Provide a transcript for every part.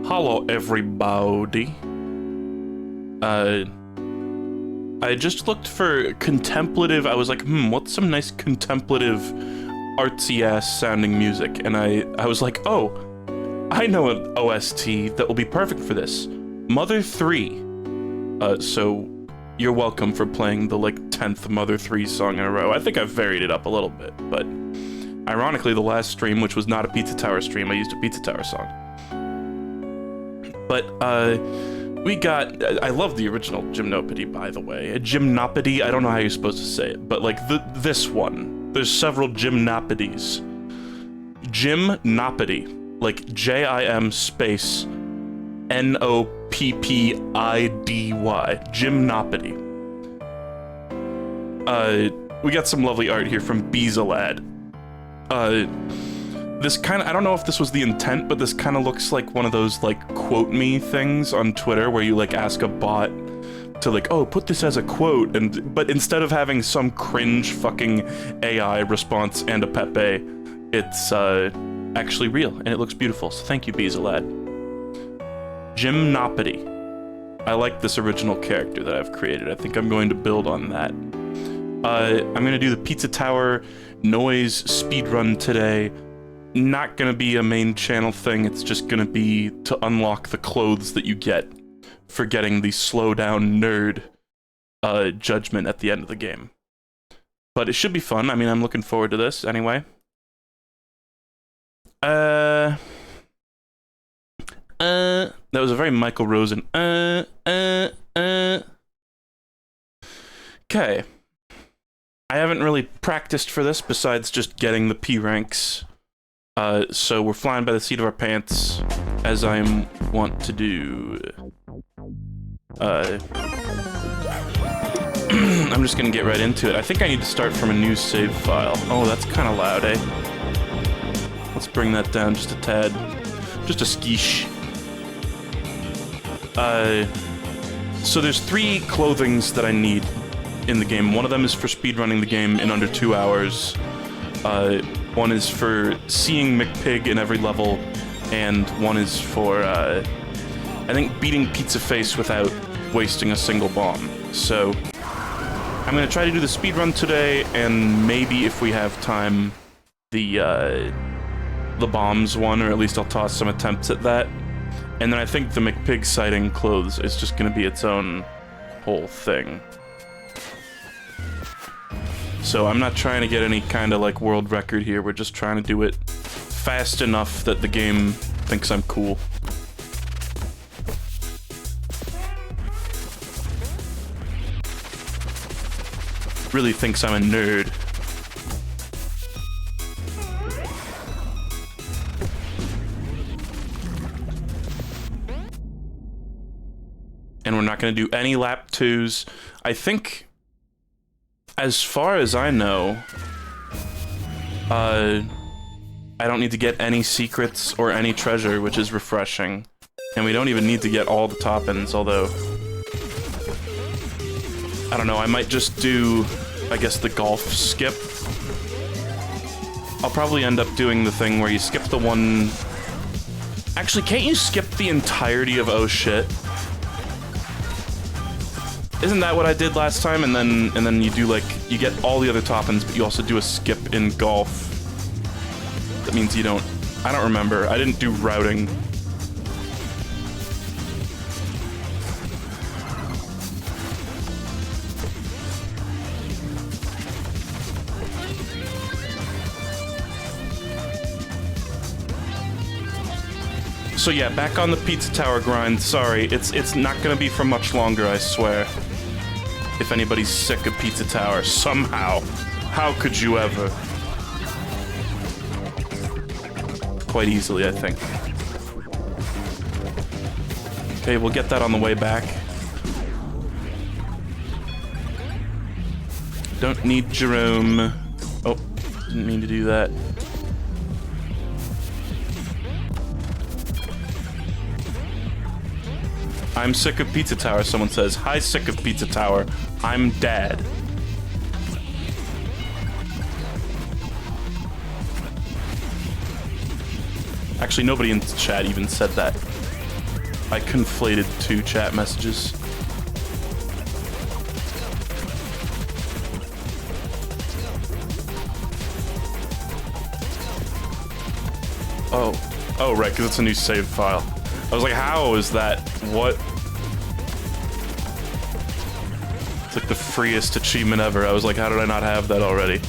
Hello, everybody. I just looked for contemplative. I was like, what's some nice contemplative, artsy-ass sounding music? And I was like, oh, I know an OST that will be perfect for this. Mother 3. So you're welcome for playing the, like, 10th Mother 3 song in a row. I think I've varied it up a little bit, but ironically, the last stream, which was not a Pizza Tower stream, I used a Pizza Tower song. But, we got... I love the original Gymnopedy, by the way. Gymnopedy, I don't know how you're supposed to say it, but, like, this one. There's several Gymnopedies. Gymnopedy. Like, J-I-M space N-O-P-P-I-D-Y. Gymnopedy. We got some lovely art here from Beezalad. This kind of, I don't know if this was the intent, but this kind of looks like one of those, like, quote me things on Twitter where you, like, ask a bot to, like, oh, put this as a quote, but instead of having some cringe fucking AI response and a Pepe, it's, actually real, and it looks beautiful, so thank you, Beezalad. Gymnopedy. I like this original character that I've created. I think I'm going to build on that. I'm gonna do the Pizza Tower noise speedrun today. Not gonna be a main channel thing, it's just gonna be to unlock the clothes that you get for getting the slow down nerd judgment at the end of the game. But it should be fun. I mean, I'm looking forward to this anyway. That was a very Michael Rosen. Okay. I haven't really practiced for this besides just getting the P ranks. So we're flying by the seat of our pants, as I want to do. I'm just gonna get right into it. I think I need to start from a new save file. Oh, that's kind of loud, eh? Let's bring that down just a tad. Just a skeesh. So there's 3 clothings that I need in the game. One of them is for speedrunning the game in under 2 hours. One is for seeing McPig in every level, and one is for, I think, beating Pizza Face without wasting a single bomb. So, I'm gonna try to do the speedrun today, and maybe if we have time, the bombs one, or at least I'll toss some attempts at that. And then I think the McPig sighting clothes is just gonna be its own whole thing. So I'm not trying to get any kind of, like, world record here, we're just trying to do it fast enough that the game thinks I'm cool. Really thinks I'm a nerd. And we're not gonna do any lap 2s. I think... as far as I know, I don't need to get any secrets or any treasure, which is refreshing. And we don't even need to get all the top-ends, although... I don't know, I might just do, I guess, the golf skip. I'll probably end up doing the thing where you skip the one... Actually, can't you skip the entirety of Oh Shit? Isn't that what I did last time? And then you do, like, you get all the other top-ends, but you also do a skip in golf. That means you don't... I don't remember. I didn't do routing. So yeah, back on the Pizza Tower grind. Sorry, it's not gonna be for much longer, I swear. If anybody's sick of Pizza Tower, somehow. How could you ever? Quite easily, I think. Okay, we'll get that on the way back. Don't need Jerome. Oh, didn't mean to do that. I'm sick of Pizza Tower, someone says. Hi, sick of Pizza Tower. I'm Dad. Actually, nobody in the chat even said that. I conflated two chat messages. Oh. Oh, right, because it's a new save file. I was like, how is that? What? It's like the freest achievement ever. I was like, how did I not have that already?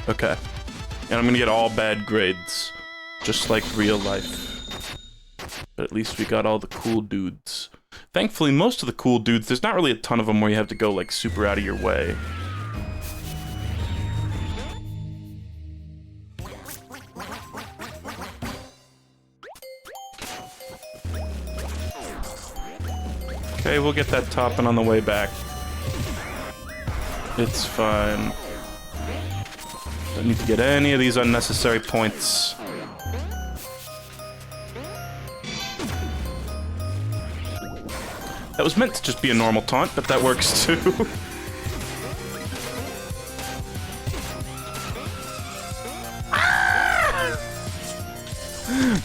Okay. And I'm gonna get all bad grades. Just like real life. But at least we got all the cool dudes. Thankfully, most of the cool dudes, there's not really a ton of them where you have to go, like, super out of your way. Okay, we'll get that topping on the way back. It's fine. Don't need to get any of these unnecessary points. That was meant to just be a normal taunt, but that works too.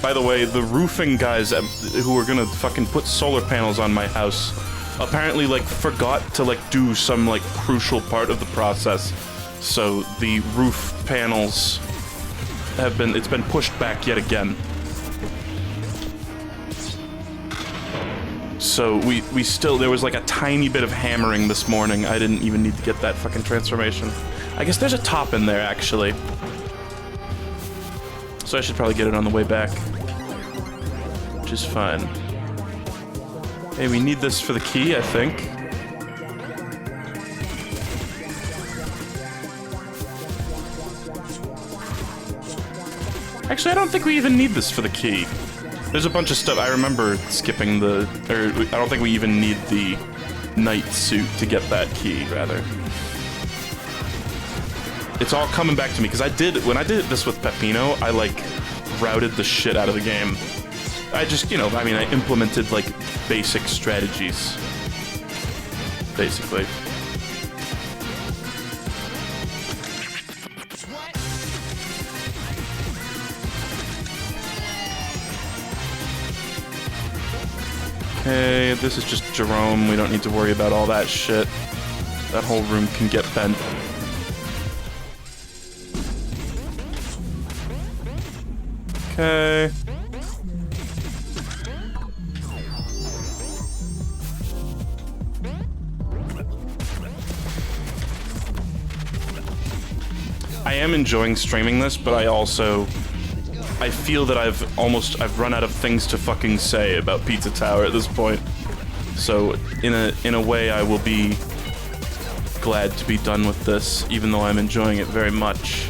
By the way, the roofing guys who were gonna fucking put solar panels on my house apparently, like, forgot to, like, do some, like, crucial part of the process. So the roof panels have been, it's been pushed back yet again. So we still, there was like a tiny bit of hammering this morning. I didn't even need to get that fucking transformation. I guess there's a top in there, actually. So I should probably get it on the way back. Which is fine. Hey, we need this for the key, I think. Actually, I don't think we even need this for the key. There's a bunch of stuff. I remember skipping the... Or, I don't think we even need the knight suit to get that key, rather. It's all coming back to me, because I did... When I did this with Peppino, I, like, routed the shit out of the game. I just, you know, I mean, I implemented, like, basic strategies. Basically. Okay, this is just Jerome. We don't need to worry about all that shit. That whole room can get bent. Okay. I am enjoying streaming this, but I feel that I've run out of things to fucking say about Pizza Tower at this point. So, in a way, I will be glad to be done with this, even though I'm enjoying it very much.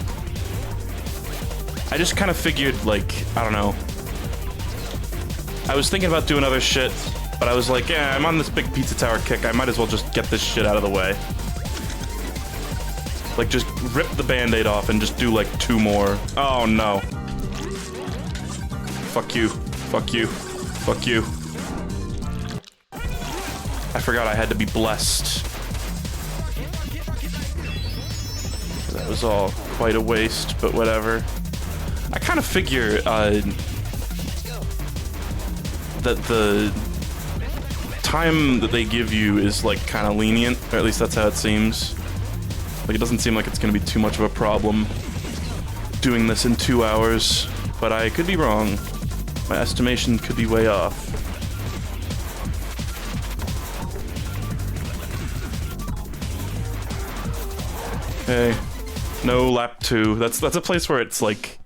I just kind of figured, like, I don't know. I was thinking about doing other shit, but I was like, yeah, I'm on this big Pizza Tower kick, I might as well just get this shit out of the way. Like, just rip the Band-Aid off and just do, like, 2 more. Oh, no. Fuck you. Fuck you. Fuck you. I forgot I had to be blessed. That was all quite a waste, but whatever. I kind of figure, that the time that they give you is, like, kind of lenient, or at least that's how it seems. Like, it doesn't seem like it's gonna be too much of a problem doing this in 2 hours, but I could be wrong. My estimation could be way off. Okay. No lap 2. That's a place where it's, like,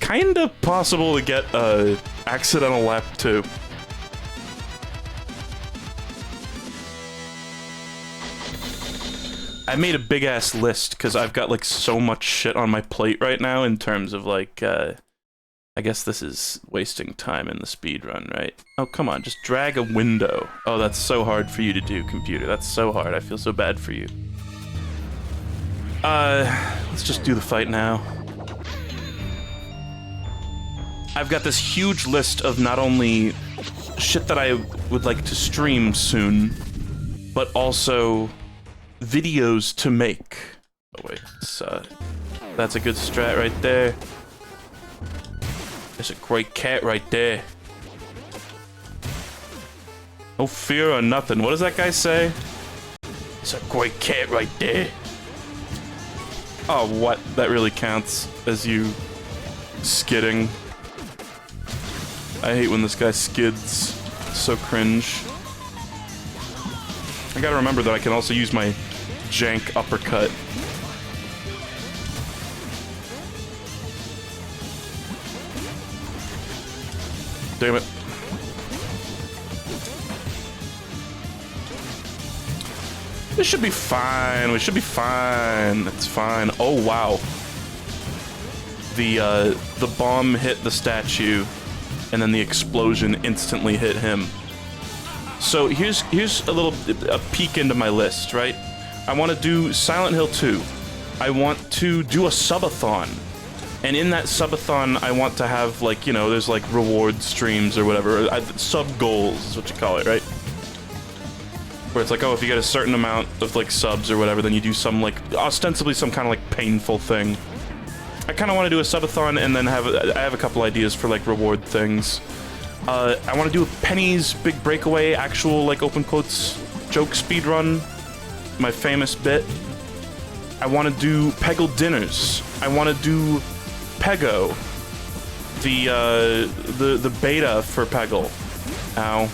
kinda possible to get a accidental lap 2. I made a big-ass list, because I've got, like, so much shit on my plate right now in terms of, like, I guess this is wasting time in the speedrun, right? Oh, come on, just drag a window. Oh, that's so hard for you to do, computer. That's so hard. I feel so bad for you. Let's just do the fight now. I've got this huge list of not only shit that I would like to stream soon, but also videos to make. Oh wait, that's a good strat right there. There's a great cat right there. No fear or nothing. What does that guy say? It's a great cat right there. Oh, what? That really counts as you skidding. I hate when this guy skids. So cringe. I gotta remember that I can also use my jank uppercut. Damn it. This should be fine. We should be fine. It's fine. Oh, wow. The bomb hit the statue, and then the explosion instantly hit him. So here's a peek into my list, right? I want to do Silent Hill 2. I want to do a subathon. And in that subathon, I want to have, like, you know, there's, like, reward streams or whatever. Sub-goals is what you call it, right? Where it's like, oh, if you get a certain amount of, like, subs or whatever, then you do some, like, ostensibly some kind of, like, painful thing. I kind of want to do a subathon and then I have a couple ideas for, like, reward things. I want to do a Penny's Big Breakaway, actual, like, open quotes, joke speedrun. My famous bit. I want to do Peggle Dinners. I want to do Peggo. The beta for Peggle. Ow.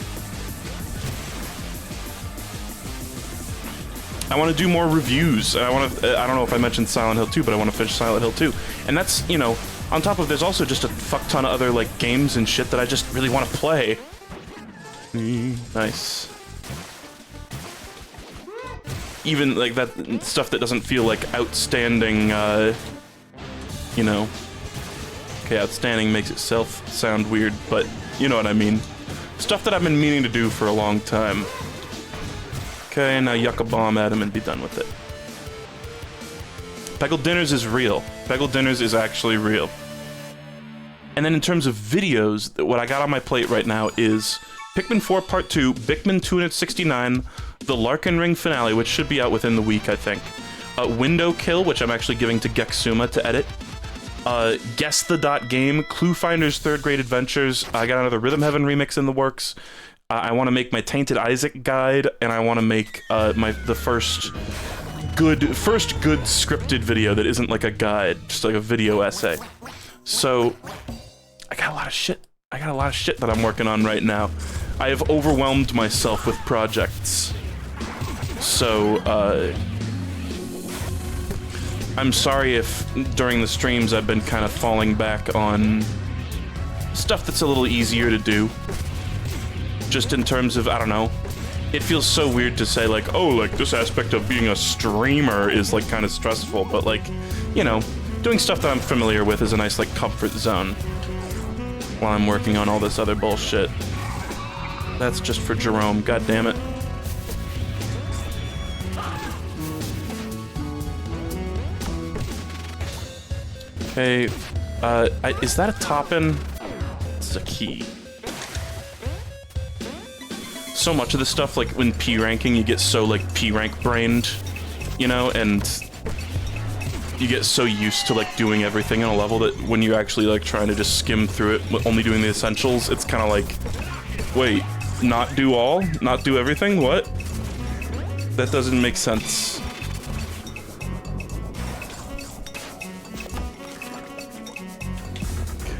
I want to do more reviews. I don't know if I mentioned Silent Hill 2, but I want to finish Silent Hill 2. And that's, you know, on top of there's also just a fuck ton of other, like, games and shit that I just really want to play. Nice. Even, like, that stuff that doesn't feel like outstanding, you know. Okay, outstanding makes itself sound weird, but you know what I mean. Stuff that I've been meaning to do for a long time. Okay, now yuck a bomb at him and be done with it. Peggle Dinners is real. Peggle Dinners is actually real. And then in terms of videos, what I got on my plate right now is Pikmin 4 Part 2, Pikmin 269, the Larkin Ring finale, which should be out within the week, I think. Window Kill, which I'm actually giving to Gexuma to edit. Guess the Dot Game, Clue Finder's Third Grade Adventures. I got another Rhythm Heaven remix in the works. I want to make my Tainted Isaac guide, and I want to make the first good scripted video that isn't like a guide, just like a video essay. So I got a lot of shit. I got a lot of shit that I'm working on right now. I have overwhelmed myself with projects. So I'm sorry if during the streams I've been kind of falling back on stuff that's a little easier to do. Just in terms of, I don't know, it feels so weird to say, like, oh, like, this aspect of being a streamer is, like, kind of stressful, but, like, you know, doing stuff that I'm familiar with is a nice, like, comfort zone while I'm working on all this other bullshit. That's just for Jerome, god damn it. Okay, is that a top-in? This is a key. So much of this stuff, like, when P-ranking, you get so, like, P-rank brained, you know, and you get so used to, like, doing everything on a level that when you're actually, like, trying to just skim through it, only doing the essentials, it's kind of like, wait, not do all? Not do everything? What? That doesn't make sense.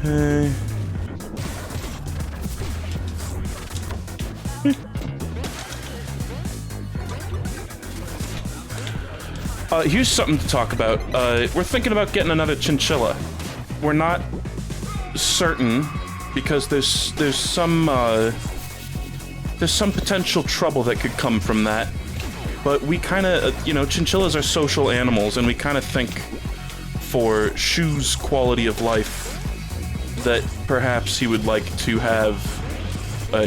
Okay. Here's something to talk about. We're thinking about getting another chinchilla. We're not certain because there's some potential trouble that could come from that. But we kind of, you know, chinchillas are social animals, and we kind of think for Shu's quality of life that perhaps he would like to have,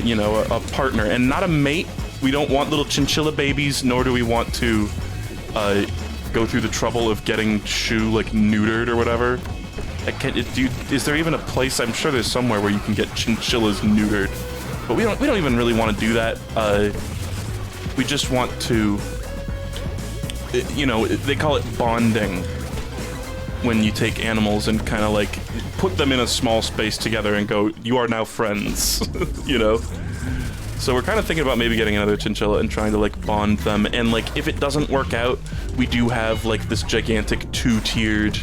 you know, a partner and not a mate. We don't want little chinchilla babies, nor do we want to go through the trouble of getting Shu, like, neutered or whatever. Is there even a place? I'm sure there's somewhere where you can get chinchillas neutered. But we don't even really want to do that. We just want to, you know, they call it bonding when you take animals and kind of like put them in a small space together and go, you are now friends, you know? So we're kind of thinking about maybe getting another chinchilla and trying to like bond them. And like if it doesn't work out, we do have like this gigantic 2-tiered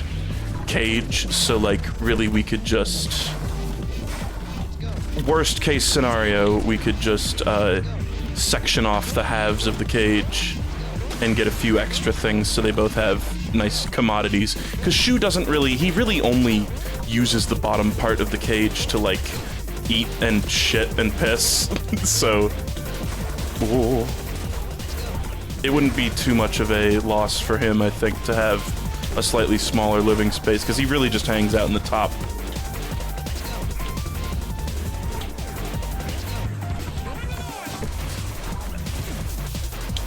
cage. So like really we could just, worst case scenario, we could just section off the halves of the cage and get a few extra things so they both have nice commodities. Because Shu doesn't really, he really only uses the bottom part of the cage to like eat and shit and piss. So whoa, it wouldn't be too much of a loss for him, I think, to have a slightly smaller living space, because he really just hangs out in the top.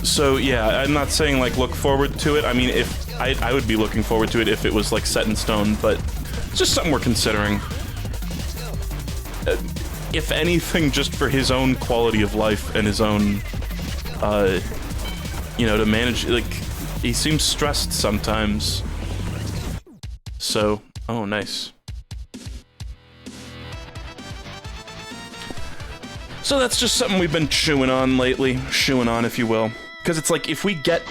So yeah, I'm not saying like look forward to it. I mean, if I would be looking forward to it if it was like set in stone, but it's just something we're considering. If anything, just for his own quality of life and his own, you know, to manage, like, he seems stressed sometimes. So, oh, nice. So that's just something we've been chewing on lately. Chewing on, if you will. Because it's like, if we get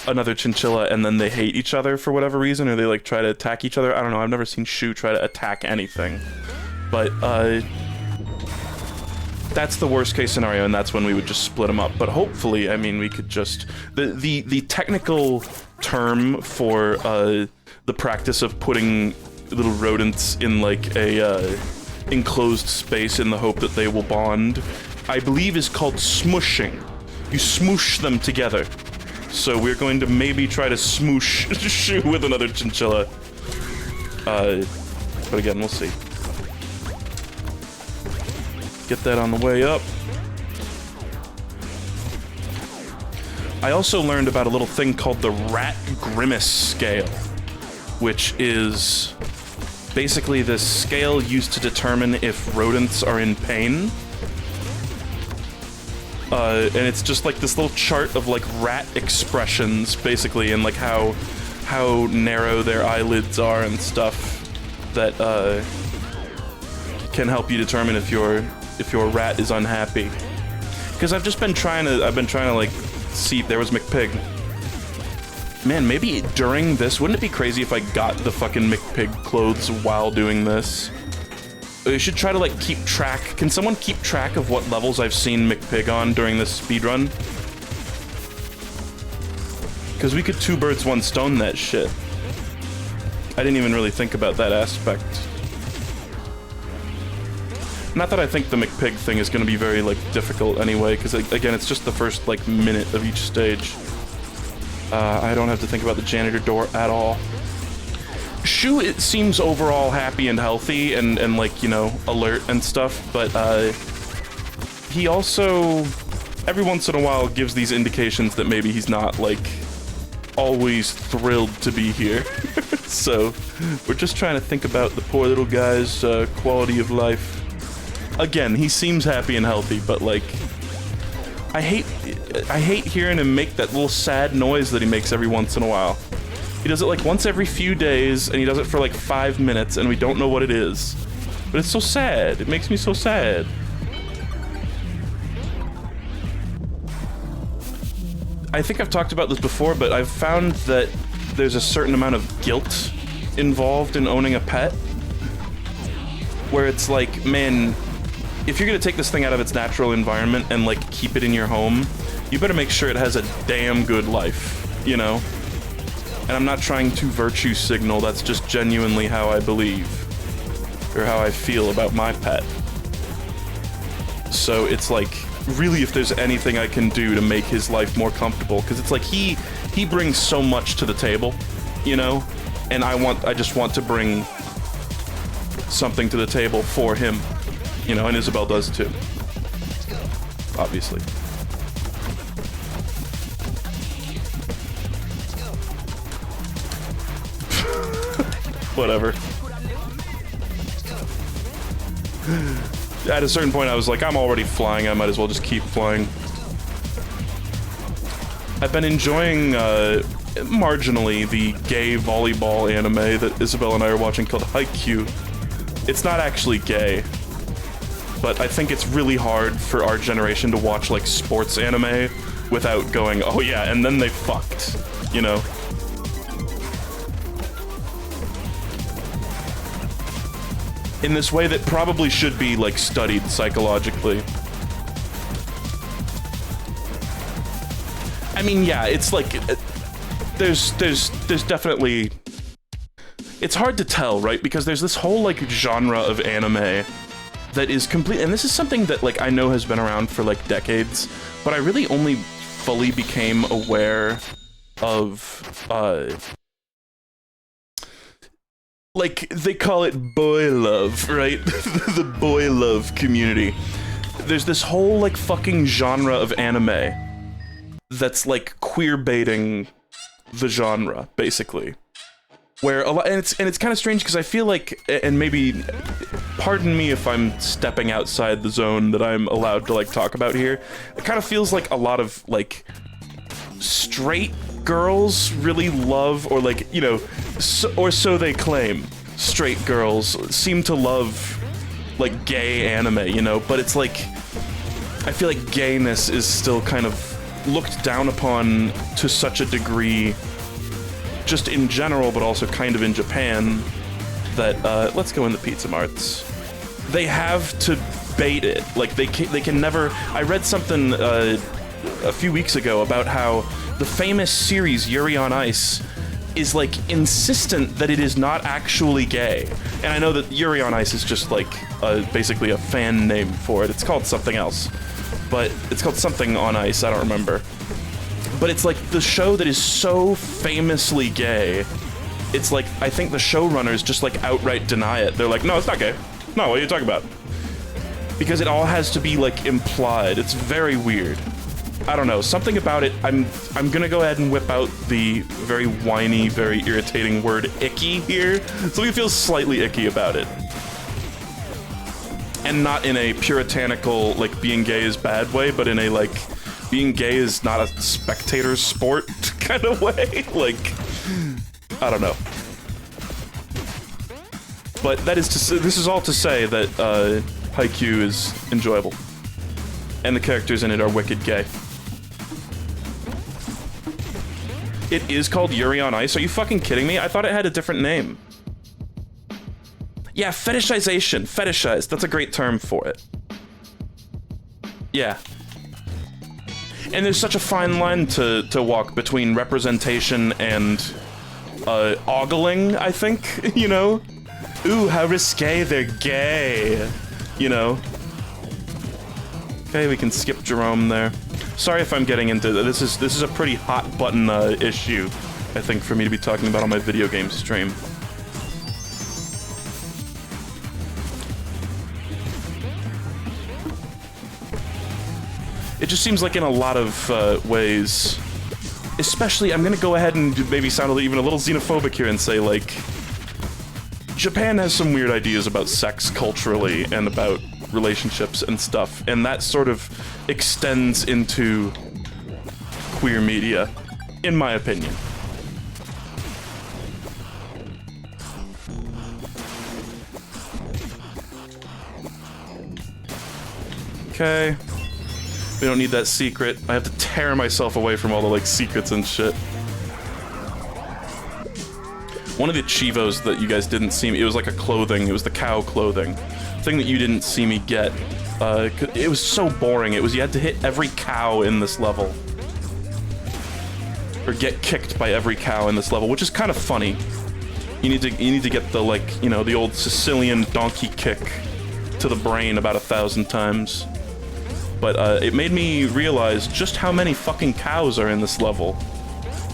another chinchilla and then they hate each other for whatever reason, or they like try to attack each other, I don't know, I've never seen Shu try to attack anything. But, that's the worst case scenario, and that's when we would just split them up. But hopefully, I mean, we could just... The technical term for, the practice of putting little rodents in, like, a, enclosed space in the hope that they will bond, I believe is called smooshing. You smoosh them together. So we're going to maybe try to smoosh Shu with another chinchilla. But again, we'll see. Get that on the way up. I also learned about a little thing called the Rat Grimace Scale, which is basically this scale used to determine if rodents are in pain. And it's just like this little chart of like rat expressions, basically, and like how narrow their eyelids are and stuff that can help you determine if your rat is unhappy. Because I've been trying to like see. There was McPig. Man, maybe during this, wouldn't it be crazy if I got the fucking McPig clothes while doing this? We should try to like keep track. Can someone keep track of what levels I've seen McPig on during this speedrun? Because we could two birds, one stone that shit. I didn't even really think about that aspect. Not that I think the McPig thing is going to be very, like, difficult anyway, because, again, it's just the first, like, minute of each stage. I don't have to think about the janitor door at all. Shu, it seems overall happy and healthy and like, you know, alert and stuff, but, he also, every once in a while, gives these indications that maybe he's not, like, always thrilled to be here. So, we're just trying to think about the poor little guy's, quality of life. Again, he seems happy and healthy, but like, I hate hearing him make that little sad noise that he makes every once in a while. He does it like once every few days, and he does it for like 5 minutes, and we don't know what it is. But it's so sad. It makes me so sad. I think I've talked about this before, but I've found that there's a certain amount of guilt involved in owning a pet. Where it's like, man, if you're gonna take this thing out of its natural environment and like keep it in your home, you better make sure it has a damn good life, you know? And I'm not trying to virtue signal, that's just genuinely how I believe, or how I feel about my pet. So it's like, really, if there's anything I can do to make his life more comfortable, because it's like he brings so much to the table, you know? And I just want to bring something to the table for him. You know, and Isabel does too. Obviously. Whatever. at a certain point I was like, I'm already flying, I might as well just keep flying. I've been enjoying, marginally the gay volleyball anime that Isabel and I are watching called Haikyuu. It's not actually gay, but I think it's really hard for our generation to watch, like, sports anime without going, oh yeah, and then they fucked, you know? In this way that probably should be, like, studied psychologically. I mean, yeah, it's like, there's definitely, it's hard to tell, right? Because there's this whole, like, genre of anime that is complete, and this is something that, like, I know has been around for, like, decades, but I really only fully became aware of, like, they call it boy love, right? The boy love community. There's this whole, like, fucking genre of anime that's, like, queer baiting the genre, basically. Where a lot, and it's kind of strange because I feel like, and maybe, pardon me if I'm stepping outside the zone that I'm allowed to, like, talk about here. It kind of feels like a lot of, like, straight girls really love, or, like, you know, or so they claim, straight girls seem to love, like, gay anime, you know? But it's like, I feel like gayness is still kind of looked down upon to such a degree, just in general, but also kind of in Japan, that, let's go in the Pizza Marts. They have to bait it. Like, they can never... I read something, a few weeks ago about how the famous series Yuri on Ice is, like, insistent that it is not actually gay. And I know that Yuri on Ice is just, like, basically a fan name for it. It's called something else. But it's called something on Ice, I don't remember. But it's like the show that is so famously gay, it's like, I think the showrunners just, like, outright deny it. They're like, no, it's not gay. No, what are you talking about? Because it all has to be, like, implied. It's very weird. I don't know, something about it, I'm gonna go ahead and whip out the very whiny, very irritating word icky here. Something feels slightly icky about it. And not in a puritanical, like, being gay is bad way, but in a, like, being gay is not a spectator sport kind of way. Like, I don't know. But that is to say, this is all to say that, Haikyuu is enjoyable. And the characters in it are wicked gay. It is called Yuri on Ice? Are you fucking kidding me? I thought it had a different name. Yeah, fetishization. Fetishized. That's a great term for it. Yeah. And there's such a fine line to walk between representation and, ogling, I think, you know? Ooh, how risque, they're gay. You know? Okay, we can skip Jerome there. Sorry if I'm getting into this is a pretty hot button issue, I think, for me to be talking about on my video game stream. It just seems like in a lot of ways, especially, I'm gonna go ahead and maybe sound even a little xenophobic here and say, like, Japan has some weird ideas about sex culturally and about relationships and stuff, and that sort of extends into queer media, in my opinion. Okay. We don't need that secret. I have to tear myself away from all the, like, secrets and shit. One of the chivos that you guys didn't see me, it was like a clothing, it was the cow clothing. Thing that you didn't see me get. It was so boring. It was, you had to hit every cow in this level. Or get kicked by every cow in this level, which is kind of funny. You need to get the, like, you know, the old Sicilian donkey kick to the brain about 1,000 times. But it made me realize just how many fucking cows are in this level.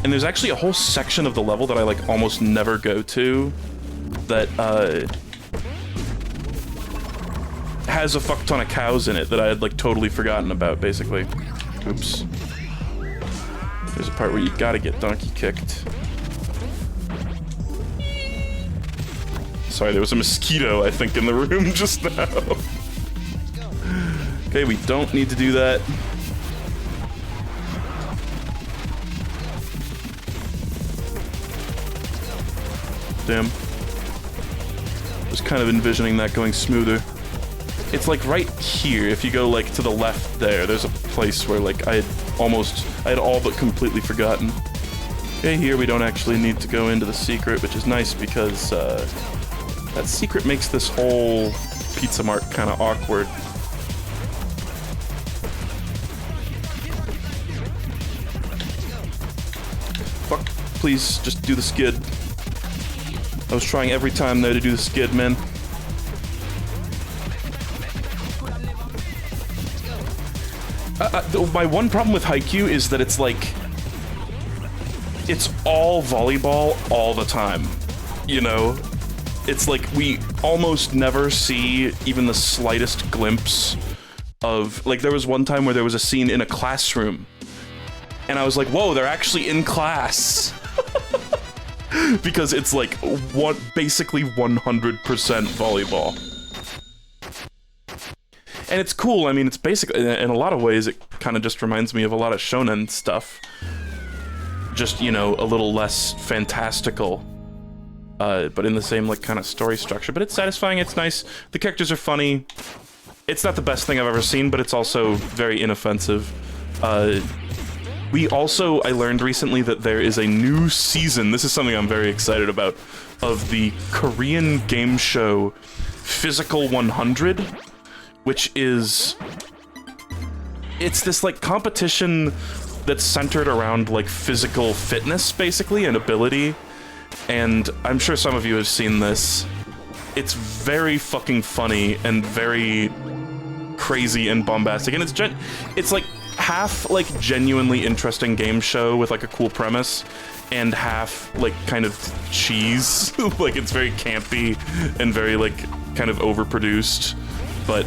And there's actually a whole section of the level that I, like, almost never go to that has a fuck ton of cows in it that I had, like, totally forgotten about, basically. Oops. There's a part where you gotta get donkey kicked. Sorry, there was a mosquito, I think, in the room just now. Okay, we don't need to do that. Damn. I was kind of envisioning that going smoother. It's like right here, if you go like to the left there, there's a place where like I had all but completely forgotten. Okay, here we don't actually need to go into the secret, which is nice because that secret makes this whole Pizza Mart kind of awkward. Fuck, please just do the skid. I was trying every time there to do the skid, man. My one problem with Haikyuu is that it's like... it's all volleyball all the time, you know? It's like we almost never see even the slightest glimpse of... like, there was one time where there was a scene in a classroom, and I was like, whoa, they're actually in class! Because it's like, basically 100% volleyball. And it's cool, I mean, it's basically, in a lot of ways, it kind of just reminds me of a lot of shonen stuff. Just, you know, a little less fantastical. But in the same, like, kind of story structure. But it's satisfying, it's nice, the characters are funny. It's not the best thing I've ever seen, but it's also very inoffensive. I learned recently that there is a new season, this is something I'm very excited about, of the Korean game show Physical 100, which is... it's this, like, competition that's centered around, like, physical fitness, basically, and ability. And I'm sure some of you have seen this. It's very fucking funny and very crazy and bombastic, and it's like half like genuinely interesting game show with like a cool premise, and half like kind of cheese. Like it's very campy and very like kind of overproduced, but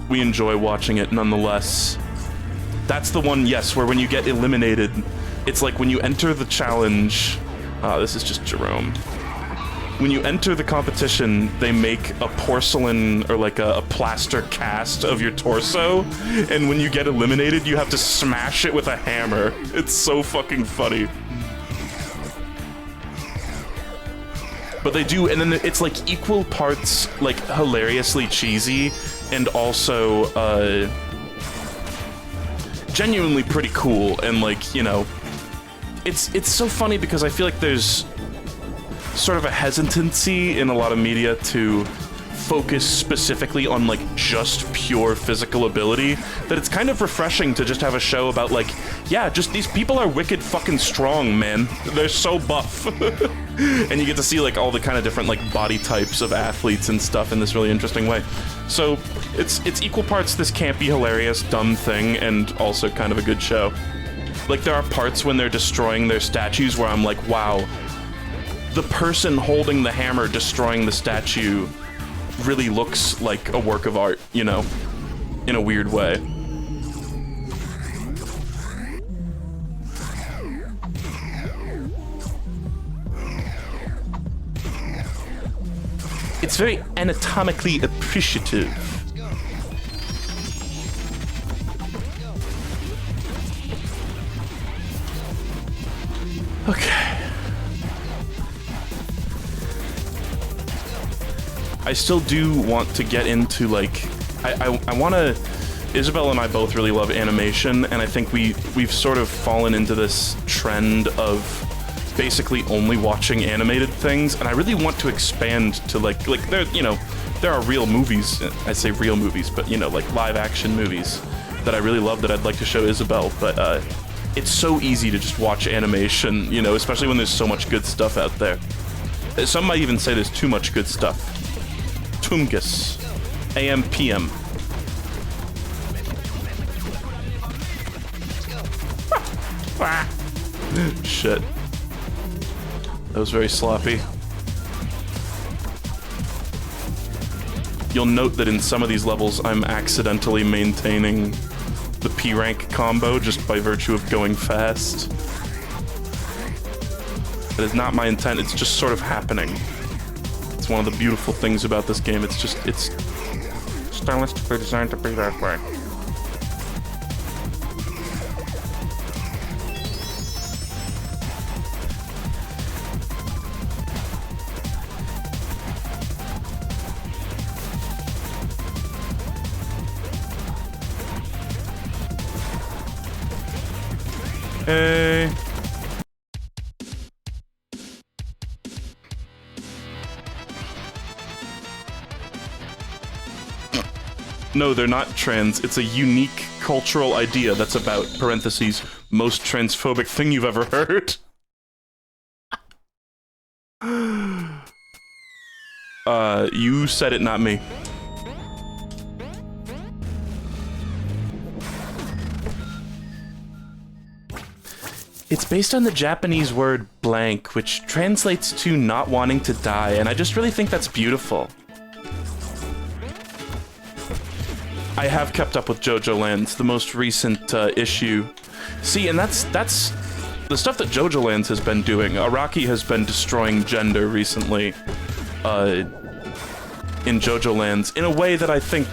we enjoy watching it nonetheless. That's the one, yes, where when you get eliminated, it's like when you enter the challenge. This is just Jerome. When you enter the competition, they make a porcelain or like a plaster cast of your torso, and when you get eliminated, you have to smash it with a hammer. It's so fucking funny. But they do, and then it's like equal parts like hilariously cheesy and also genuinely pretty cool, and like, you know, it's so funny because I feel like there's sort of a hesitancy in a lot of media to focus specifically on like just pure physical ability, that it's kind of refreshing to just have a show about like, yeah, just these people are wicked fucking strong, man. They're so buff. And you get to see like all the kind of different like body types of athletes and stuff in this really interesting way. So it's equal parts this campy, hilarious, dumb thing, and also kind of a good show. Like there are parts when they're destroying their statues where I'm like, wow, the person holding the hammer destroying the statue really looks like a work of art, you know, in a weird way. It's very anatomically appreciative. Okay. I still do want to get into, like, I want to... Isabel and I both really love animation, and I think we've sort of fallen into this trend of basically only watching animated things, and I really want to expand to, like there, you know, there are real movies, I say real movies, but, you know, like live-action movies that I really love that I'd like to show Isabel, but, it's so easy to just watch animation, you know, especially when there's so much good stuff out there. Some might even say there's too much good stuff. Tungus. AM, PM. Shit. That was very sloppy. You'll note that in some of these levels, I'm accidentally maintaining the P rank combo just by virtue of going fast. That is not my intent, it's just sort of happening. It's one of the beautiful things about this game, it's stylistically designed to be that way. Hey. No, they're not trans. It's a unique cultural idea that's about, parentheses, most transphobic thing you've ever heard. You said it, not me. It's based on the Japanese word blank, which translates to not wanting to die, and I just really think that's beautiful. I have kept up with JoJo Lands, the most recent issue. See, and that's the stuff that JoJo Lands has been doing. Araki has been destroying gender recently in JoJo Lands in a way that I think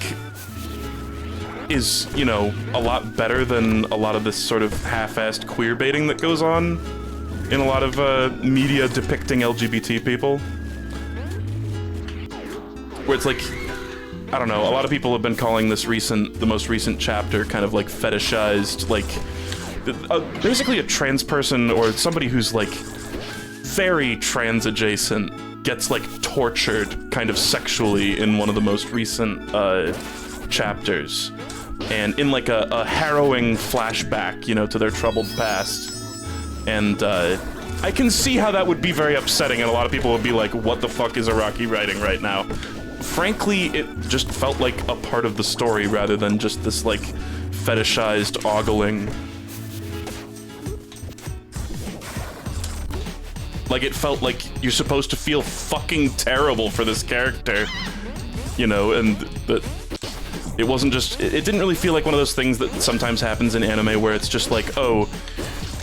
is, you know, a lot better than a lot of this sort of half-assed queer baiting that goes on in a lot of media depicting LGBT people. Where it's like, I don't know, a lot of people have been calling this the most recent chapter kind of like fetishized, like, basically a trans person or somebody who's like very trans adjacent gets like tortured kind of sexually in one of the most recent chapters. And in like a harrowing flashback, you know, to their troubled past. And I can see how that would be very upsetting, and a lot of people would be like, what the fuck is Araki writing right now? Frankly, it just felt like a part of the story rather than just this like fetishized ogling. Like, it felt like you're supposed to feel fucking terrible for this character, you know, and that it wasn't just, it didn't really feel like one of those things that sometimes happens in anime where it's just like, oh,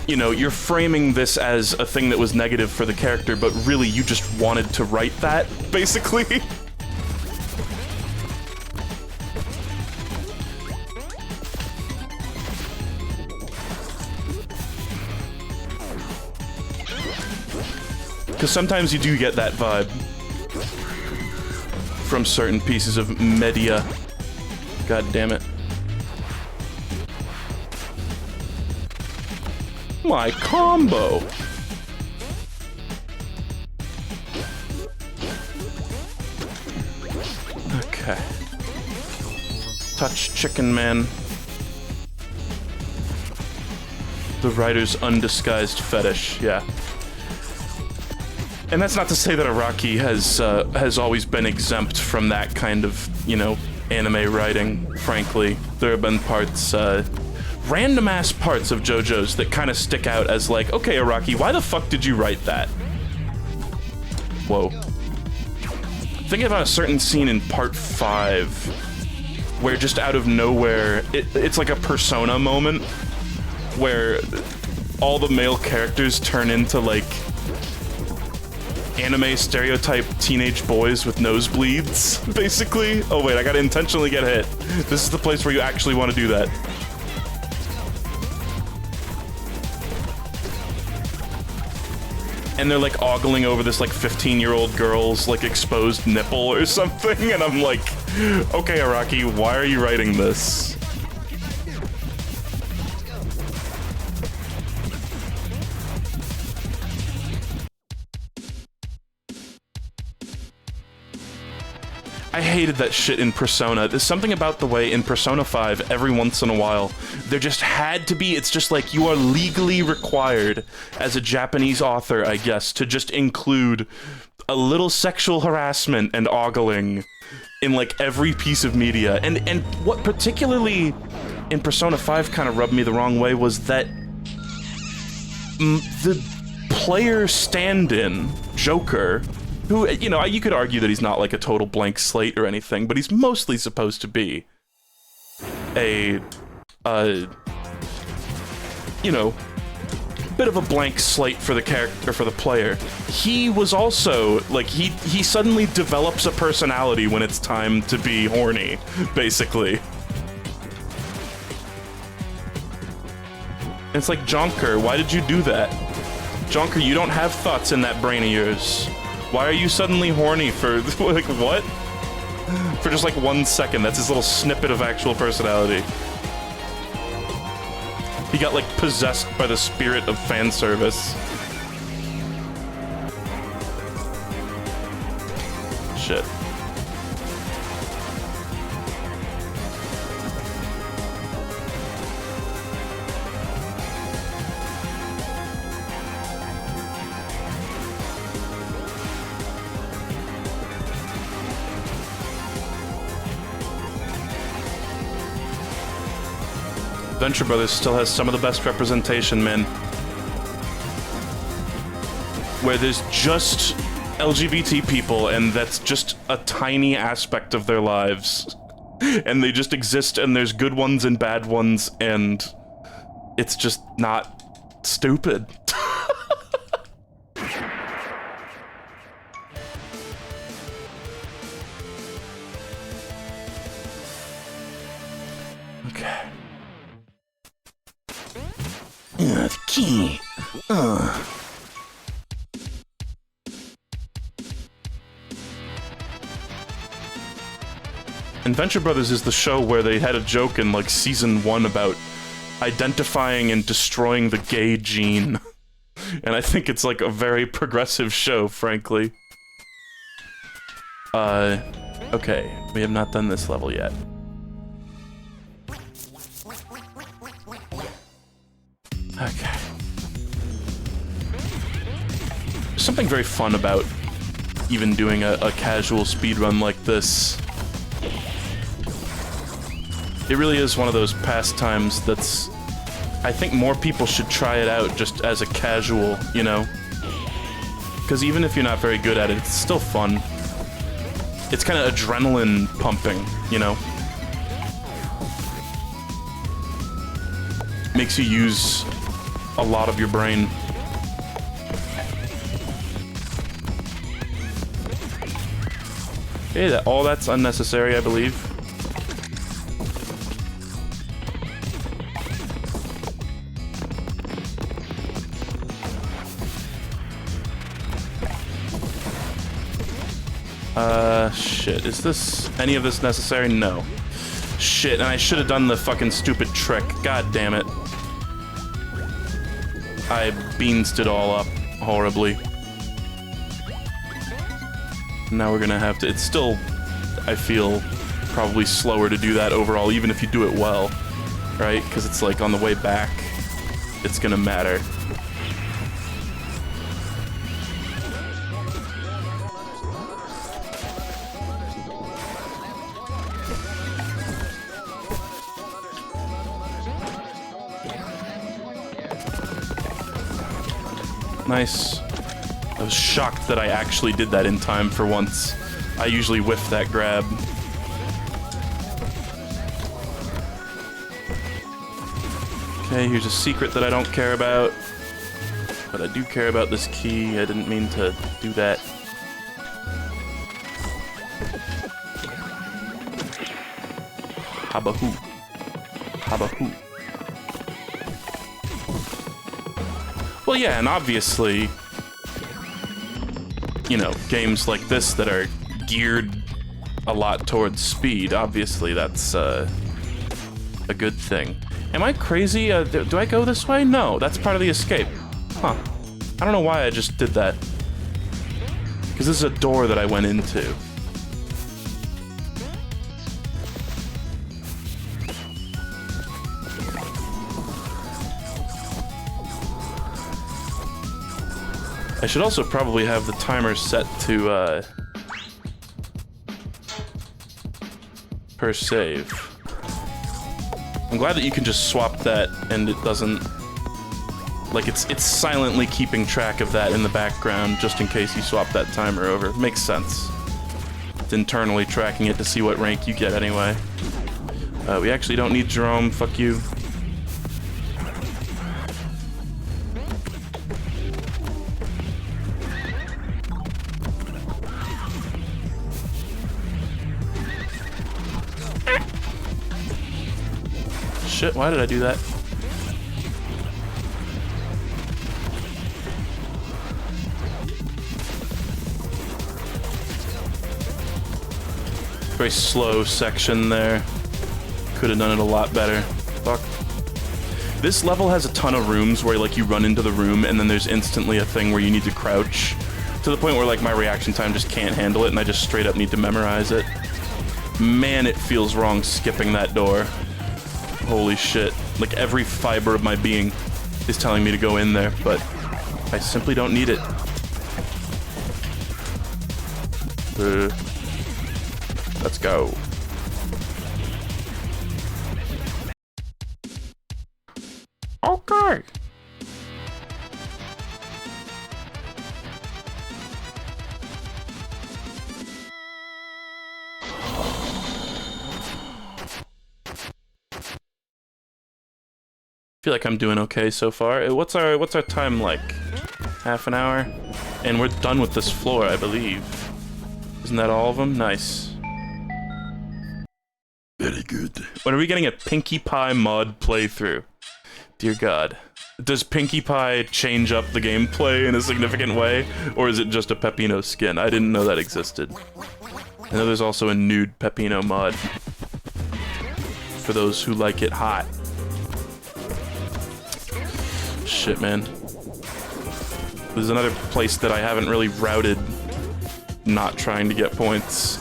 you know, you're framing this as a thing that was negative for the character, but really you just wanted to write that, basically. Because sometimes you do get that vibe from certain pieces of media. God damn it. My combo! Okay. Touch Chicken Man. The writer's undisguised fetish, yeah. And that's not to say that Araki has always been exempt from that kind of, you know, anime writing, frankly. There have been parts, random-ass parts of JoJo's that kind of stick out as like, okay, Araki, why the fuck did you write that? Whoa. Thinking about a certain scene in part 5, where just out of nowhere, it's like a Persona moment, where all the male characters turn into, like, anime stereotype teenage boys with nosebleeds, basically. Oh wait, I gotta intentionally get hit. This is the place where you actually want to do that. And they're like ogling over this like 15-year-old girl's like exposed nipple or something, and I'm like, okay, Araki, why are you writing this? I hated that shit in Persona. There's something about the way in Persona 5, every once in a while, there just had to be, it's just like you are legally required as a Japanese author, I guess, to just include a little sexual harassment and ogling in like every piece of media. And what particularly in Persona 5 kind of rubbed me the wrong way was that the player stand-in, Joker, who, you know, you could argue that he's not like a total blank slate or anything, but he's mostly supposed to be a, you know, bit of a blank slate for the character, for the player. He was also, like, he suddenly develops a personality when it's time to be horny, basically. It's like, Jonker, why did you do that? Jonker, you don't have thoughts in that brain of yours. Why are you suddenly horny for, like, what? For just like 1 second, that's his little snippet of actual personality. He got, like, possessed by the spirit of fan service. Shit. Venture Brothers still has some of the best representation, man. Where there's just LGBT people, and that's just a tiny aspect of their lives. And they just exist, and there's good ones and bad ones, and it's just not stupid. Okay. The key. And Venture Brothers is the show where they had a joke in, like, season 1 about identifying and destroying the gay gene. And I think it's, like, a very progressive show, frankly. Okay, we have not done this level yet. Okay. There's something very fun about even doing a casual speedrun like this. It really is one of those pastimes that's... I think more people should try it out just as a casual, you know? Because even if you're not very good at it, it's still fun. It's kind of adrenaline pumping, you know? Makes you use a lot of your brain. Okay, all that's unnecessary, I believe. Shit. Is this... any of this necessary? No. Shit, and I should have done the fucking stupid trick. God damn it. I beansed it all up horribly. Now we're gonna have to... it's still, I feel, probably slower to do that overall, even if you do it well. Right? Because it's like on the way back, it's gonna matter. Nice. I was shocked that I actually did that in time for once. I usually whiff that grab. Okay, here's a secret that I don't care about. But I do care about this key. I didn't mean to do that. Habahoo. Habahoo. Well, yeah, and obviously, you know, games like this that are geared a lot towards speed, obviously that's a good thing. Am I crazy? Do I go this way? No, that's part of the escape. Huh. I don't know why I just did that. Because this is a door that I went into. I should also probably have the timer set to, per save. I'm glad that you can just swap that and it doesn't... like, it's silently keeping track of that in the background just in case you swap that timer over. Makes sense. It's internally tracking it to see what rank you get anyway. We actually don't need Jerome, fuck you. shit, why did I do that? Very slow section there. Could have done it a lot better. Fuck. This level has a ton of rooms where like you run into the room and then there's instantly a thing where you need to crouch. To the point where like my reaction time just can't handle it and I just straight up need to memorize it. Man, it feels wrong skipping that door. Holy shit. Like every fiber of my being is telling me to go in there, but I simply don't need it. Let's go. Okay. I feel like I'm doing okay so far. What's our time like? Half an hour? And we're done with this floor, I believe. Isn't that all of them? Nice. Very good. When are we getting a Pinkie Pie mod playthrough? Dear God. Does Pinkie Pie change up the gameplay in a significant way? Or is it just a Peppino skin? I didn't know that existed. I know there's also a nude Peppino mod. For those who like it hot. Shit, man. There's another place that I haven't really routed, not trying to get points.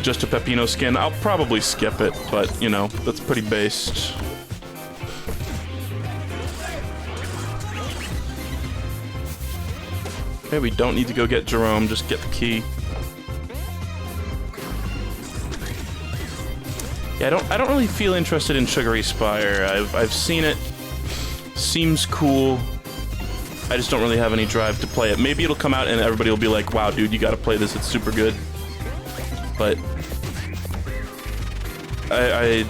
Just a Peppino skin. I'll probably skip it, but, you know, that's pretty based. Okay, we don't need to go get Jerome, just get the key. Yeah, I don't really feel interested in Sugary Spire. I've seen it. Seems cool. I just don't really have any drive to play it. Maybe it'll come out and everybody will be like, wow, dude, you gotta play this, it's super good. But I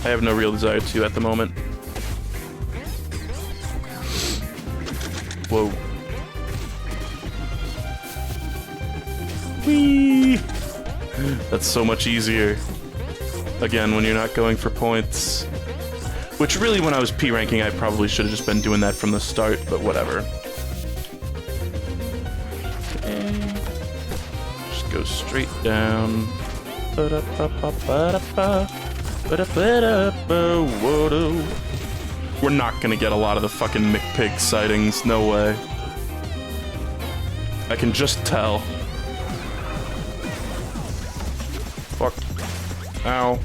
have no real desire to at the moment. Whoa. Whee! That's so much easier. Again, when you're not going for points. Which really, when I was P-ranking, I probably should have just been doing that from the start, but whatever. Okay. Just go straight down. We're not gonna get a lot of the fucking McPig sightings, no way. I can just tell. Fuck. Ow.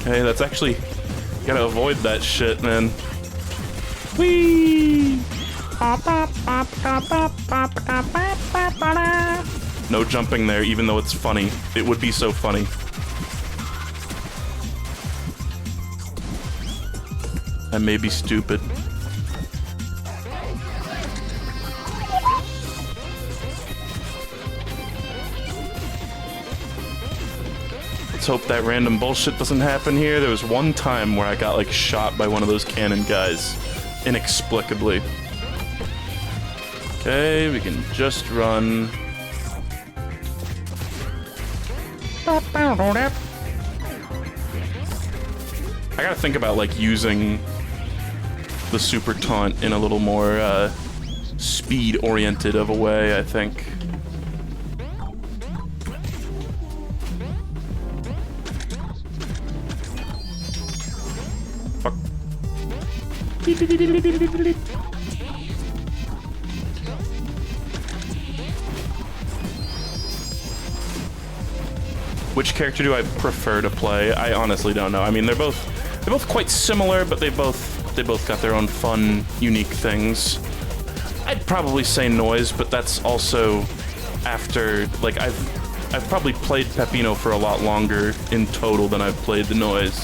Okay, that's actually... Gotta avoid that shit, man. Whee! No jumping there, even though it's funny. It would be so funny. I may be stupid. Let's hope that random bullshit doesn't happen here. There was one time where I got, like, shot by one of those cannon guys. Inexplicably. Okay, we can just run. I gotta think about, like, using the super taunt in a little more, speed-oriented of a way, I think. Fuck. Which character do I prefer to play? I honestly don't know. I mean, they're both quite similar, but they both got their own fun, unique things. I'd probably say Noise, but that's also after, like, I've probably played Peppino for a lot longer in total than I've played the Noise.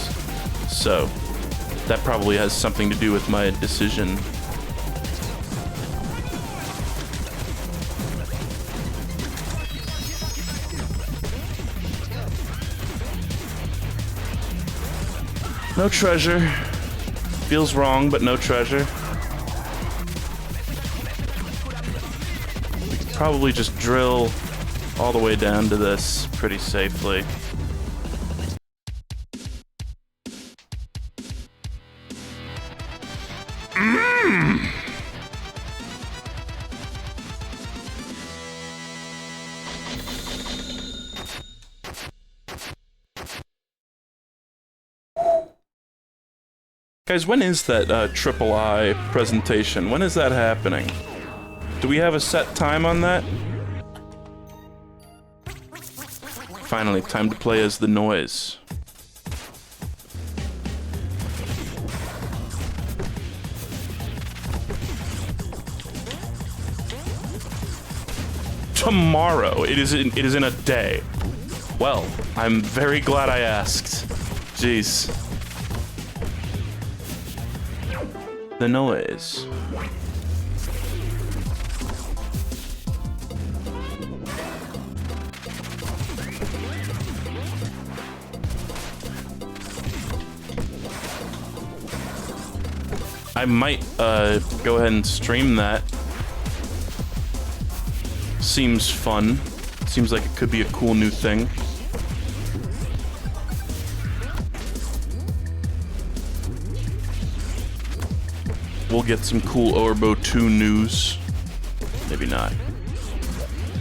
So that probably has something to do with my decision. No treasure. Feels wrong, but no treasure. probably just drill all the way down to this pretty safely. Guys, when is that Triple I presentation? When is that happening? Do we have a set time on that? Finally, time to play as the noise. Tomorrow. It is in a day. Well, I'm very glad I asked. Jeez. The noise. I might go ahead and stream that. Seems fun. Seems like it could be a cool new thing. We'll get some cool Orbo 2 news. Maybe not.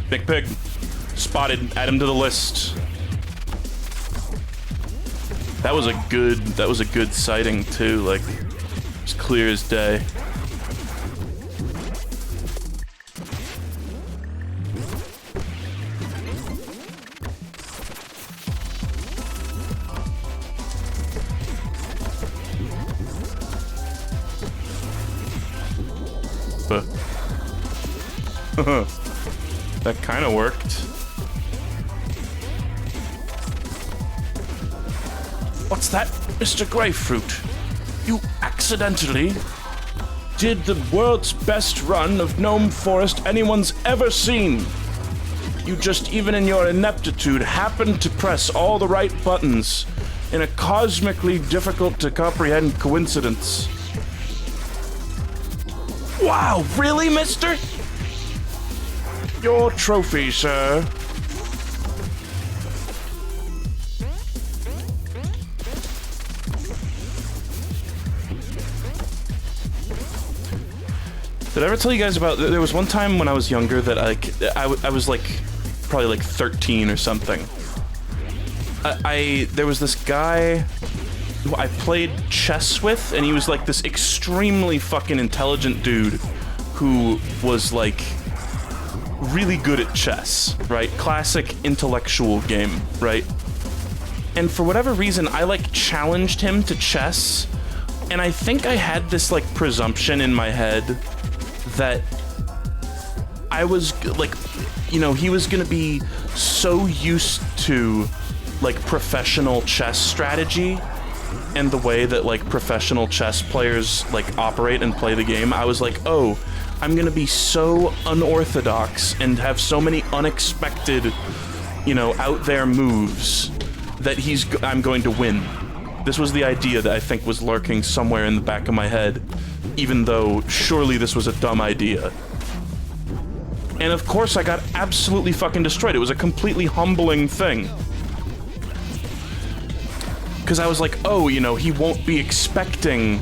Big Pig. Spotted. Add him to the list. That was a good sighting too, like it's clear as day. That kind of worked. What's that, Mr. Grapefruit? You accidentally did the world's best run of Gnome Forest anyone's ever seen. You just, even in your ineptitude, happened to press all the right buttons in a cosmically difficult to comprehend coincidence. Wow, really, mister? Your trophy, sir. Did I ever tell you guys about... There was one time when I was younger that I was like... probably like 13 or something. There was this guy who I played chess with, and he was like this extremely fucking intelligent dude who was like... really good at chess, right? Classic intellectual game, right? And for whatever reason, I like challenged him to chess, and I think I had this like presumption in my head that I was like, you know, he was gonna be so used to like professional chess strategy and the way that like professional chess players like operate and play the game. I was like, oh, I'm gonna be so unorthodox and have so many unexpected, you know, out there moves that I'm going to win. This was the idea that I think was lurking somewhere in the back of my head, even though surely this was a dumb idea. And of course I got absolutely fucking destroyed. It was a completely humbling thing. Because I was like, oh, you know, he won't be expecting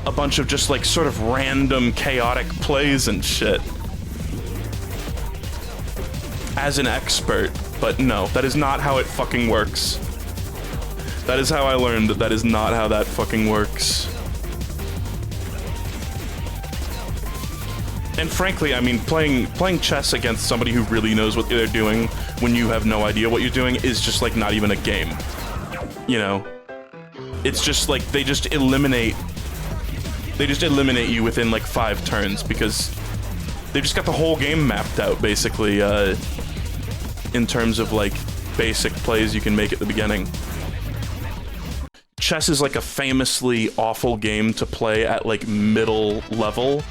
a bunch of just like sort of random chaotic plays and shit as an expert, but no, that is not how it fucking works. That is how I learned that is not how that fucking works. And frankly, I mean, playing chess against somebody who really knows what they're doing when you have no idea what you're doing is just like not even a game. You know? It's just like they just eliminate you within like 5 turns because they just got the whole game mapped out basically in terms of like basic plays you can make at the beginning. Chess is like a famously awful game to play at like middle level,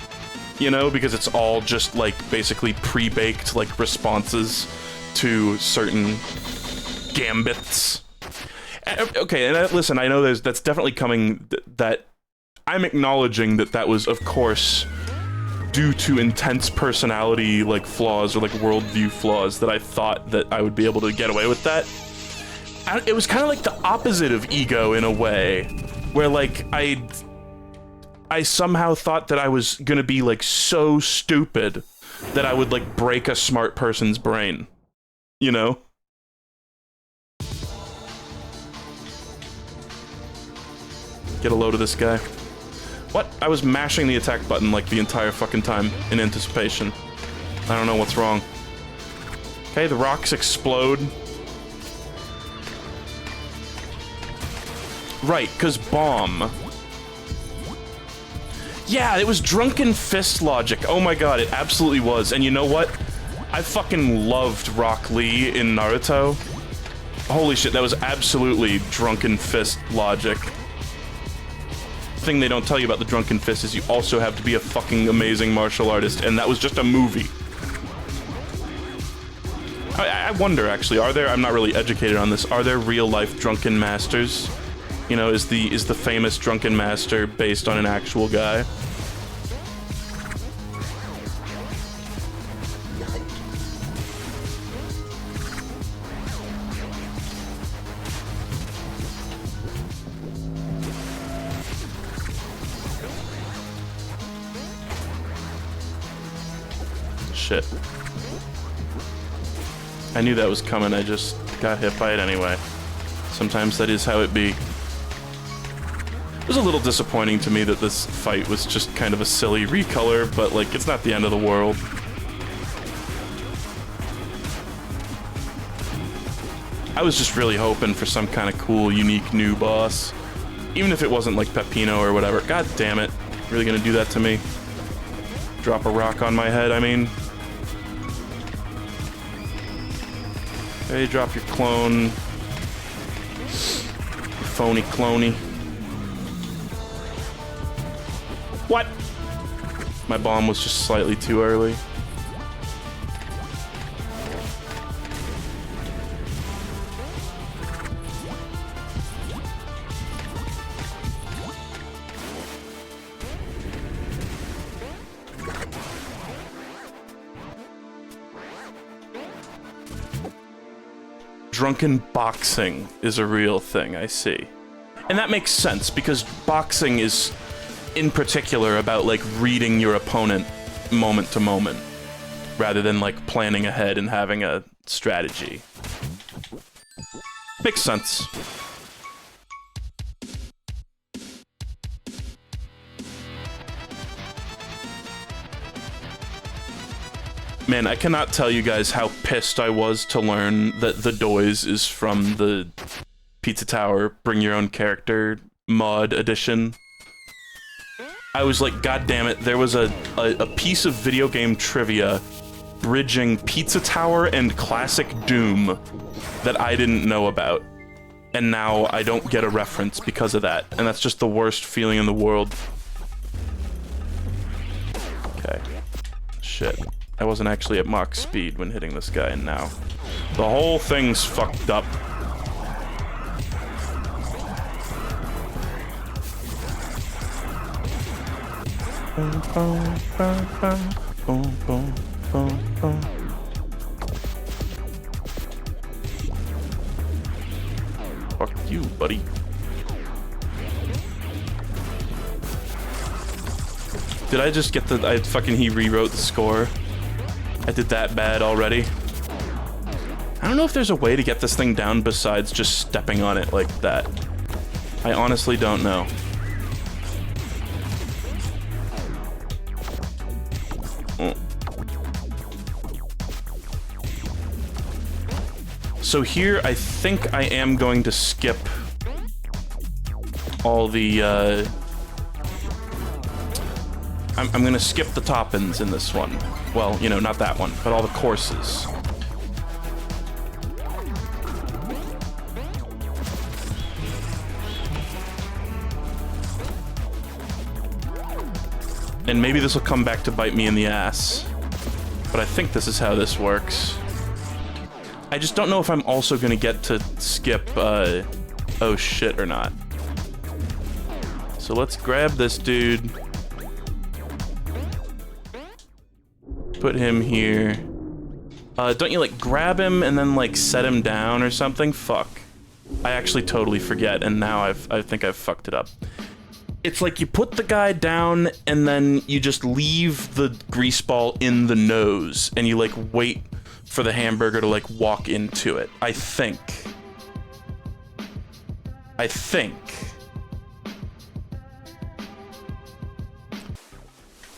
you know, because it's all just like basically pre-baked like responses to certain gambits. Okay, and listen, I know that's definitely coming, that I'm acknowledging that was, of course, due to intense personality, like, flaws or, like, worldview flaws that I thought that I would be able to get away with that. It was kind of like the opposite of ego in a way, where, like, I somehow thought that I was gonna be, like, so stupid that I would, like, break a smart person's brain. You know? Get a load of this guy. What? I was mashing the attack button, like, the entire fucking time in anticipation. I don't know what's wrong. Okay, the rocks explode. Right, because bomb. Yeah, it was Drunken Fist logic. Oh my god, it absolutely was. And you know what? I fucking loved Rock Lee in Naruto. Holy shit, that was absolutely Drunken Fist logic. The thing they don't tell you about the Drunken Fist is you also have to be a fucking amazing martial artist, and that was just a movie. I wonder, actually, are there, I'm not really educated on this, are there real-life Drunken Masters? You know, is the famous Drunken Master based on an actual guy? Shit. I knew that was coming, I just got hit by it anyway. Sometimes that is how it be. It was a little disappointing to me that this fight was just kind of a silly recolor, but, like, it's not the end of the world. I was just really hoping for some kind of cool, unique new boss. Even if it wasn't, like, Peppino or whatever. God damn it. Really gonna do that to me? Drop a rock on my head, I mean. Hey, drop your clone. Phony cloney. What? My bomb was just slightly too early. Drunken boxing is a real thing, I see. And that makes sense, because boxing is, in particular, about, like, reading your opponent moment to moment, rather than, like, planning ahead and having a strategy. Makes sense. Man, I cannot tell you guys how pissed I was to learn that the Doise is from the Pizza Tower Bring Your Own Character mod edition. I was like, god damn it, there was a piece of video game trivia bridging Pizza Tower and classic Doom that I didn't know about. And now I don't get a reference because of that. And that's just the worst feeling in the world. Okay. Shit. I wasn't actually at Mach speed when hitting this guy, and now the whole thing's fucked up. Fuck you, buddy. Did I just get he rewrote the score? I did that bad already. I don't know if there's a way to get this thing down besides just stepping on it like that. I honestly don't know. Oh. So here, I think I am going to skip all the, I'm gonna skip the top-ins in this one. Well, you know, not that one, but all the courses. And maybe this will come back to bite me in the ass. But I think this is how this works. I just don't know if I'm also gonna get to skip, oh shit or not. So let's grab this dude. Put him here. Don't you, like, grab him and then, like, set him down or something? Fuck. I actually totally forget, and now I think I've fucked it up. It's like you put the guy down, and then you just leave the grease ball in the nose, and you, like, wait for the hamburger to, like, walk into it. I think.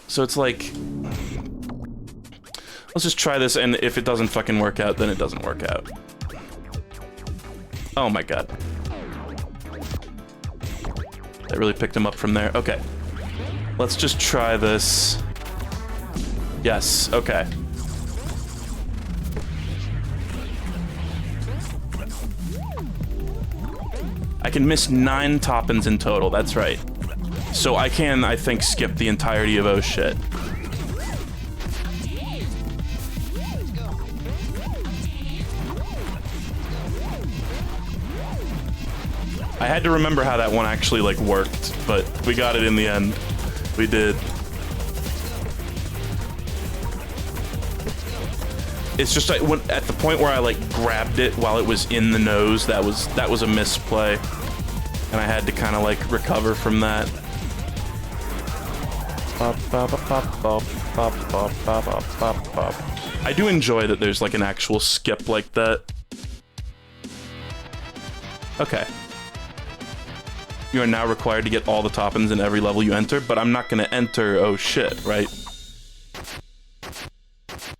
So it's like... Let's just try this, and if it doesn't fucking work out, then it doesn't work out. Oh my god. That really picked him up from there. Okay. Let's just try this. Yes, okay. I can miss 9 toppins in total, that's right. So I can, I think, skip the entirety of oh shit. I had to remember how that one actually, like, worked, but we got it in the end. We did. It's just like when, at the point where I, like, grabbed it while it was in the nose, that was a misplay. And I had to kind of, like, recover from that. I do enjoy that there's, like, an actual skip like that. Okay. You are now required to get all the toppins in every level you enter, but I'm not gonna enter oh shit, right?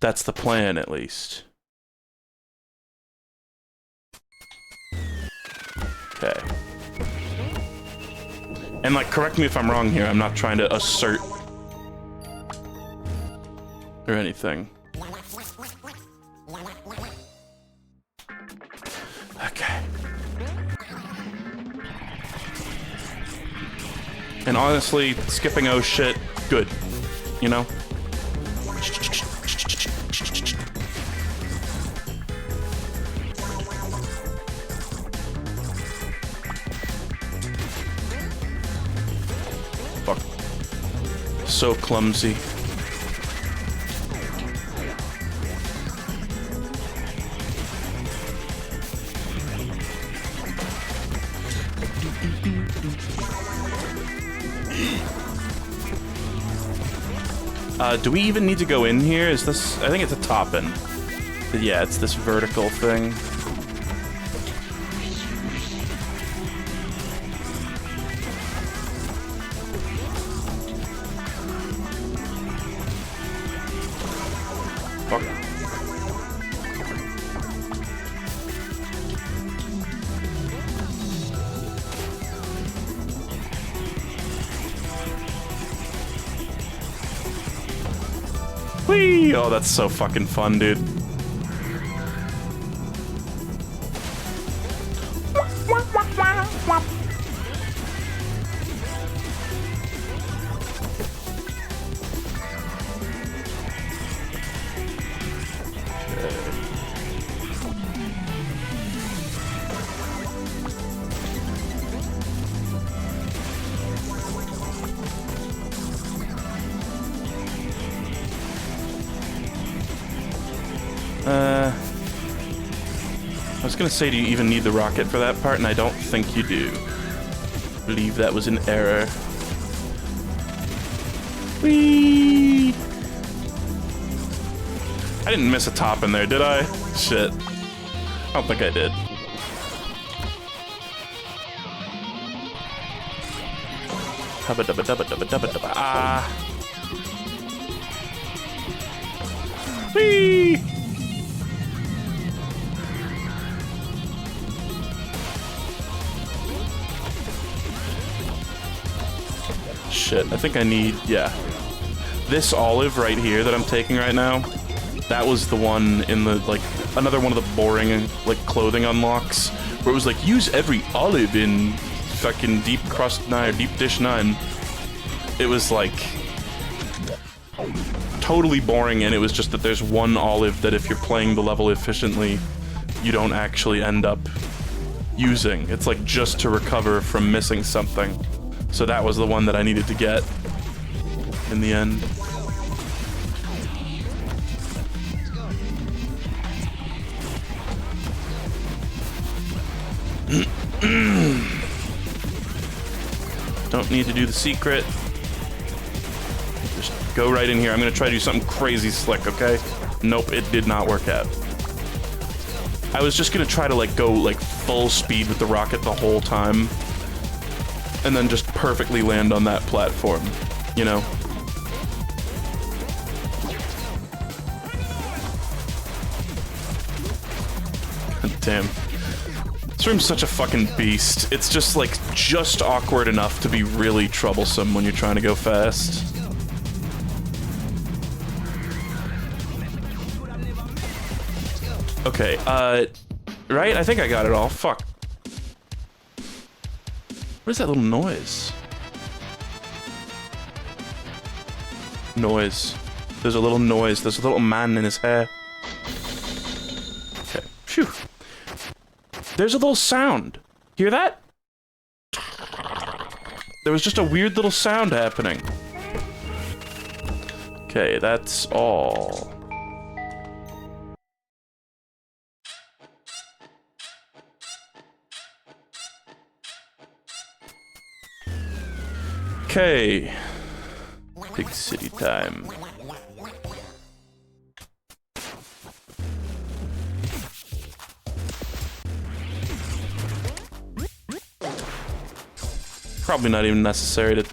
That's the plan, at least. Okay. And, like, correct me if I'm wrong here, I'm not trying to assert or anything. Okay. And honestly, skipping oh shit, good. You know? Fuck. So clumsy. Do we even need to go in here? Is this... I think it's a top-in. Yeah, it's this vertical thing. Fuck. Whee! Oh, that's so fucking fun, dude. I was gonna say, do you even need the rocket for that part? And I don't think you do. I believe that was an error. Whee! I didn't miss a top in there, did I? Shit. I don't think I did. Hubba dubba dubba dubba dubba dubba. Ah! Whee! Shit, I think I need, yeah. This olive right here that I'm taking right now, that was the one in the, like, another one of the boring, like, clothing unlocks, where it was like, use every olive in fucking Deep Crust 9 or Deep Dish 9. It was, like, totally boring, and it was just that there's one olive that if you're playing the level efficiently, you don't actually end up using. It's, like, just to recover from missing something. So that was the one that I needed to get in the end. Don't need to do the secret. Just go right in here. I'm gonna try to do something crazy slick, okay? Nope, it did not work out. I was just gonna try to like go like full speed with the rocket the whole time. And then just perfectly land on that platform, you know? God damn. This room's such a fucking beast. It's just like, just awkward enough to be really troublesome when you're trying to go fast. Okay, right? I think I got it all. Fuck. What is that little noise? Noise. There's a little noise. There's a little man in his hair. Okay. Phew. There's a little sound. Hear that? There was just a weird little sound happening. Okay, that's all. Okay. Big city time. Probably not even necessary to,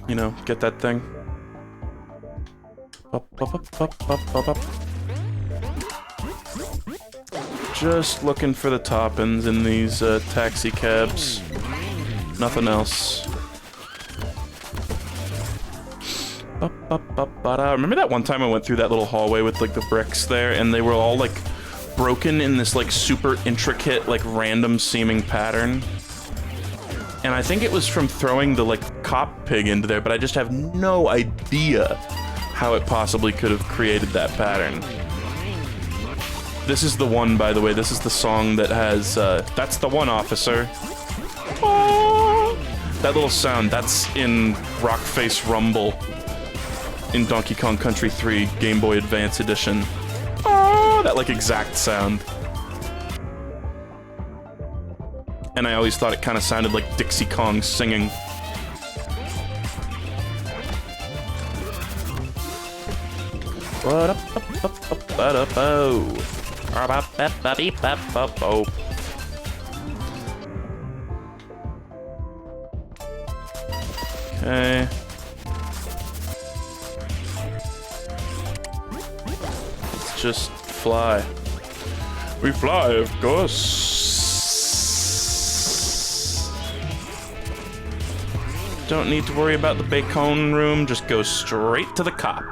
you know, get that thing. Up, up, up, up, up, up, up. Just looking for the top-ends in these taxi cabs. Nothing else. Remember that one time I went through that little hallway with like the bricks there, and they were all like broken in this like super intricate, like random seeming pattern? And I think it was from throwing the like cop pig into there, but I just have no idea how it possibly could have created that pattern. This is the one, by the way. This is the song that has, that's the one, officer. Oh! That little sound, that's in Rockface Rumble in Donkey Kong Country 3 Game Boy Advance Edition. Oh! That, like, exact sound. And I always thought it kind of sounded like Dixie Kong singing. What up, up, up, up, up, up, oh. Okay. Let's just fly. We fly, of course. Don't need to worry about the bacon room, just go straight to the cops.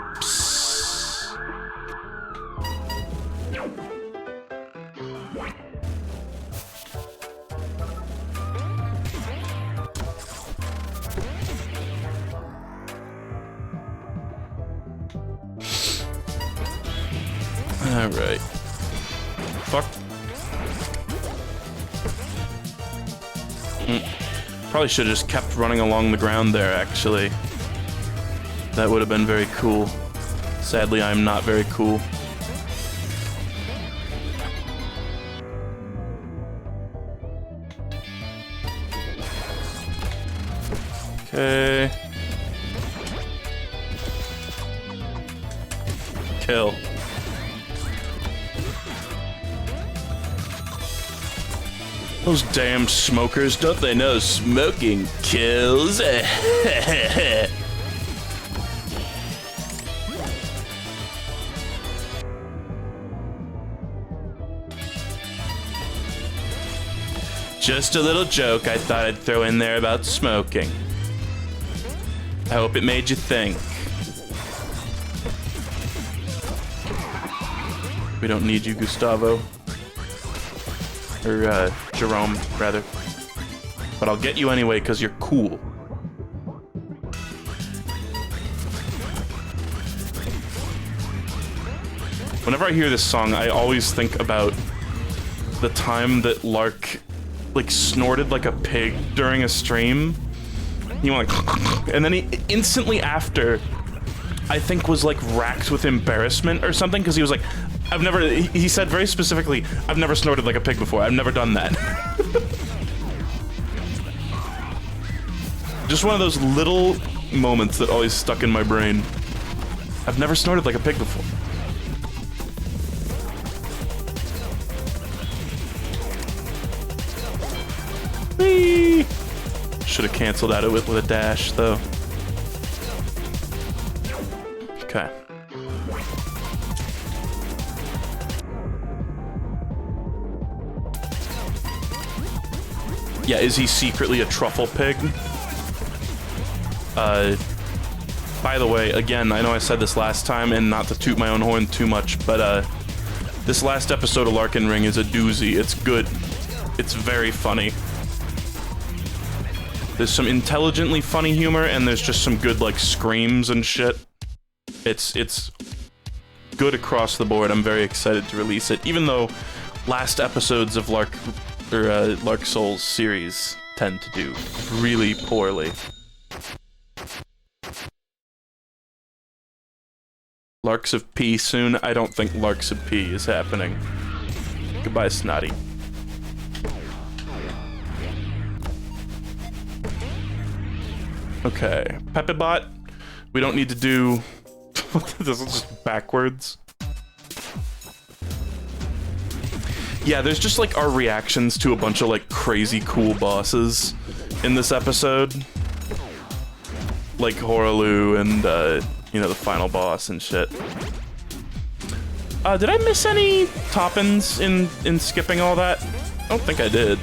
Alright. Fuck. Probably should have just kept running along the ground there, actually. That would have been very cool. Sadly, I'm not very cool. Okay. Kill. Those damn smokers, don't they know smoking kills? Just a little joke I thought I'd throw in there about smoking. I hope it made you think. We don't need you, Gustavo. Or, Jerome, rather. But I'll get you anyway, because you're cool. Whenever I hear this song, I always think about the time that Lark, like, snorted like a pig during a stream. He went like, and then he instantly after, I think was like racked with embarrassment or something, because he was like, I've never, he said very specifically, I've never snorted like a pig before. I've never done that. Just one of those little moments that always stuck in my brain. I've never snorted like a pig before. Whee! Should have canceled out of it with a dash, though. Okay. Yeah, is he secretly a truffle pig? By the way, again, I know I said this last time, and not to toot my own horn too much, but, this last episode of Larkin Ring is a doozy. It's good. It's very funny. There's some intelligently funny humor, and there's just some good, like, screams and shit. It's good across the board. I'm very excited to release it, even though last episodes of Lark Souls series tend to do really poorly. Larks of P soon? I don't think Larks of P is happening. Goodbye, Snotty. Okay, Pepibot. We don't need to do... This is just backwards. Yeah, there's just like our reactions to a bunch of like crazy cool bosses in this episode. Like Horaloo and, you know, the final boss and shit. Did I miss any top-ins in skipping all that? I don't think I did.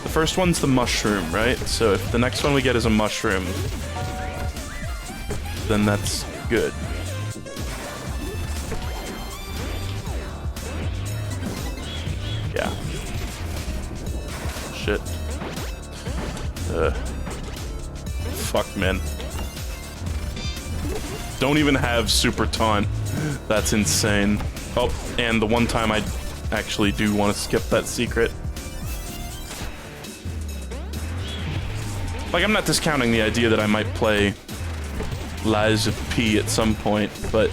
The first one's the mushroom, right? So if the next one we get is a mushroom, then that's good. Yeah. Shit. Fuck, man. Don't even have super taunt. That's insane. Oh, and the one time I actually do want to skip that secret. Like, I'm not discounting the idea that I might play Lies of P at some point, but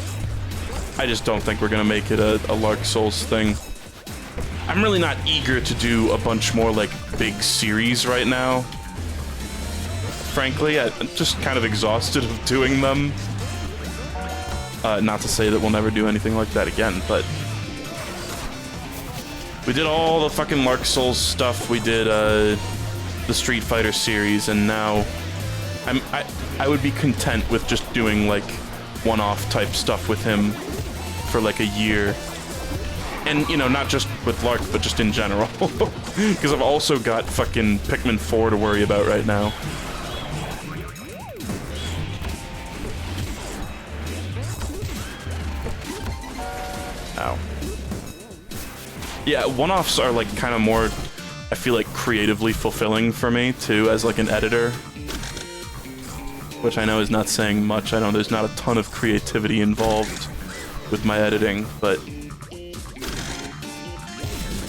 I just don't think we're gonna make it a Lark Souls thing. I'm really not eager to do a bunch more, like, big series right now. Frankly, I'm just kind of exhausted of doing them. Not to say that we'll never do anything like that again, but... We did all the fucking Lark Souls stuff, we did, the Street Fighter series, and now... I would be content with just doing, like, one-off type stuff with him for, like, a year. And, you know, not just with Lark, but just in general. Because I've also got fucking Pikmin 4 to worry about right now. Ow. Yeah, one-offs are, like, kind of more, I feel like, creatively fulfilling for me, too, as, like, an editor. Which I know is not saying much. I know there's not a ton of creativity involved with my editing, but...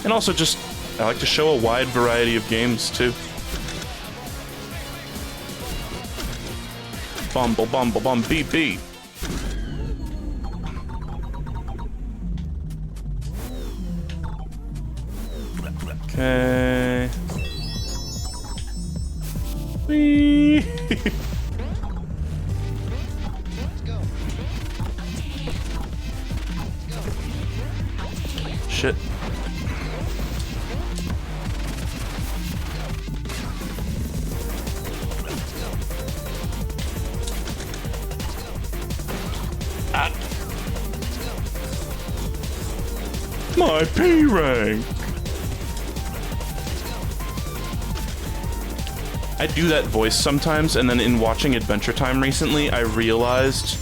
And also just, I like to show a wide variety of games, too. Bumble, bumble, bum, beep, beep. Okay. Whee! Shit. Ah. My P rank. I do that voice sometimes, and then in watching Adventure Time recently, I realized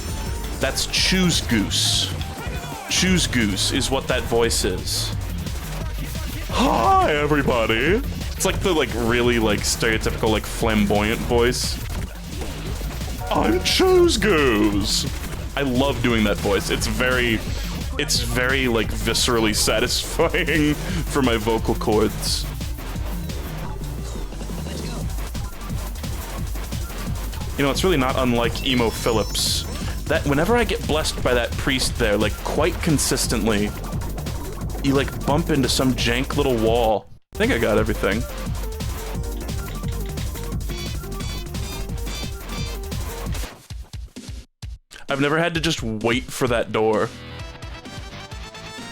that's Choose Goose. Choose Goose is what that voice is. Hi, everybody. It's like the, like, really, like, stereotypical, like, flamboyant voice. I'm Choose Goose. I love doing that voice. It's very, like, viscerally satisfying for my vocal cords. You know, it's really not unlike Emo Phillips. That whenever I get blessed by that priest there, like, quite consistently, you, like, bump into some jank little wall. I think I got everything. I've never had to just wait for that door.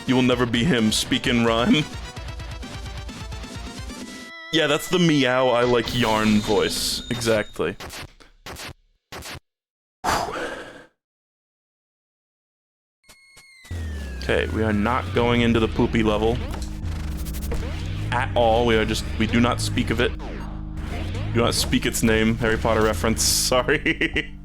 You will never be him, speak in rhyme. Yeah, that's the meow I like yarn voice. Exactly. Okay, we are not going into the poopy level. At all, we do not speak of it. Do not speak its name. Harry Potter reference, sorry.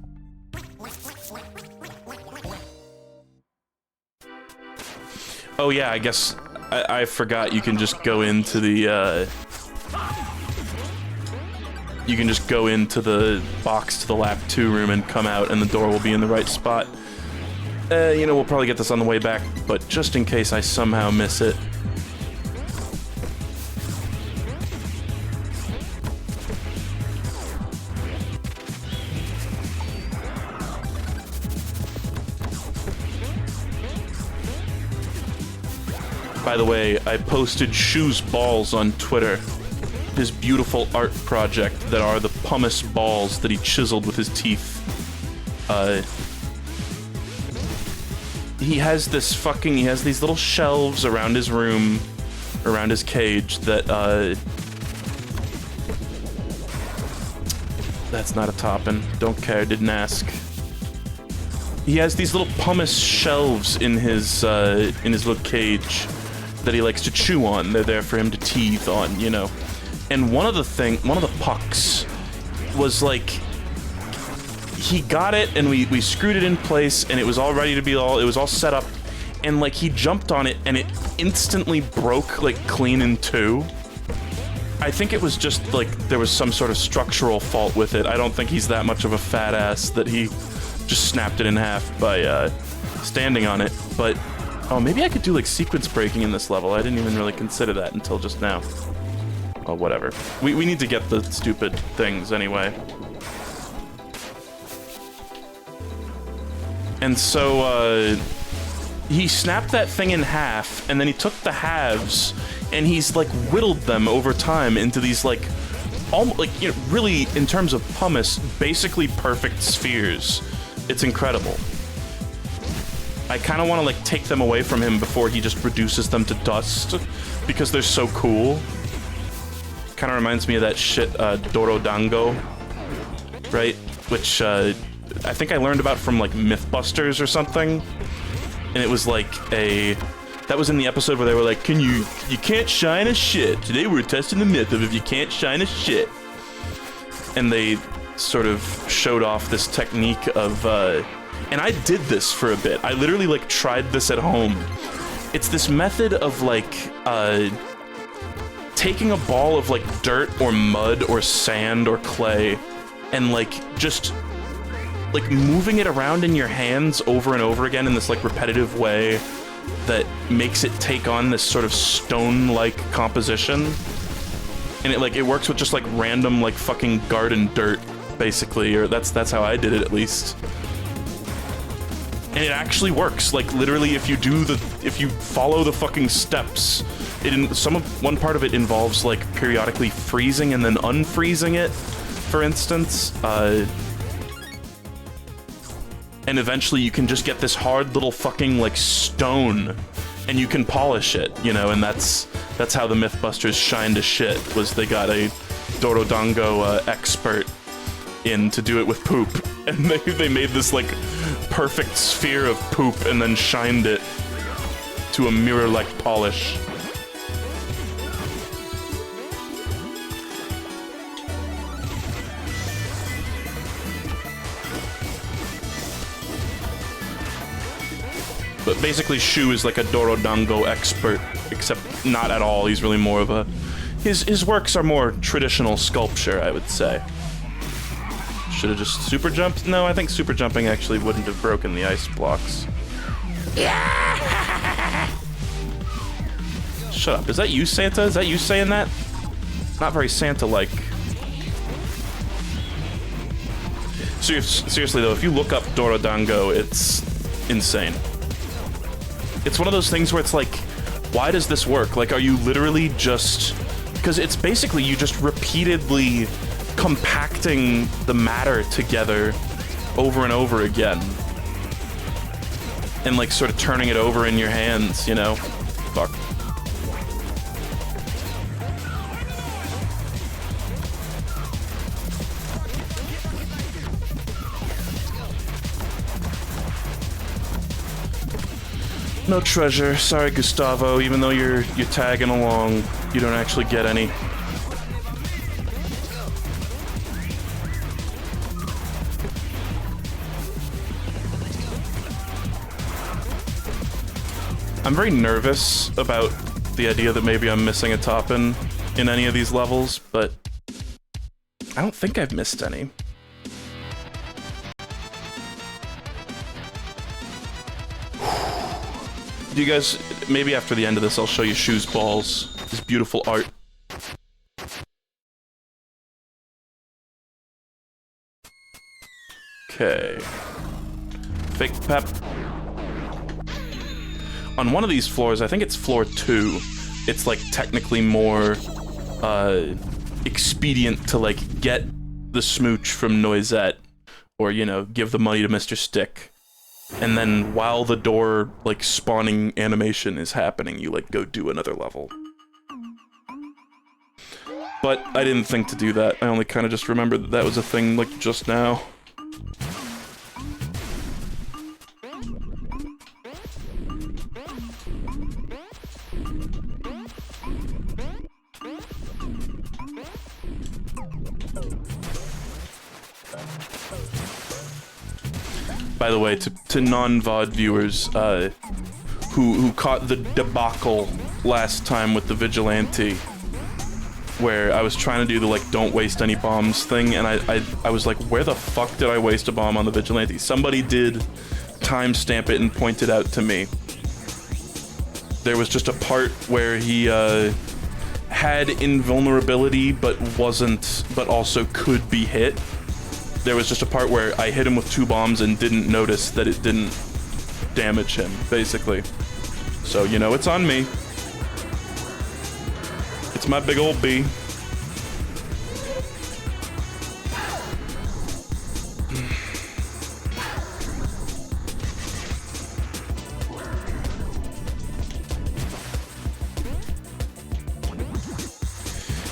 Oh yeah, I guess I forgot you can just go into the, you can just go into the box to the lab 2 room and come out and the door will be in the right spot. You know, we'll probably get this on the way back, but just in case I somehow miss it. By the way, I posted Shoe's balls on Twitter. His beautiful art project that are the pumice balls that he chiseled with his teeth. He has these little shelves around his room, around his cage that, that's not a toppin'. Don't care, didn't ask. He has these little pumice shelves in his little cage that he likes to chew on. They're there for him to teeth on, you know. And one of the pucks was like, he got it and we screwed it in place and it was all ready to be it was all set up, and like he jumped on it and it instantly broke like clean in two. I think it was just like there was some sort of structural fault with it. I don't think he's that much of a fat ass that he just snapped it in half by standing on it, but oh, maybe I could do like sequence breaking in this level. I didn't even really consider that until just now. Oh, whatever. We need to get the stupid things anyway. And so, he snapped that thing in half, and then he took the halves, and he's like whittled them over time into these like, almost like, you know, really, in terms of pumice, basically perfect spheres. It's incredible. I kind of want to like take them away from him before he just reduces them to dust, because they're so cool. Kind of reminds me of that shit, Dorodango, right? Which, I think I learned about from like Mythbusters or something. And it was like that was in the episode where they were like, you can't shine a shit. Today we're testing the myth of if you can't shine a shit. And they sort of showed off this technique of, and I did this for a bit. I literally like tried this at home. It's this method of like, taking a ball of like dirt or mud or sand or clay and like just like moving it around in your hands over and over again in this like repetitive way that makes it take on this sort of stone-like composition. And it works with just like random like fucking garden dirt, basically, or that's how I did it at least. And it actually works. Like literally, if you follow the fucking steps, one part of it involves like periodically freezing and then unfreezing it, for instance. And eventually you can just get this hard little fucking like stone, and you can polish it, you know. And that's how the Mythbusters shined a shit. Was they got a Dorodango expert in to do it with poop, and they made this like perfect sphere of poop and then shined it to a mirror-like polish. But basically, Shu is like a Dorodango expert, except not at all. He's really more of a... His works are more traditional sculpture, I would say. Should have just super jumped? No, I think super jumping actually wouldn't have broken the ice blocks. Shut up. Is that you, Santa? Is that you saying that? Not very Santa-like. Seriously, though, if you look up Dorodango, it's insane. It's one of those things where it's like, why does this work? Like, are you literally just... Because it's basically you just repeatedly compacting the matter together over and over again. and like sort of turning it over in your hands, you know? Fuck. No treasure. Sorry, Gustavo. Even though you're tagging along, you don't actually get any. I'm very nervous about the idea that maybe I'm missing a top-in in any of these levels, but I don't think I've missed any. Do you guys, maybe after the end of this, I'll show you Shoes Balls. This beautiful art. Okay. Fake pep. On one of these floors, I think it's floor 2, it's like technically more expedient to like get the smooch from Noisette, or you know, give the money to Mr. Stick. And then while the door, like, spawning animation is happening, you, like, go do another level. But I didn't think to do that. I only kind of just remembered that that was a thing, like, just now. By the way, to non-VOD viewers who caught the debacle last time with the Vigilante, where I was trying to do the, like, don't waste any bombs thing, and I was like, where the fuck did I waste a bomb on the Vigilante? Somebody did timestamp it and point it out to me. There was just a part where he had invulnerability but also could be hit. There was just a part where I hit him with 2 bombs and didn't notice that it didn't damage him, basically. So, you know, it's on me. It's my big old B.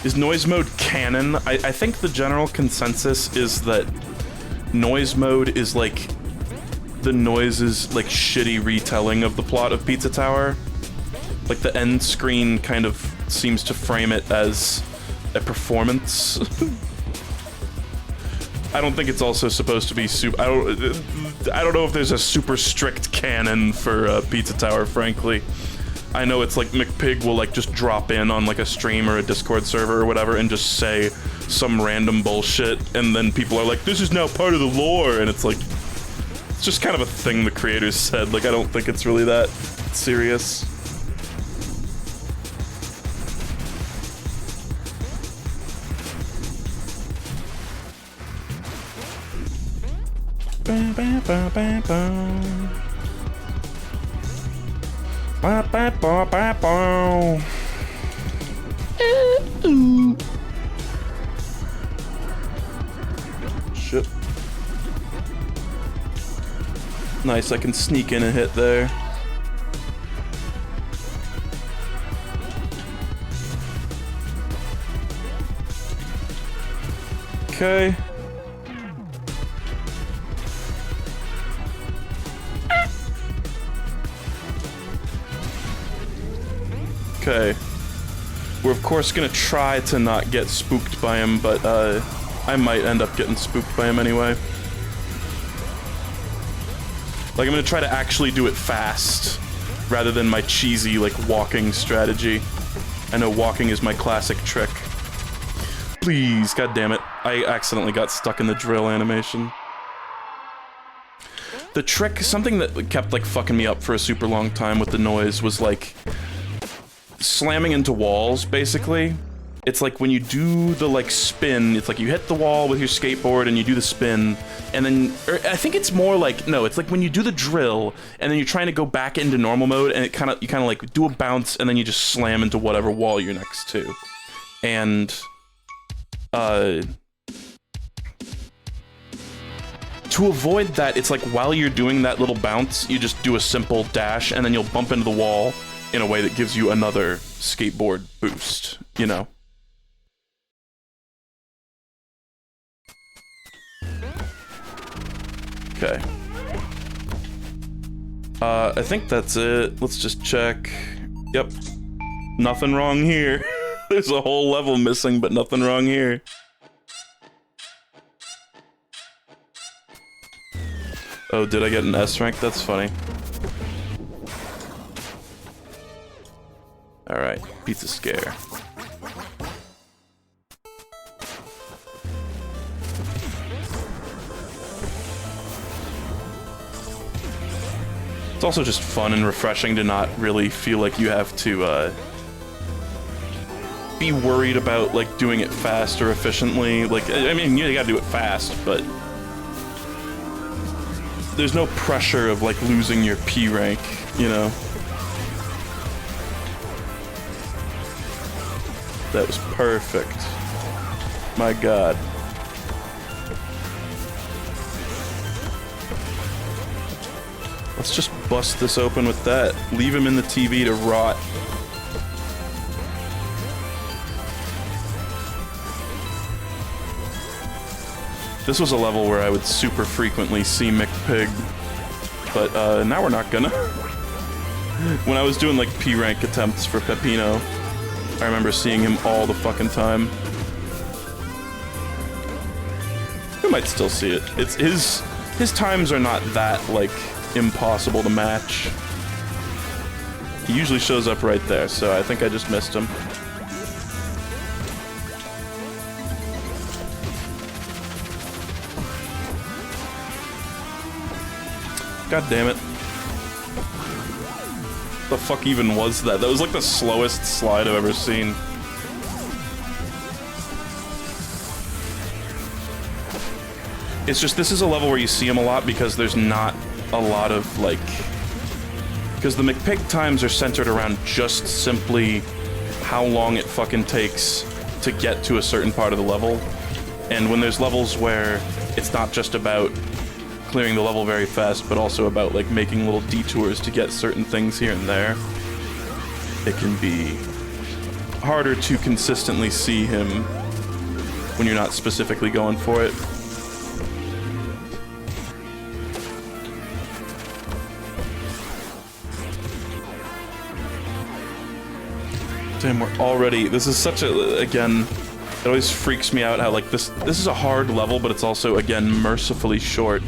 Is noise mode canon? I think the general consensus is that noise mode is like the noise's like shitty retelling of the plot of Pizza Tower. Like the end screen kind of seems to frame it as a performance. I don't think it's also supposed to be super. I don't know if there's a super strict canon for Pizza Tower, frankly. I know it's like McPig will like just drop in on like a stream or a Discord server or whatever and just say some random bullshit, and then people are like, this is now part of the lore, and it's like, it's just kind of a thing the creators said. Like, I don't think it's really that serious. Shit. Nice, I can sneak in a hit there. Okay. Okay. We're of course gonna try to not get spooked by him, but I might end up getting spooked by him anyway. Like, I'm gonna try to actually do it fast, rather than my cheesy, like, walking strategy. I know walking is my classic trick. Please, god damn it. I accidentally got stuck in the drill animation. The trick, something that kept, like, fucking me up for a super long time with the noise was, like, slamming into walls, basically. It's like when you do the, like, spin, it's like you hit the wall with your skateboard and you do the spin, and then, or I think it's more like, no, it's like when you do the drill, and then you're trying to go back into normal mode, and you kind of, like, do a bounce, and then you just slam into whatever wall you're next to. And, to avoid that, it's like while you're doing that little bounce, you just do a simple dash, and then you'll bump into the wall in a way that gives you another skateboard boost, you know? Okay. I think that's it. Let's just check. Yep. Nothing wrong here. There's a whole level missing, but nothing wrong here. Oh, did I get an S rank? That's funny. Alright, pizza scare. It's also just fun and refreshing to not really feel like you have to, be worried about, like, doing it fast or efficiently. Like, I mean, you gotta do it fast, but there's no pressure of, like, losing your P rank, you know? That was perfect. My god. Let's just bust this open with that. Leave him in the TV to rot. This was a level where I would super frequently see McPig, but now we're not gonna. When I was doing like P rank attempts for Peppino, I remember seeing him all the fucking time. We might still see it. It's his times are not that like impossible to match. He usually shows up right there, so I think I just missed him. God damn it. The fuck even was that? That was like the slowest slide I've ever seen. It's just, this is a level where you see him a lot because there's not a lot of, like... Because the McPig times are centered around just simply how long it fucking takes to get to a certain part of the level. And when there's levels where it's not just about clearing the level very fast, but also about, like, making little detours to get certain things here and there, it can be harder to consistently see him when you're not specifically going for it. Damn, we're already... This is such a... Again, it always freaks me out how, like, this is a hard level, but it's also, again, mercifully short.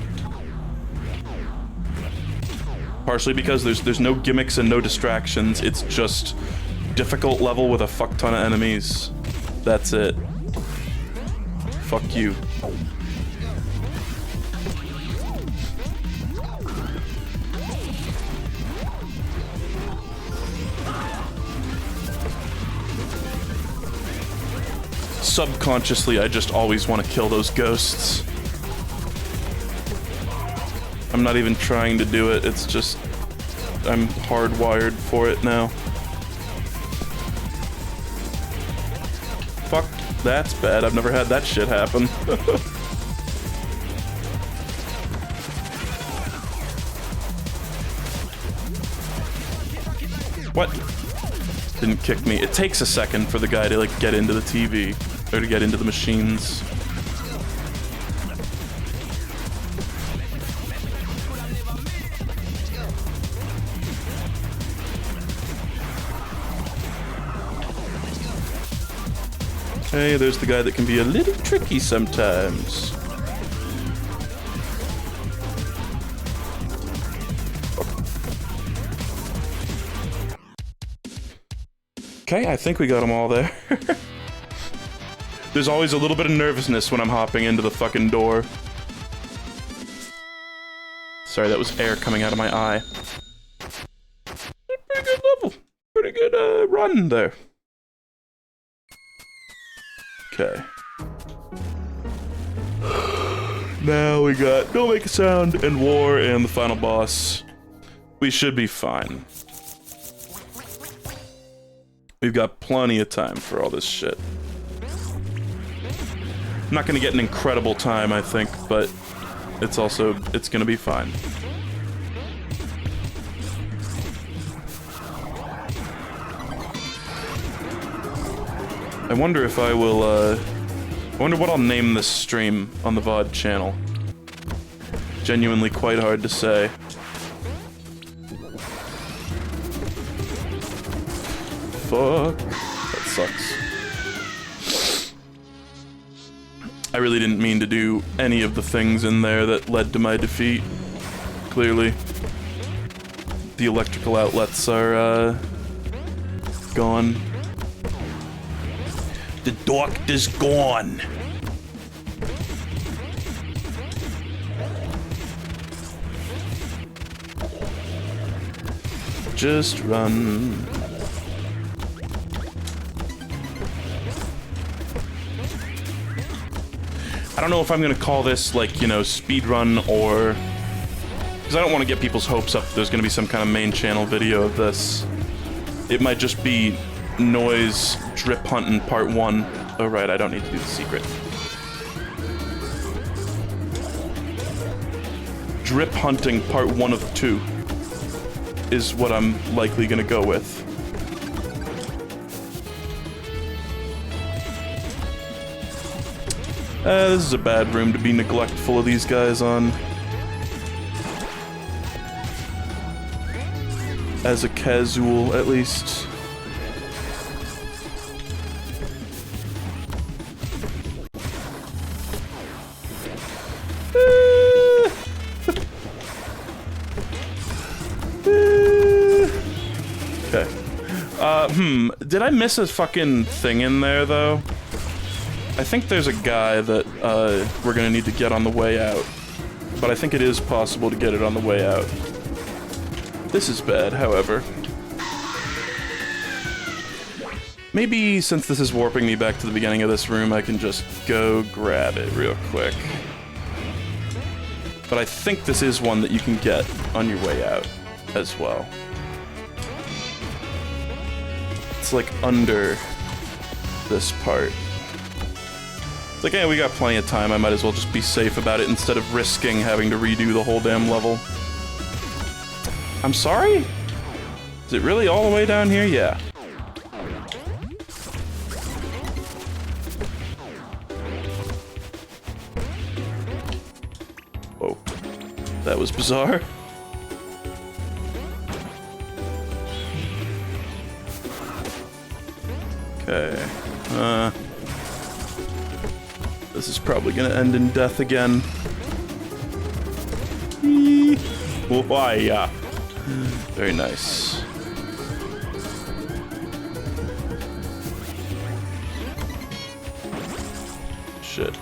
Partially because there's no gimmicks and no distractions. It's just difficult level with a fuck ton of enemies. That's it. Fuck you. Subconsciously, I just always want to kill those ghosts. I'm not even trying to do it, it's just... I'm hardwired for it now. Fuck, that's bad. I've never had that shit happen. What? Didn't kick me. It takes a second for the guy to, like, get into the TV. Or to get into the machines. Hey, there's the guy that can be a little tricky sometimes. Okay, I think we got them all there. There's always a little bit of nervousness when I'm hopping into the fucking door. Sorry, that was air coming out of my eye. Pretty good level. Pretty good run there. Okay. Now we got Don't Make a Sound and War and the final boss. We should be fine. We've got plenty of time for all this shit. I'm not gonna get an incredible time, I think, but it's gonna be fine. I wonder if I will, I wonder what I'll name this stream on the VOD channel. Genuinely quite hard to say. Fuck. That sucks. I really didn't mean to do any of the things in there that led to my defeat. Clearly. The electrical outlets are, gone. The doctor's gone. Just run. I don't know if I'm gonna call this, like, you know, speedrun or... Because I don't want to get people's hopes up that there's gonna be some kind of main channel video of this. It might just be Noise Drip Huntin' Part 1. Oh right, I don't need to do the secret. Drip Hunting Part 1 of 2 is what I'm likely gonna go with. This is a bad room to be neglectful of these guys on. As a casual, at least. Okay. Did I miss a fucking thing in there, though? I think there's a guy that, we're gonna need to get on the way out. But I think it is possible to get it on the way out. This is bad, however. Maybe, since this is warping me back to the beginning of this room, I can just go grab it real quick. But I think this is one that you can get on your way out, as well. It's like under this part. It's like, hey, we got plenty of time, I might as well just be safe about it instead of risking having to redo the whole damn level. I'm sorry? Is it really all the way down here? Yeah. Whoa. That was bizarre. Okay. This is probably gonna end in death again. Why, yeah. Very nice. Shit.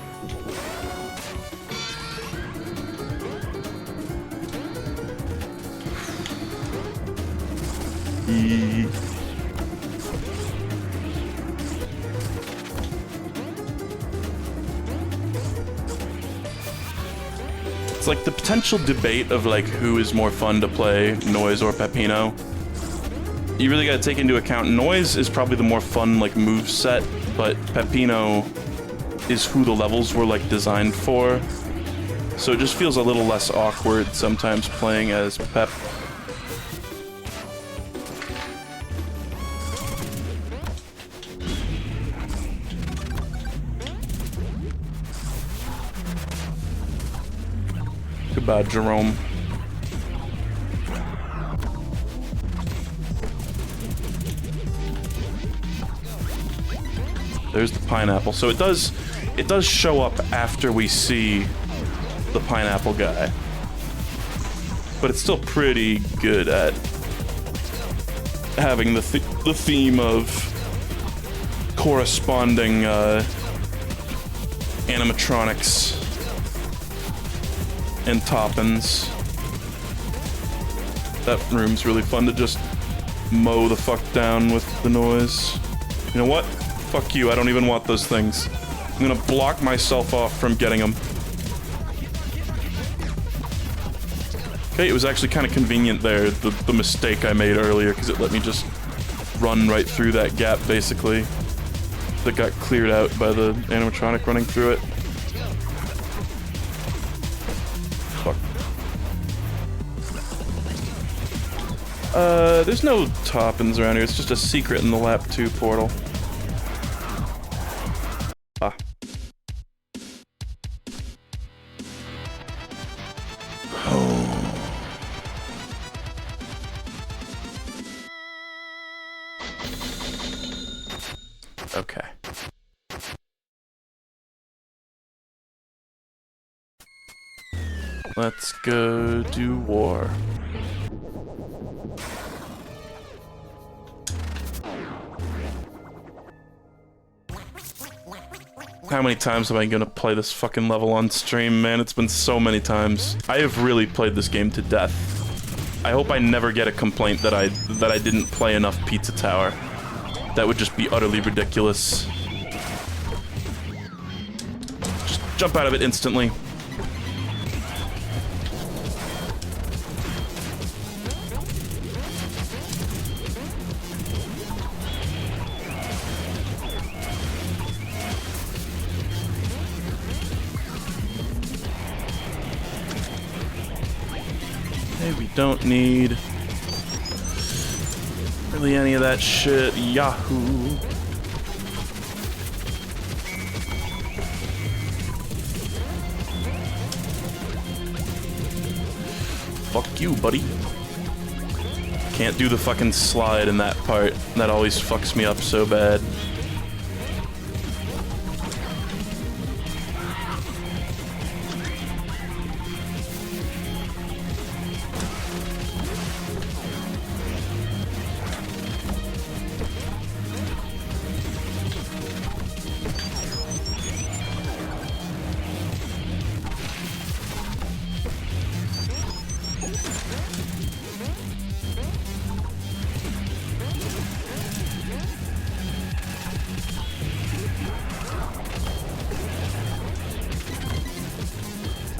It's like the potential debate of like who is more fun to play, Noise or Peppino. You really gotta take into account Noise is probably the more fun like move set, but Peppino is who the levels were like designed for. So it just feels a little less awkward sometimes playing as Pep. Goodbye, Jerome. There's the pineapple. So it does show up after we see the pineapple guy. But it's still pretty good at having the theme of corresponding animatronics and toppins. That room's really fun to just mow the fuck down with the noise. You know what? Fuck you, I don't even want those things. I'm gonna block myself off from getting them. Okay, it was actually kind of convenient there, the mistake I made earlier, because it let me just run right through that gap, basically. That got cleared out by the animatronic running through it. There's no toppings around here. It's just a secret in the Lap 2 portal. Ah. Okay. Let's go do war. How many times am I gonna play this fucking level on stream, man? It's been so many times. I have really played this game to death. I hope I never get a complaint that I didn't play enough Pizza Tower. That would just be utterly ridiculous. Just jump out of it instantly. Okay, we don't need really any of that shit. Yahoo! Fuck you, buddy. Can't do the fucking slide in that part. That always fucks me up so bad.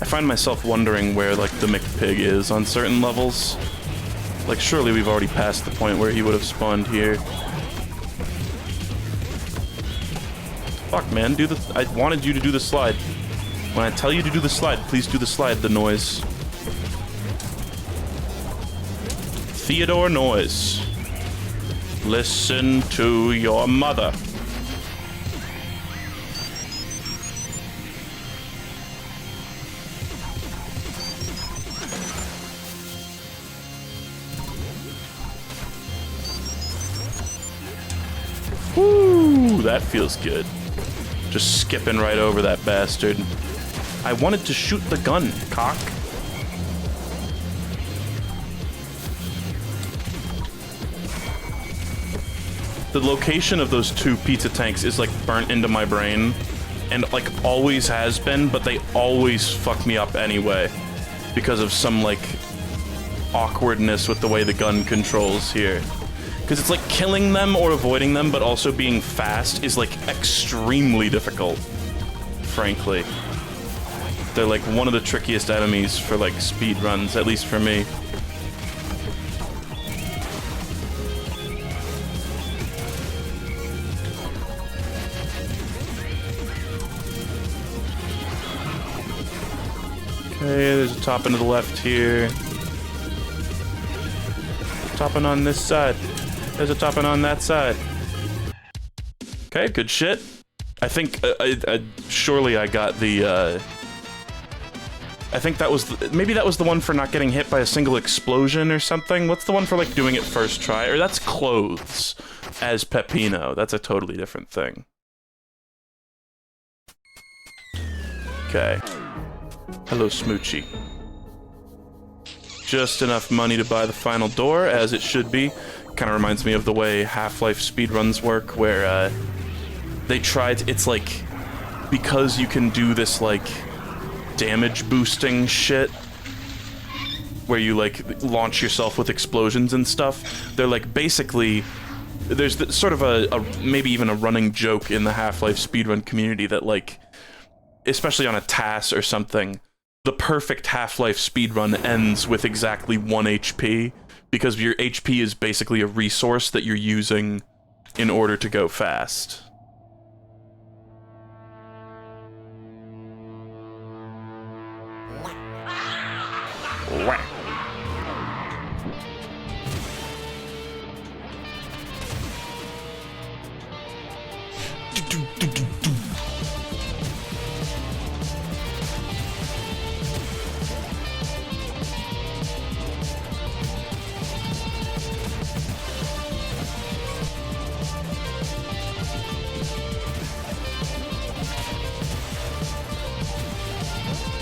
I find myself wondering where, like, the McPig is on certain levels. Like, surely we've already passed the point where he would have spawned here. Fuck, man, do the... I wanted you to do the slide. When I tell you to do the slide, please do the slide, the noise. Theodore Noise. Listen to your mother. Woo, that feels good. Just skipping right over that bastard. I wanted to shoot the gun, cock. The location of those two pizza tanks is like burnt into my brain, and like always has been, but they always fuck me up anyway because of some like awkwardness with the way the gun controls here. Because it's like killing them or avoiding them, but also being fast is like extremely difficult, frankly. They're like one of the trickiest enemies for like speed runs, at least for me. Okay, there's a topping to the left here. Topping on this side. There's a topping on that side. Okay, good shit. I think, surely I got the, I think that was, maybe that was the one for not getting hit by a single explosion or something? What's the one for, like, doing it first try? Or that's clothes as Peppino. That's a totally different thing. Okay. Hello, Smoochie. Just enough money to buy the final door, as it should be. Kind of reminds me of the way Half-Life speedruns work, where they try to, it's like, because you can do this like damage boosting shit where you like launch yourself with explosions and stuff, they're like basically there's sort of a maybe even a running joke in the Half-Life speedrun community that like, especially on a TAS or something, the perfect Half-Life speedrun ends with exactly 1 HP, because your HP is basically a resource that you're using in order to go fast.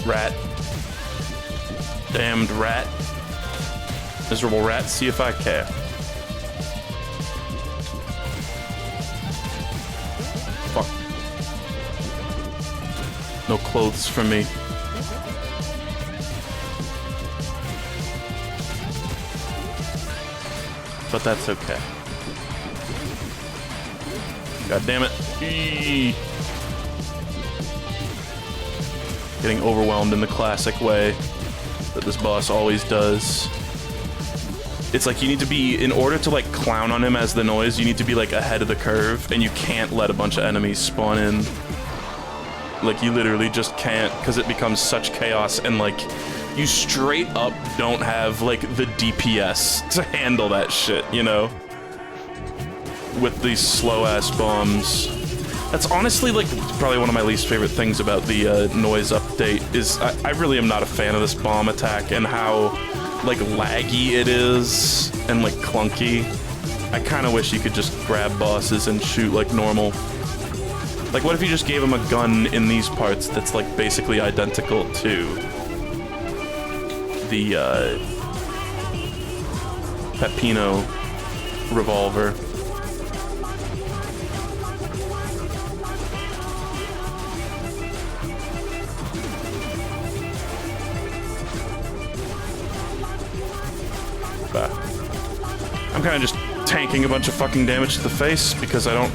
Rat. Damned rat. Miserable rat, see if I care. Fuck. No clothes for me. But that's okay. God damn it. Eee. Getting overwhelmed in the classic way that this boss always does. It's like you need to be, in order to like clown on him as the noise, you need to be like ahead of the curve, and you can't let a bunch of enemies spawn in. Like you literally just can't, because it becomes such chaos, and like you straight up don't have like the DPS to handle that shit, you know? With these slow ass bombs. That's honestly like probably one of my least favorite things about the noise update is I really am not a fan of this bomb attack and how like laggy it is and like clunky. I kind of wish you could just grab bosses and shoot like normal. Like what if you just gave him a gun in these parts that's like basically identical to the Peppino revolver. I'm kind of just tanking a bunch of fucking damage to the face because I don't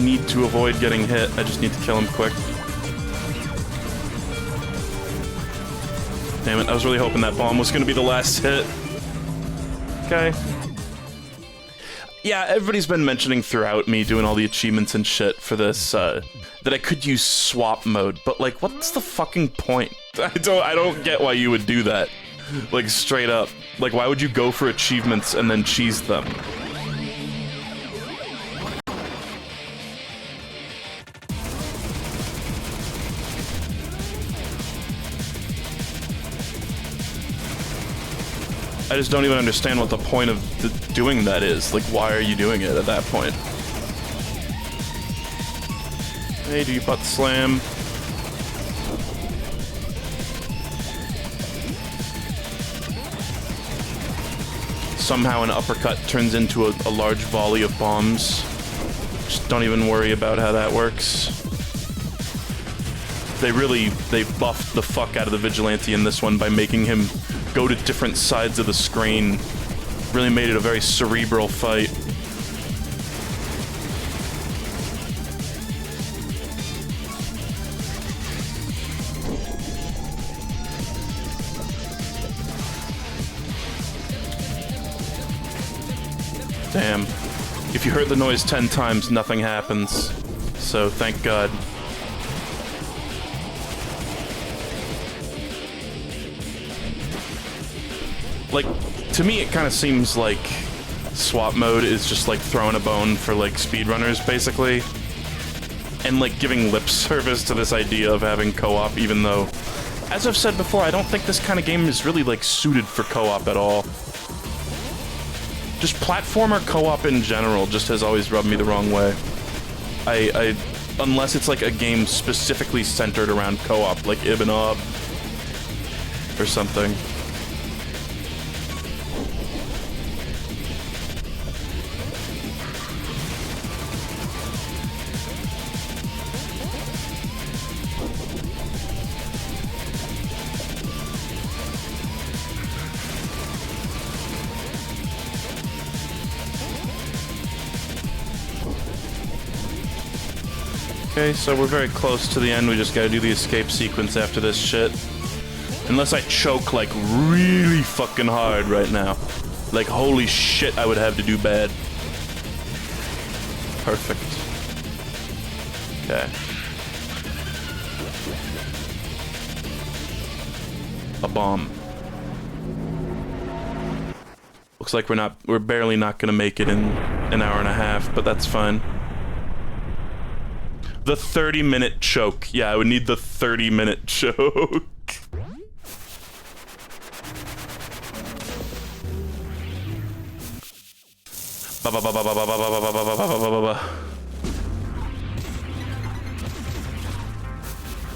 need to avoid getting hit. I just need to kill him quick. Damn it, I was really hoping that bomb was going to be the last hit. Okay. Yeah, everybody's been mentioning throughout me doing all the achievements and shit for this, that I could use swap mode, but like, what's the fucking point? I don't get why you would do that. Like, straight up. Like, why would you go for achievements and then cheese them? I just don't even understand what the point of doing that is. Like, why are you doing it at that point? Hey, do you butt slam? Somehow an uppercut turns into a large volley of bombs. Just don't even worry about how that works. They buffed the fuck out of the Vigilante in this one by making him go to different sides of the screen. Really made it a very cerebral fight. Damn. If you heard the noise 10 times, nothing happens. So, thank God. Like, to me it kind of seems like swap mode is just like throwing a bone for like speedrunners, basically. And like giving lip service to this idea of having co-op, even though, as I've said before, I don't think this kind of game is really like suited for co-op at all. Just platformer co-op in general just has always rubbed me the wrong way. Unless it's like a game specifically centered around co-op, like Ibn Ob or something. Okay, so we're very close to the end. We just gotta do the escape sequence after this shit. Unless I choke, like, really fucking hard right now. Like, holy shit, I would have to do bad. Perfect. Okay. A bomb. Looks like we're barely not gonna make it in an hour and a half, but that's fine. The 30-minute choke. Yeah, I would need the 30-minute choke.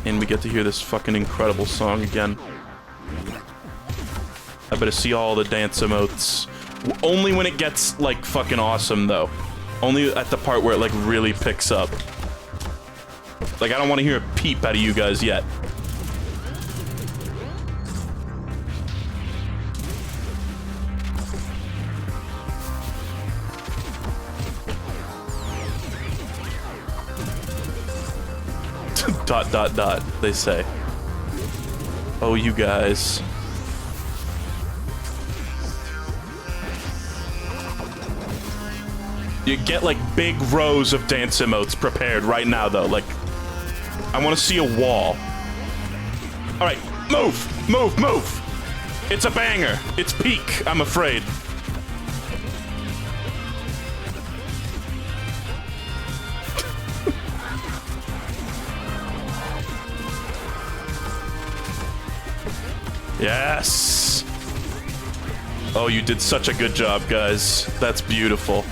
And we get to hear this fucking incredible song again. I better see all the dance emotes. Only when it gets, like, fucking awesome, though. Only at the part where it, like, really picks up. Like, I don't want to hear a peep out of you guys yet. Dot, dot, dot, they say. Oh, you guys. You get, like, big rows of dance emotes prepared right now, though. Like, I want to see a wall. Alright, move! Move, move! It's a banger. It's peak, I'm afraid. Yes! Oh, you did such a good job, guys. That's beautiful.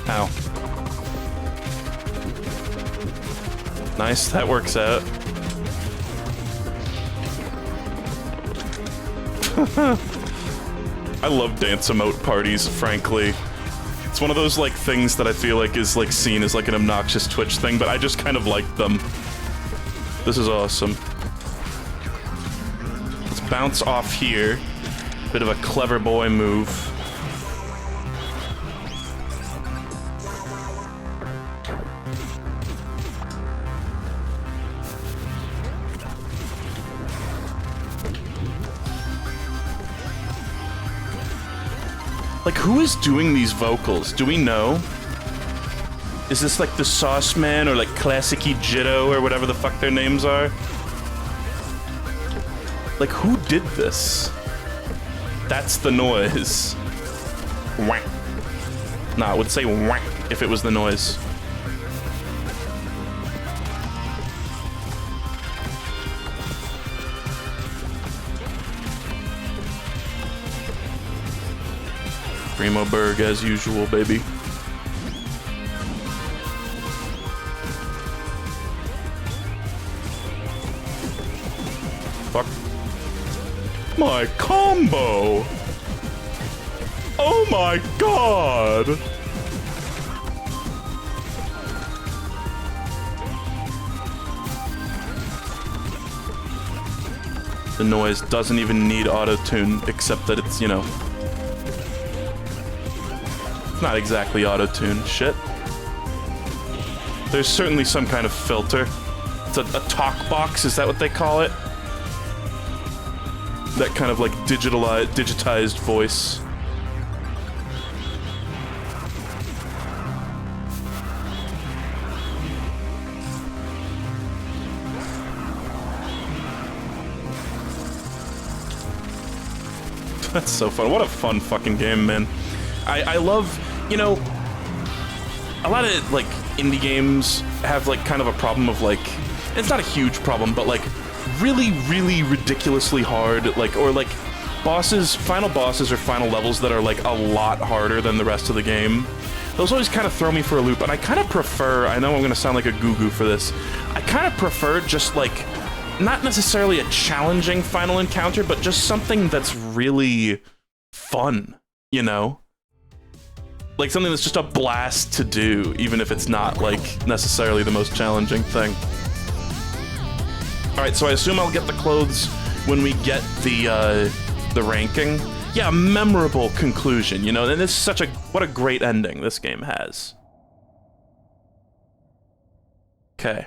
Ow. Nice, that works out. I love dance emote parties, frankly. It's one of those, like, things that I feel like is, like, seen as, like, an obnoxious Twitch thing, but I just kind of like them. This is awesome. Let's bounce off here. Bit of a clever boy move. Like, who is doing these vocals? Do we know? Is this like the Sauce Man or like Classicy Jitto or whatever the fuck their names are? Like, who did this? That's the noise. Whack. Nah, I would say whack if it was the noise. Primo Berg as usual, baby. Fuck. My combo! Oh my god! The noise doesn't even need auto-tune, except that it's, you know... It's not exactly auto-tune, shit. There's certainly some kind of filter. It's a talk box, is that what they call it? That kind of like digitized voice. That's so fun. What a fun fucking game, man. I love, you know, a lot of like indie games have like kind of a problem of like, it's not a huge problem, but like really, really ridiculously hard, like, or like bosses, final bosses or final levels that are like a lot harder than the rest of the game. Those always kind of throw me for a loop, and I kind of prefer, I know I'm gonna sound like a goo-goo for this, I kind of prefer just like, not necessarily a challenging final encounter, but just something that's really fun, you know? Like something that's just a blast to do, even if it's not like necessarily the most challenging thing. All right, so I assume I'll get the clothes when we get the ranking. Yeah, memorable conclusion, you know, and this is such a, what a great ending this game has. Okay.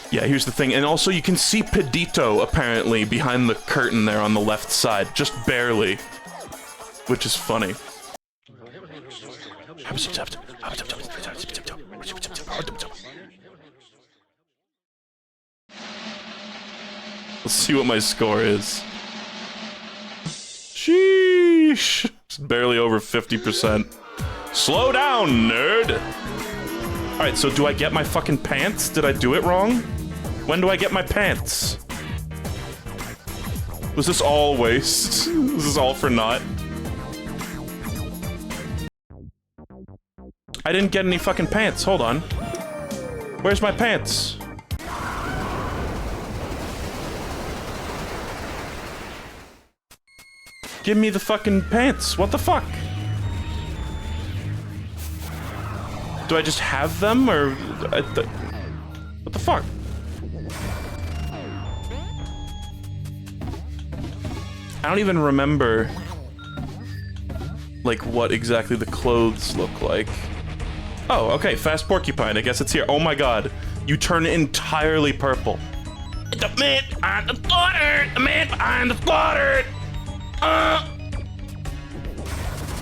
Yeah, here's the thing, and also you can see Pedito, apparently, behind the curtain there on the left side, just barely, which is funny. Let's see what my score is. Sheesh! It's barely over 50%. Slow down, nerd! Alright, so do I get my fucking pants? Did I do it wrong? When do I get my pants? Was this all waste? Was this all for naught? I didn't get any fucking pants. Hold on. Where's my pants? Give me the fucking pants. What the fuck? Do I just have them, or... what the fuck? I don't even remember, like, what exactly the clothes look like. Oh, okay, Fast Porcupine, I guess it's here. Oh my god, you turn entirely purple. The man behind the slaughter! The man behind the slaughter!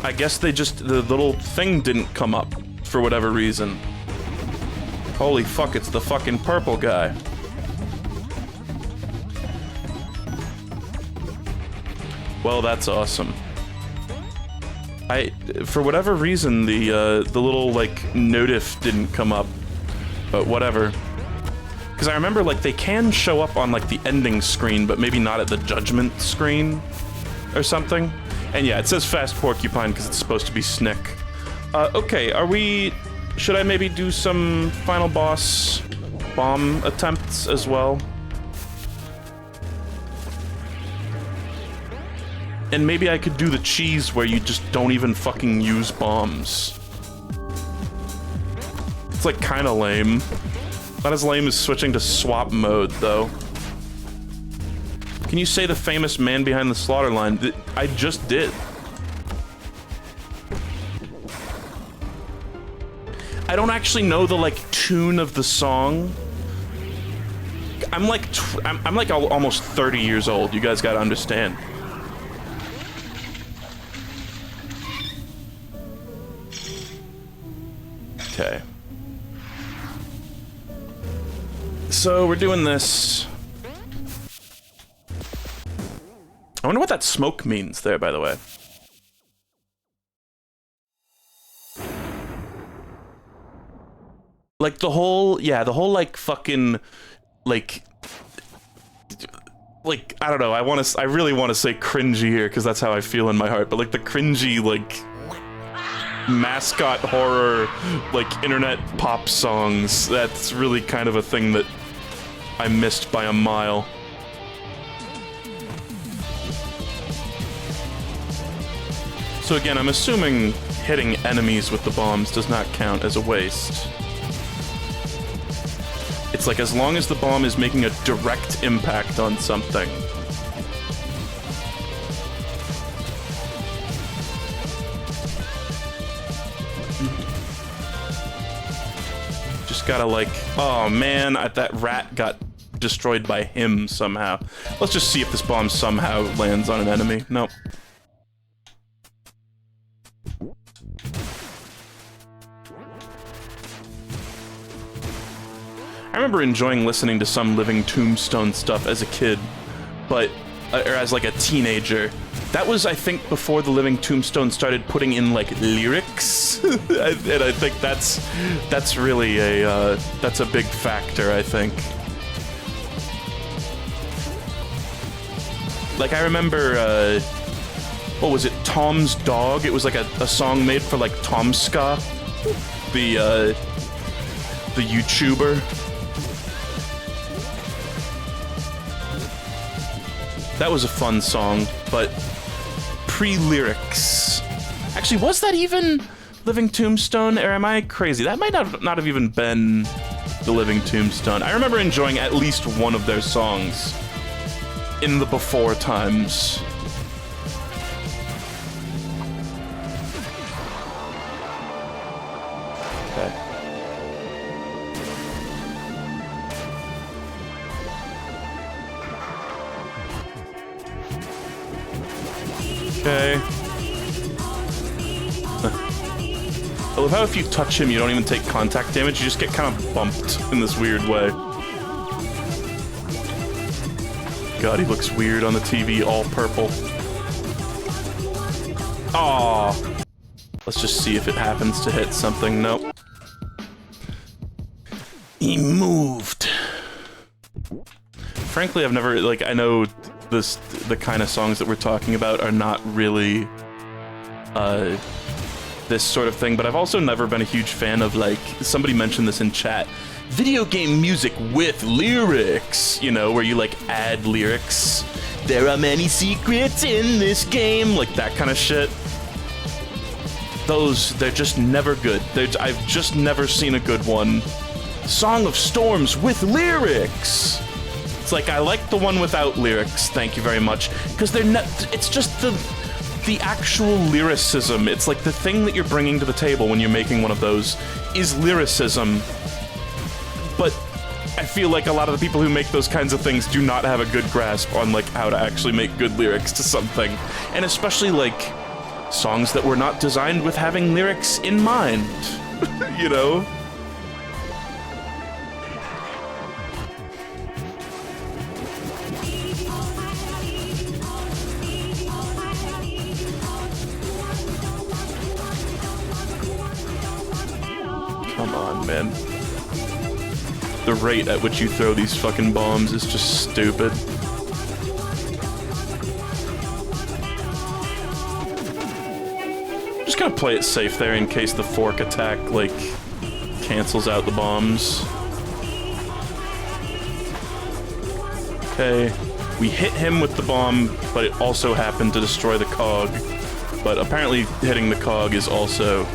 I guess they just, the little thing didn't come up for whatever reason. Holy fuck, it's the fucking purple guy. Well, that's awesome. For whatever reason, the little, like, notif didn't come up. But whatever. Because I remember, like, they can show up on, like, the ending screen, but maybe not at the judgment screen or something. And yeah, it says Fast Porcupine because it's supposed to be Snick. Okay, are we... should I maybe do some final boss bomb attempts as well? And maybe I could do the cheese where you just don't even fucking use bombs. It's like kinda lame. Not as lame as switching to swap mode, though. Can you say the famous man behind the slaughter line? I just did. I don't actually know the, like, tune of the song. I'm like almost 30 years old. You guys gotta understand. Okay. So we're doing this. I wonder what that smoke means there, by the way. Like the whole, yeah, the whole like fucking, like, I don't know, I really want to say cringy here because that's how I feel in my heart, but like the cringy, like, mascot horror, like, internet pop songs, that's really kind of a thing that I missed by a mile. So again, I'm assuming hitting enemies with the bombs does not count as a waste. It's like, as long as the bomb is making a direct impact on something. Just gotta, like, oh man, that rat got destroyed by him somehow. Let's just see if this bomb somehow lands on an enemy. Nope. I remember enjoying listening to some Living Tombstone stuff as a kid, but, or as like a teenager. That was, I think, before the Living Tombstone started putting in, like, lyrics, and I think that's really that's a big factor, I think. Like, I remember, what was it, Tom's Dog? It was like a song made for, like, Tomska, the YouTuber. That was a fun song, but pre-lyrics. Actually, was that even Living Tombstone, or am I crazy? That might not have even been the Living Tombstone. I remember enjoying at least one of their songs in the before times. Okay. Okay. I love how if you touch him, you don't even take contact damage, you just get kind of bumped in this weird way. God, he looks weird on the TV, all purple. Aww. Let's just see if it happens to hit something. Nope. He moved. Frankly, I've never, like, I know the kind of songs that we're talking about are not really, this sort of thing, but I've also never been a huge fan of, like, somebody mentioned this in chat, video game music with lyrics, you know, where you, like, add lyrics. There are many secrets in this game, like that kind of shit. Those, they're just never good. I've just never seen a good one. Song of Storms with lyrics! It's like, I like the one without lyrics, thank you very much, because they're not, it's just the actual lyricism. It's like the thing that you're bringing to the table when you're making one of those is lyricism. But I feel like a lot of the people who make those kinds of things do not have a good grasp on, like, how to actually make good lyrics to something. And especially, like, songs that were not designed with having lyrics in mind. You know? Come on, man. The rate at which you throw these fucking bombs is just stupid. Just gonna play it safe there in case the fork attack, like, cancels out the bombs. Okay. We hit him with the bomb, but it also happened to destroy the cog. But apparently hitting the cog is also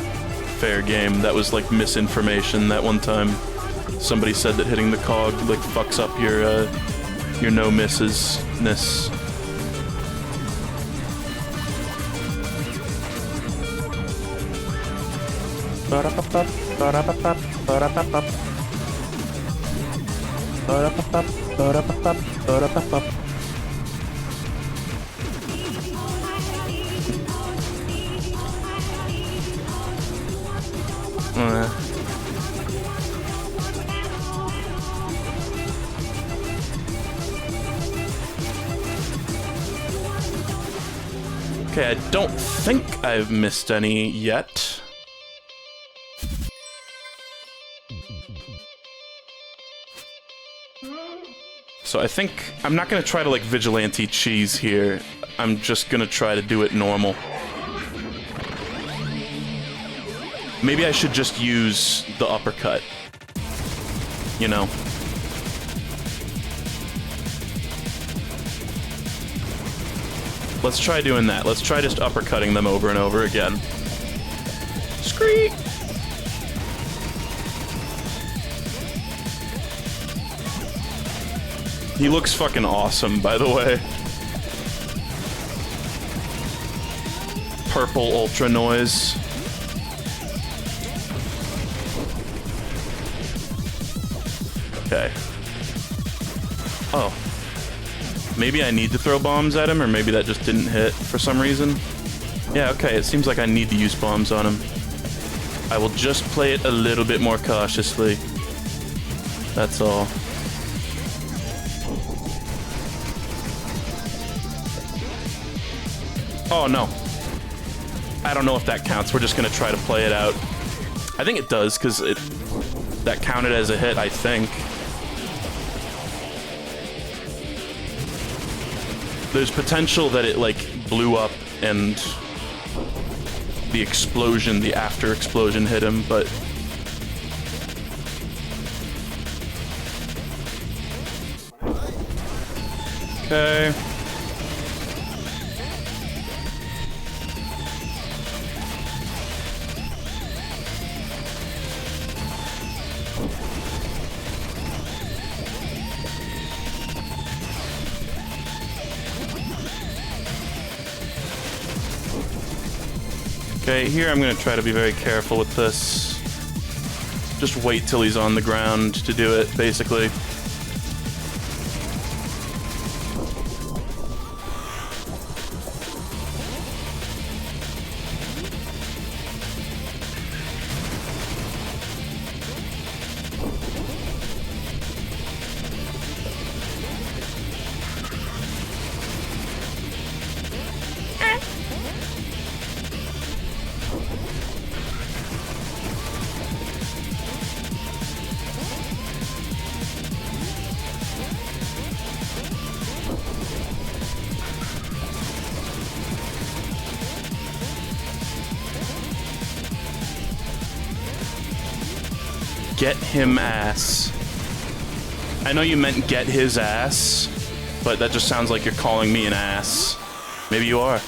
fair game. That was, like, misinformation that one time. Somebody said that hitting the cog, like, fucks up your no-misses-ness. Okay, I don't think I've missed any yet. So I think I'm not gonna try to, like, vigilante cheese here. I'm just gonna try to do it normal. Maybe I should just use the uppercut. You know? Let's try doing that. Let's try just uppercutting them over and over again. Screek! He looks fucking awesome, by the way. Purple ultra noise. Okay. Oh. Maybe I need to throw bombs at him, or maybe that just didn't hit for some reason. Yeah, okay, it seems like I need to use bombs on him. I will just play it a little bit more cautiously. That's all. Oh, no. I don't know if that counts. We're just gonna try to play it out. I think it does, because that counted as a hit, I think. There's potential that it, like, blew up and the explosion, the after explosion hit him, but... Okay. Okay, here I'm gonna try to be very careful with this. Just wait till he's on the ground to do it, basically. Get him ass. I know you meant get his ass, but that just sounds like you're calling me an ass. Maybe you are.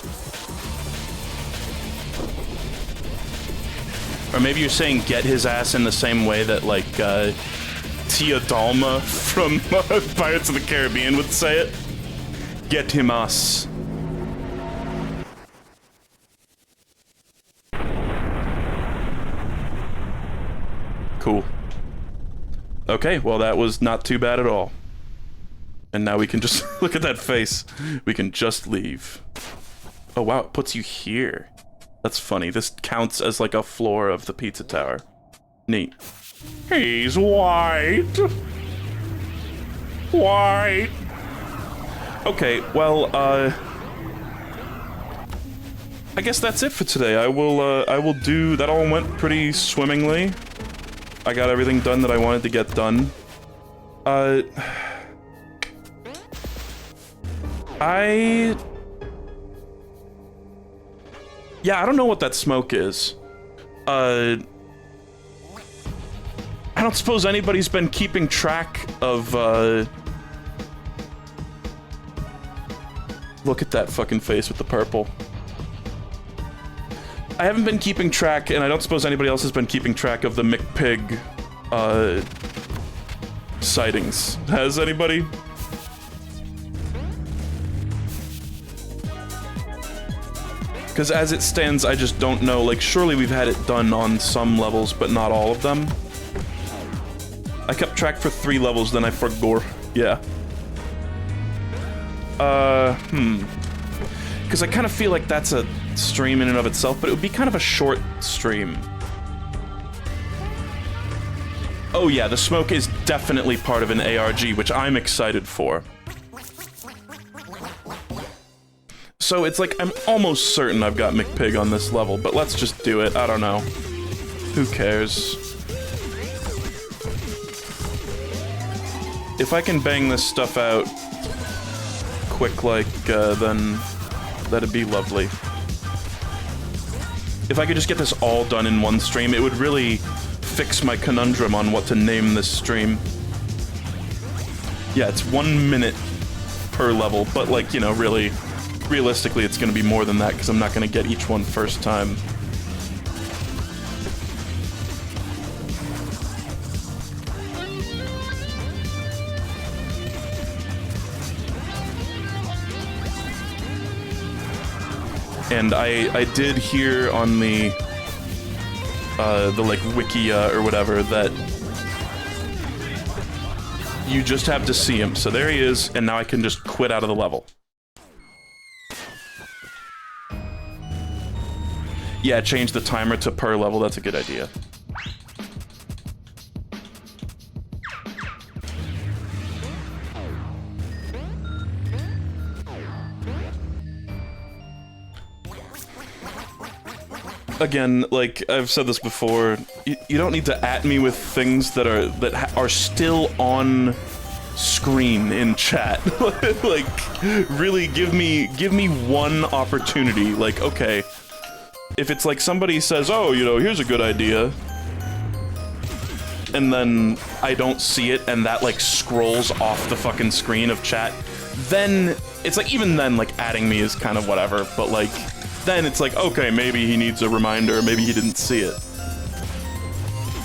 Or maybe you're saying get his ass in the same way that, like, Tia Dalma from Pirates of the Caribbean would say it. Get him us. Cool. Okay, well that was not too bad at all. And now we can just look at that face. We can just leave. Oh wow, it puts you here. That's funny. This counts as like a floor of the pizza tower. Neat. He's white. White. Okay, well, I guess that's it for today. I will do... That all went pretty swimmingly. I got everything done that I wanted to get done. Yeah, I don't know what that smoke is. I don't suppose anybody's been keeping track of, Look at that fucking face with the purple. I haven't been keeping track, and I don't suppose anybody else has been keeping track of the McPig, sightings. Has anybody? Because as it stands, I just don't know. Like, surely we've had it done on some levels, but not all of them. I kept track for 3 levels, then I forgot. Yeah. Because I kind of feel like that's a stream in and of itself, but it would be kind of a short stream. Oh yeah, the smoke is definitely part of an ARG, which I'm excited for. So it's like, I'm almost certain I've got McPig on this level, but let's just do it. I don't know. Who cares? If I can bang this stuff out quick like, then that'd be lovely. If I could just get this all done in one stream, it would really fix my conundrum on what to name this stream. Yeah, it's 1 minute per level, but like, you know, really, realistically it's gonna be more than that because I'm not gonna get each one first time. And I did hear on the like wiki or whatever that you just have to see him. So there he is, and now I can just quit out of the level. Yeah, change the timer to per level. That's a good idea. Again, like I've said this before, you don't need to at me with things that are still on screen in chat. Like, really, give me one opportunity. Like, okay, if it's like somebody says, "Oh, you know, here's a good idea," and then I don't see it, and that like scrolls off the fucking screen of chat, then it's like, even then, like adding me is kind of whatever. But like, then it's like, okay, maybe he needs a reminder, maybe he didn't see it.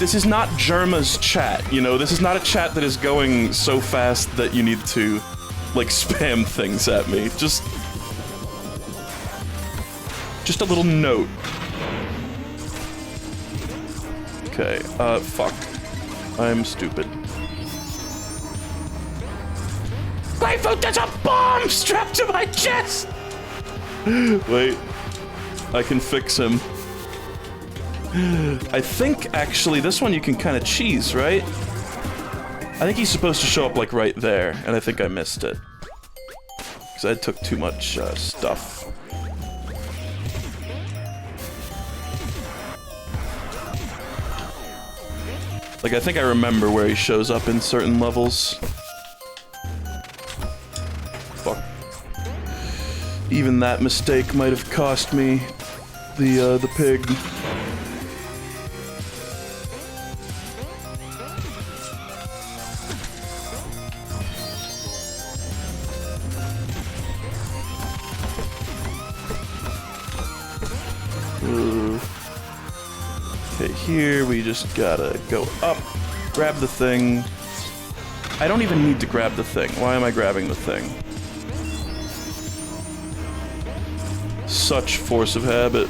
This is not Germa's chat, you know? This is not a chat that is going so fast that you need to, like, spam things at me. Just a little note. Okay, fuck. I'm stupid. Glypho, there's a bomb strapped to my chest! Wait. I can fix him. I think, actually, this one you can kind of cheese, right? I think he's supposed to show up, like, right there, and I think I missed it. Because I took too much, stuff. Like, I think I remember where he shows up in certain levels. Fuck. Even that mistake might have cost me the pig. right here, we just gotta go up, grab the thing. I don't even need to grab the thing. Why am I grabbing the thing? Such force of habit.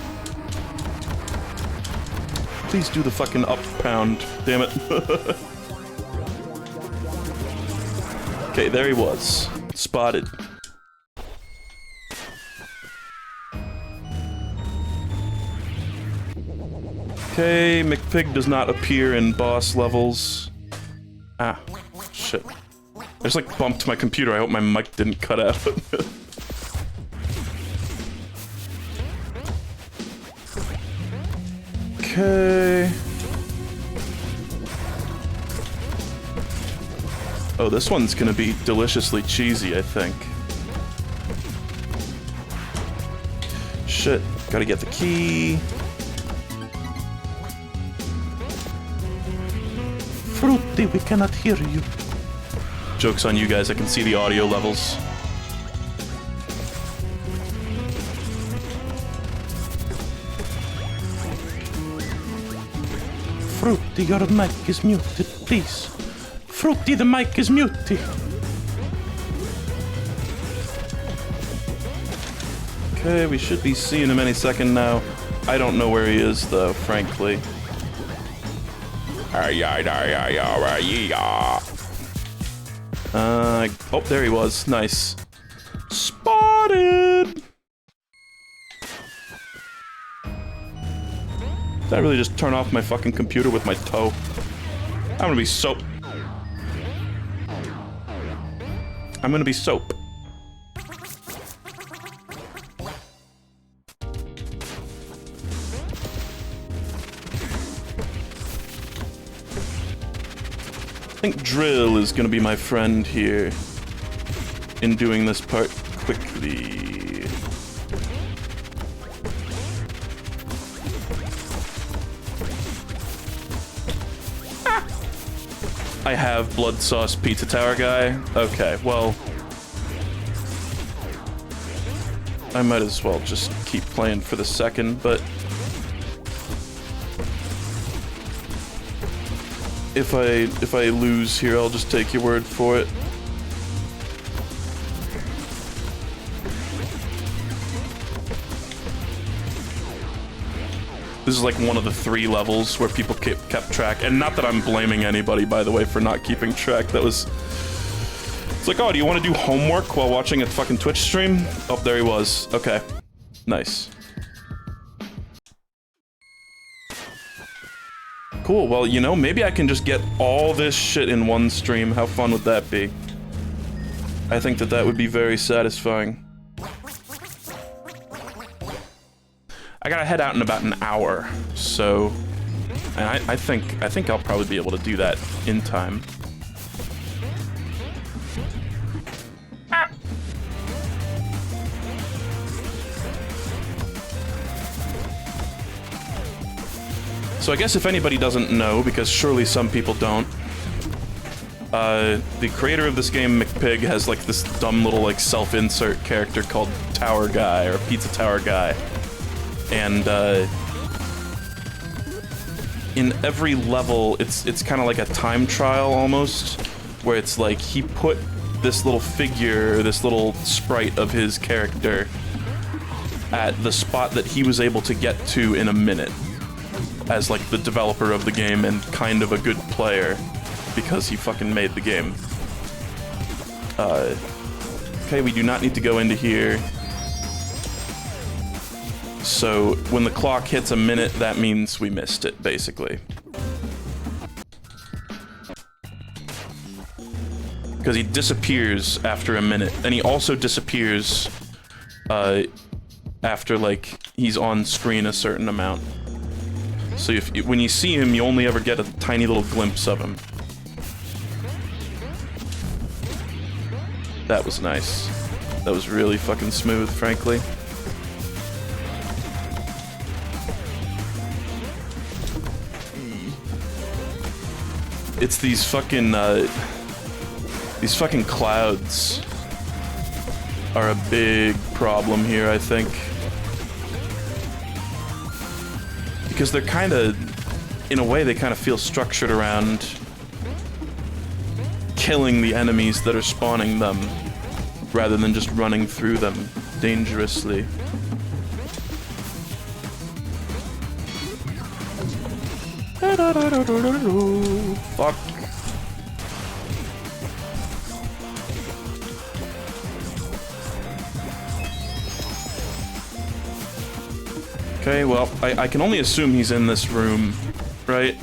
Please do the fucking up pound. Damn it. Okay, there he was. Spotted. Okay, McPig does not appear in boss levels. Ah, shit. I just like bumped my computer. I hope my mic didn't cut out. Okay. Oh, this one's gonna be deliciously cheesy, I think. Shit, gotta get the key. Fruity, we cannot hear you. Joke's on you guys, I can see the audio levels. Fruity, your mic is muted, please. Fruity, the mic is muted. Okay, we should be seeing him any second now. I don't know where he is, though, frankly. Oh, there he was. Nice. Spotted! Did I really just turn off my fucking computer with my toe? I'm gonna be soap. I'm gonna be soap. I think Drill is gonna be my friend here in doing this part quickly. Ah! I have Blood Sauce Pizza Tower guy. Okay, well, I might as well just keep playing for the second, but if I lose here, I'll just take your word for it. This is like one of the 3 levels where people kept track, and not that I'm blaming anybody, by the way, for not keeping track. That was... It's like, oh, do you want to do homework while watching a fucking Twitch stream? Oh, there he was. Okay. Nice. Cool, well, you know, maybe I can just get all this shit in one stream. How fun would that be? I think that that would be very satisfying. I gotta head out in about an hour, so... And I think I'll probably be able to do that in time. Ah. So I guess if anybody doesn't know, because surely some people don't, the creator of this game, McPig, has like this dumb little like self-insert character called Tower Guy, or Pizza Tower Guy. And in every level, it's kind of like a time trial almost, where it's like he put this little figure, this little sprite of his character at the spot that he was able to get to in a minute, as like the developer of the game and kind of a good player, because he fucking made the game. Okay, we do not need to go into here. So when the clock hits a minute, that means we missed it, basically. Because he disappears after a minute, and he also disappears after like he's on screen a certain amount. So when you see him, you only ever get a tiny little glimpse of him. That was nice. That was really fucking smooth, frankly. It's these fucking clouds are a big problem here, I think. Because they're kind of in a way, they kind of feel structured around killing the enemies that are spawning them, rather than just running through them dangerously. Fuck. Okay, well, I can only assume he's in this room, right?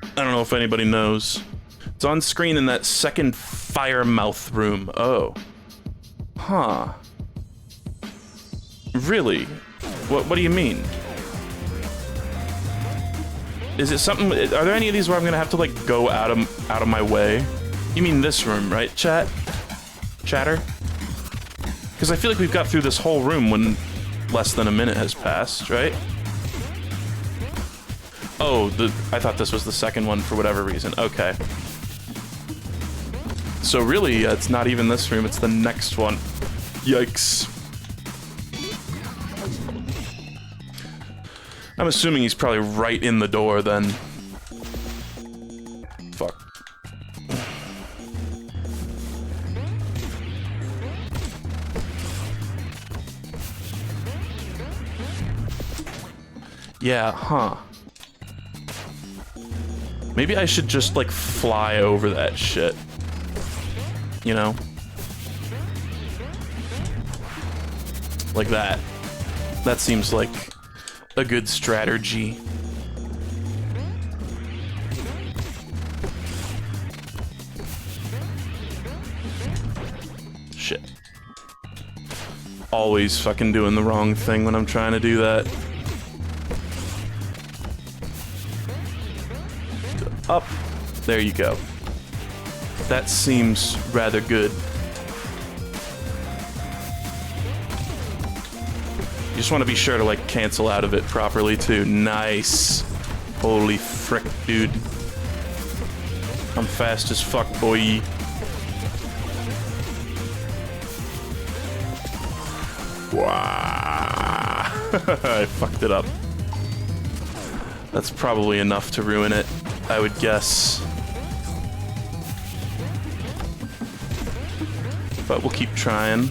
I don't know if anybody knows. It's on screen in that second fire mouth room. Oh. Huh. Really? What do you mean? Is it something... Are there any of these where I'm gonna have to, like, go out of my way? You mean this room, right, chat? Chatter? Because I feel like we've got through this whole room when less than a minute has passed, right? Oh, I thought this was the second one for whatever reason. Okay. So really, it's not even this room, it's the next one. Yikes. I'm assuming he's probably right in the door then. Fuck. Yeah, huh. Maybe I should just, like, fly over that shit. You know? Like that. That seems like a good strategy. Shit. Always fucking doing the wrong thing when I'm trying to do that. Up. There you go. That seems rather good. You just want to be sure to, like, cancel out of it properly, too. Nice. Holy frick, dude. I'm fast as fuck, boy. Wow. I fucked it up. That's probably enough to ruin it, I would guess. But we'll keep trying.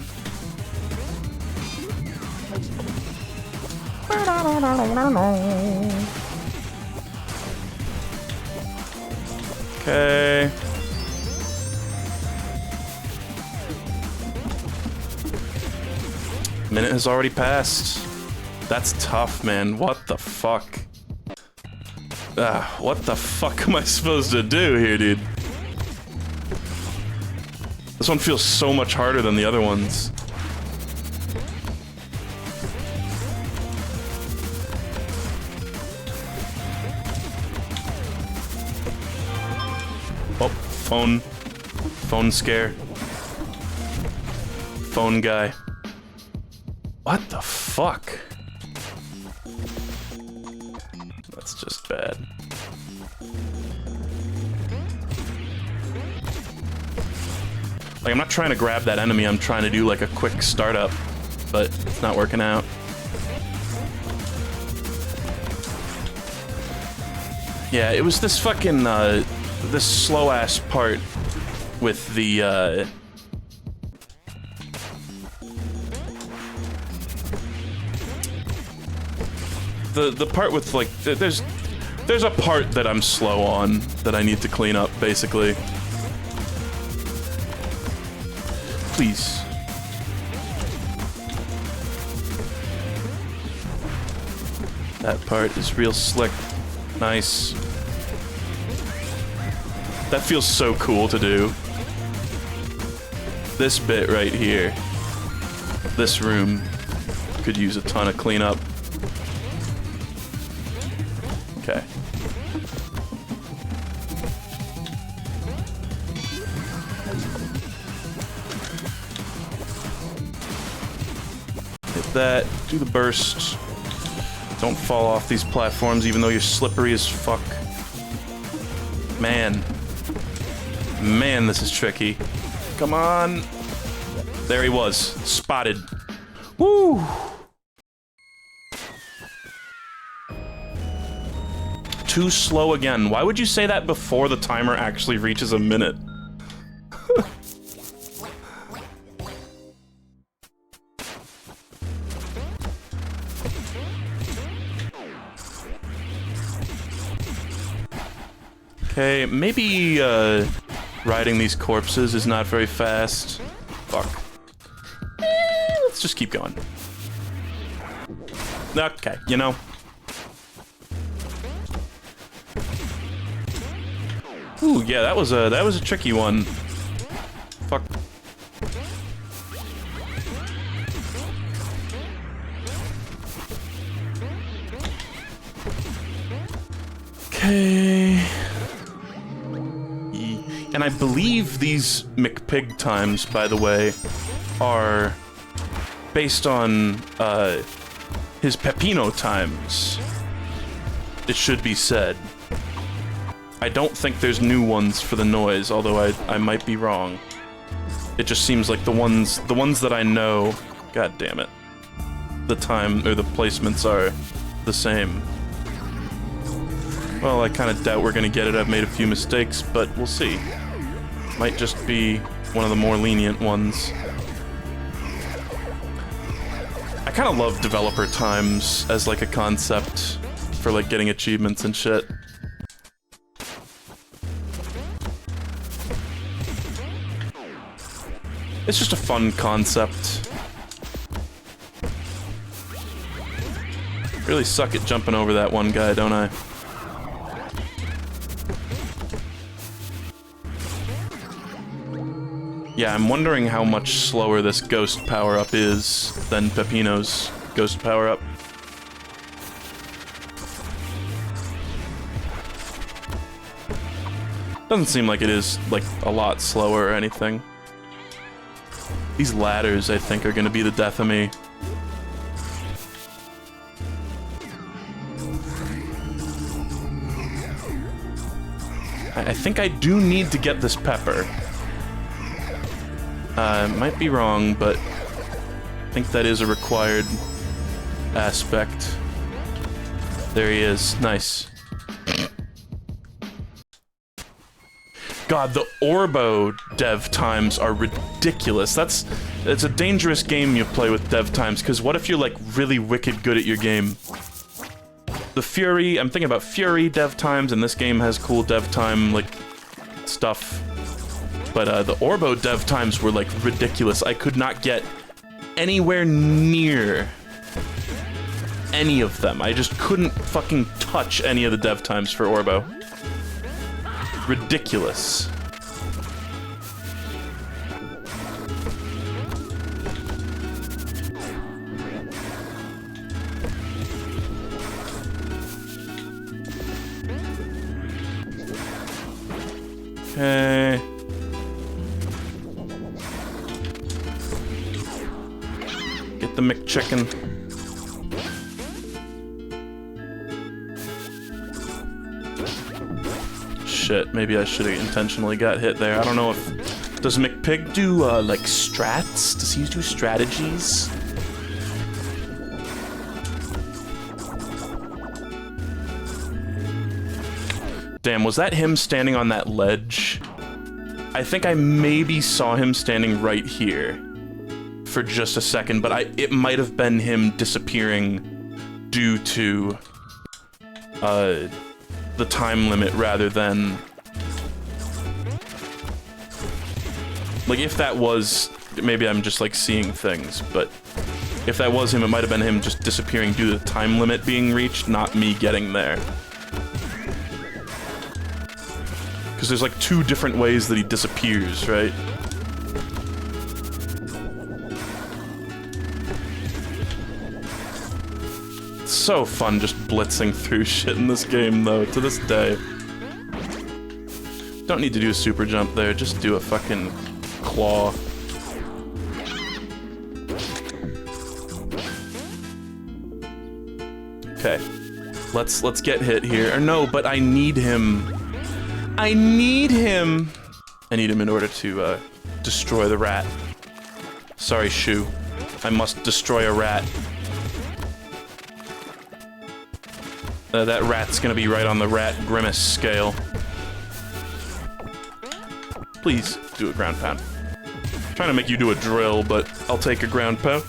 Okay. Minute has already passed. That's tough, man. What the fuck? What the fuck am I supposed to do here, dude? This one feels so much harder than the other ones. Oh, phone. Phone scare. Phone guy. What the fuck? That's just bad. Like, I'm not trying to grab that enemy, I'm trying to do, like, a quick startup, but it's not working out. Yeah, it was this fucking, this slow-ass part with the, the part with, like, there's a part that I'm slow on that I need to clean up, basically. Please. That part is real slick. Nice. That feels so cool to do. This bit right here. This room could use a ton of cleanup. Okay. Hit that. Do the burst. Don't fall off these platforms even though you're slippery as fuck. Man. Man, this is tricky. Come on. There he was. Spotted. Woo! too slow again. Why would you say that before the timer actually reaches a minute? Okay, maybe, riding these corpses is not very fast. Fuck. Let's just keep going. Okay, you know. Ooh, yeah, that was a tricky one. Fuck. Okay. And I believe these McPig times, by the way, are based on his Pepino times. It should be said. I don't think there's new ones for the noise, although I might be wrong. It just seems like the ones that I know, god damn it, the time or the placements are the same. Well, I kind of doubt we're gonna get it. I've made a few mistakes, but we'll see. Might just be one of the more lenient ones. I kind of love developer times as like a concept for like getting achievements and shit. It's just a fun concept. Really suck at jumping over that one guy, don't I? Yeah, I'm wondering how much slower this ghost power-up is than Pepino's ghost power-up. Doesn't seem like it is, like, a lot slower or anything. These ladders, I think, are gonna be the death of me. I think I do need to get this pepper. Might be wrong, but I think that is a required aspect. There he is. Nice. God, the Orbo dev times are ridiculous. It's a dangerous game you play with dev times, because what if you're, like, really wicked good at your game? The Fury, I'm thinking about Fury dev times, and this game has cool dev time, like, stuff. But, the Orbo dev times were, like, ridiculous. I could not get anywhere near any of them. I just couldn't fucking touch any of the dev times for Orbo. Ridiculous. Okay. Get the McChicken. Shit, maybe I should have intentionally got hit there. I don't know if... Does McPig do, like, strats? Does he do strategies? Damn, was that him standing on that ledge? I think I maybe saw him standing right here for just a second, but it might have been him disappearing due to, the time limit rather than... Like, if that was... Maybe I'm just, like, seeing things, but... If that was him, it might have been him just disappearing due to the time limit being reached, not me getting there. Because there's, like, 2 different ways that he disappears, right? So fun just blitzing through shit in this game, though, to this day. Don't need to do a super jump there, just do a fucking claw. Okay. Let's get hit here. Or no, but I need him. I need him! I need him in order to, destroy the rat. Sorry, Shu. I must destroy a rat. That rat's gonna be right on the rat grimace scale. Please do a ground pound. I'm trying to make you do a drill, but I'll take a ground pound.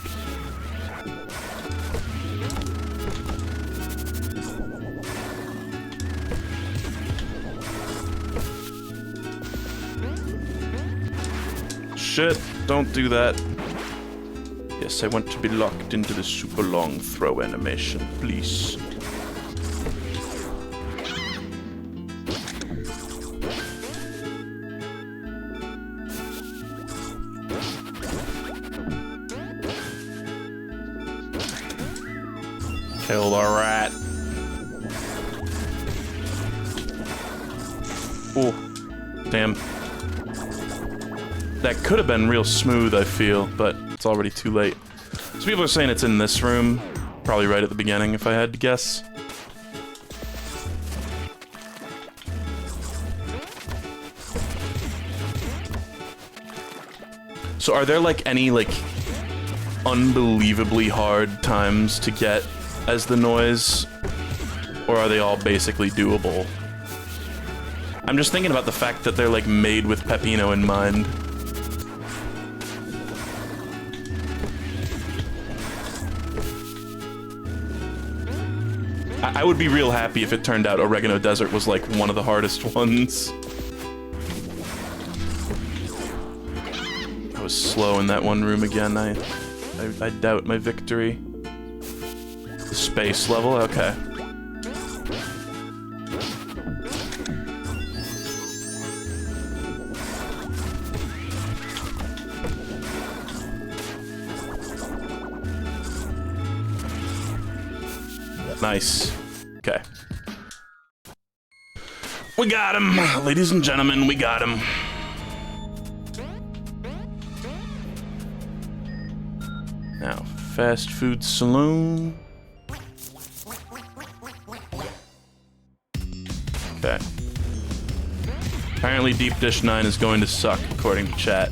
Shit, don't do that. Yes, I want to be locked into the super long throw animation, please. Kill the rat. Oh, damn. That could have been real smooth, I feel, but it's already too late. So people are saying it's in this room, probably right at the beginning, if I had to guess. So are there, like, any, like, unbelievably hard times to get as the noise? Or are they all basically doable? I'm just thinking about the fact that they're, like, made with Peppino in mind. I would be real happy if it turned out Oregano Desert was, like, one of the hardest ones. I was slow in that one room again. I doubt my victory. The space level? Okay. Nice. Okay. We got him! Ladies and gentlemen, we got him. Now, fast food saloon. Okay. Apparently Deep Dish 9 is going to suck, according to chat.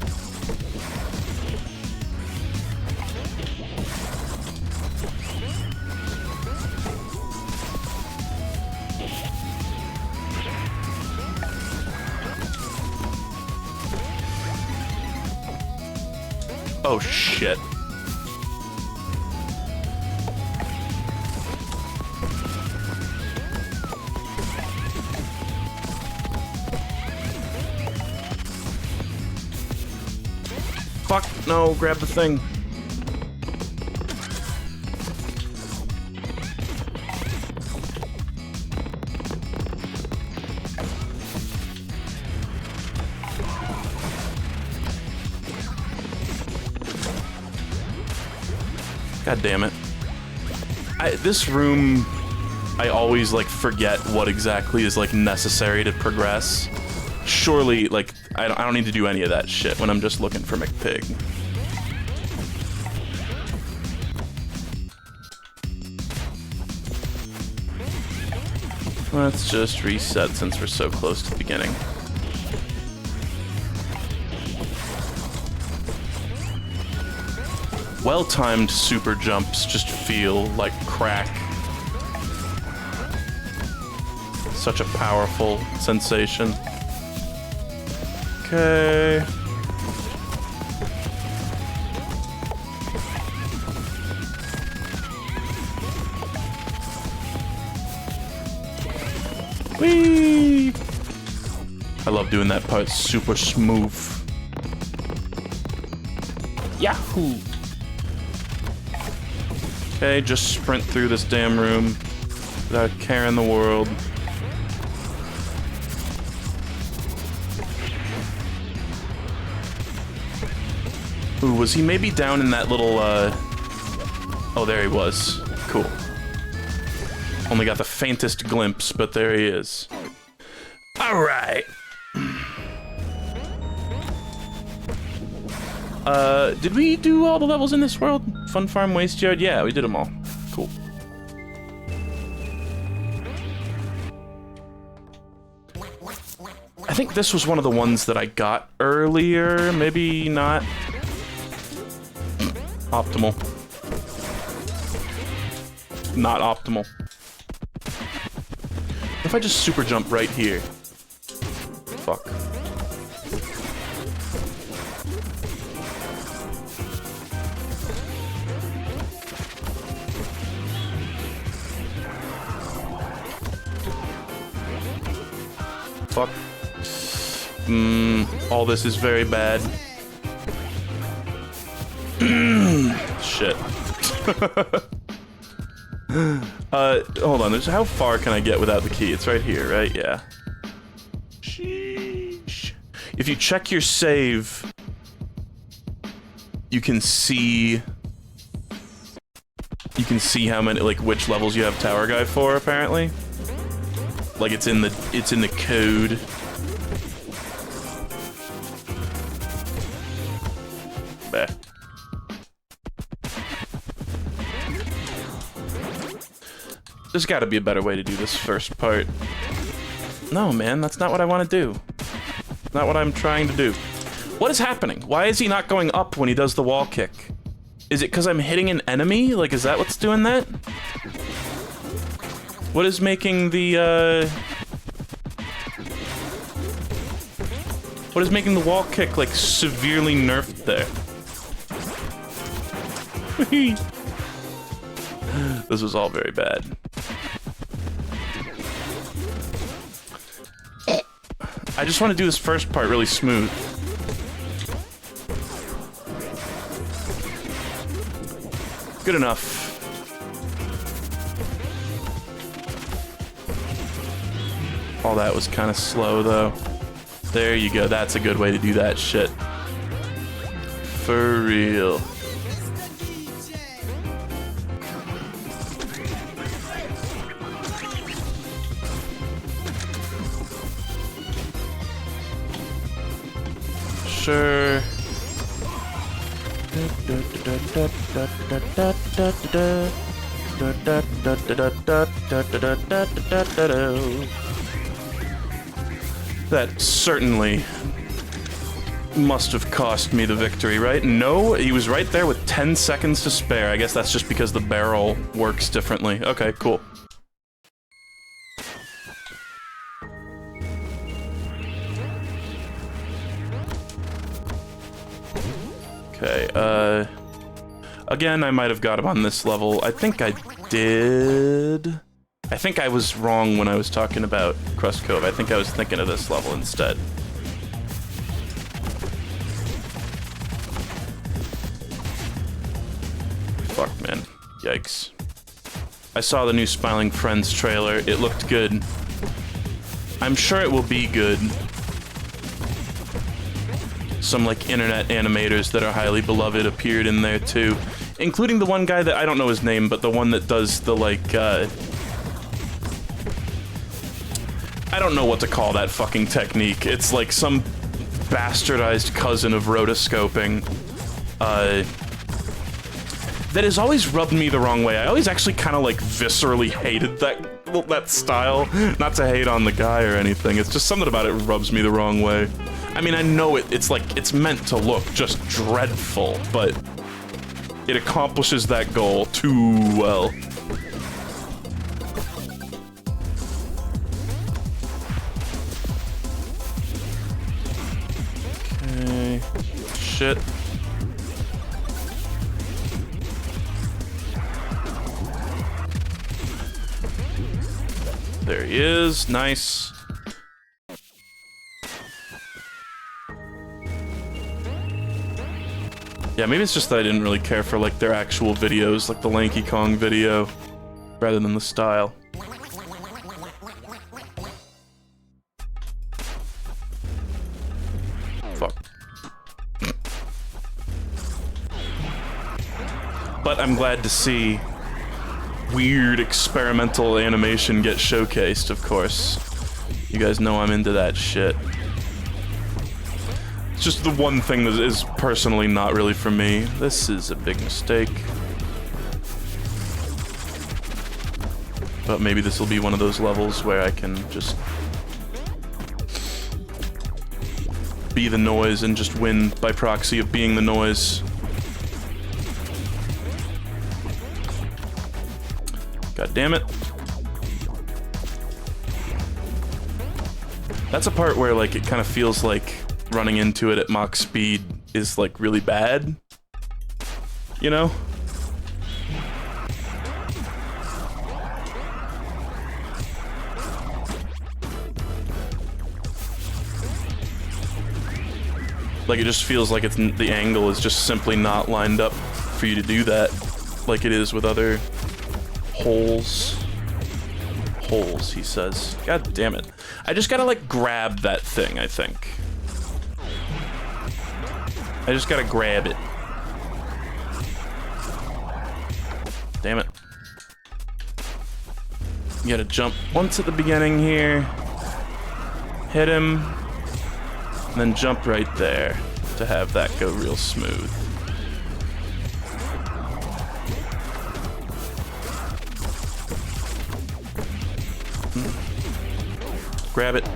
Oh shit. Fuck, no, grab the thing. God damn it. This room, I always, like, forget what exactly is, like, necessary to progress. Surely, like, I don't need to do any of that shit when I'm just looking for McPig. Let's just reset since we're so close to the beginning. Well-timed super jumps just feel like crack. Such a powerful sensation. Okay. Whee! I love doing that part, super smooth. Yahoo! Okay, just sprint through this damn room without a care in the world. Ooh, was he maybe down in that little, Oh, there he was. Cool. Only got the faintest glimpse, but there he is. Alright. Did we do all the levels in this world? Fun Farm, Waste Yard? Yeah, we did them all. Cool. I think this was one of the ones that I got earlier. Maybe not. Optimal. Not optimal. if I just super jump right here? Fuck. Fuck. All this is very bad. Shit. Hold on. How far can I get without the key? It's right here, right? Yeah. Sheesh. If you check your save, you can see how many, like, which levels you have Tower Guy for, apparently. Like, it's in the code. Bah. There's gotta be a better way to do this first part. No, man, that's not what I want to do. Not what I'm trying to do. What is happening? Why is he not going up when he does the wall kick? Is it because I'm hitting an enemy? Like, is that what's doing that? What is making the, What is making the wall kick, like, severely nerfed there? This was all very bad. I just want to do this first part really smooth. Good enough. All that was kind of slow, though. There you go. That's a good way to do that shit. For real. Sure. That certainly must have cost me the victory, right? No, he was right there with 10 seconds to spare. I guess that's just because the barrel works differently. Okay, cool. Okay, again, I might have got him on this level. I think I did. I think I was wrong when I was talking about Crust Cove. I think I was thinking of this level instead. Fuck, man. Yikes. I saw the new Smiling Friends trailer. It looked good. I'm sure it will be good. Some, like, internet animators that are highly beloved appeared in there, too. Including the one guy that, I don't know his name, but the one that does the, like, I don't know what to call that fucking technique. It's like some bastardized cousin of rotoscoping, that has always rubbed me the wrong way. I always actually kind of, like, viscerally hated that style. Not to hate on the guy or anything, it's just something about it rubs me the wrong way. I mean, I know it's like, it's meant to look just dreadful, but it accomplishes that goal too well. Okay. Shit. There he is. Nice. Yeah, maybe it's just that I didn't really care for, like, their actual videos, like the Lanky Kong video, rather than the style. Fuck. But I'm glad to see weird experimental animation get showcased, of course. You guys know I'm into that shit. It's just the one thing that is personally not really for me. This is a big mistake. But maybe this will be one of those levels where I can just be the noise and just win by proxy of being the noise. God damn it. That's a part where, like, it kind of feels like running into it at Mach speed is, like, really bad. You know? Like, it just feels like the angle is just simply not lined up for you to do that, like it is with other holes. Holes, he says. God damn it. I just gotta, like, grab that thing, I think. I just gotta grab it. Damn it. You gotta jump once at the beginning here. Hit him. And then jump right there to have that go real smooth. Grab it.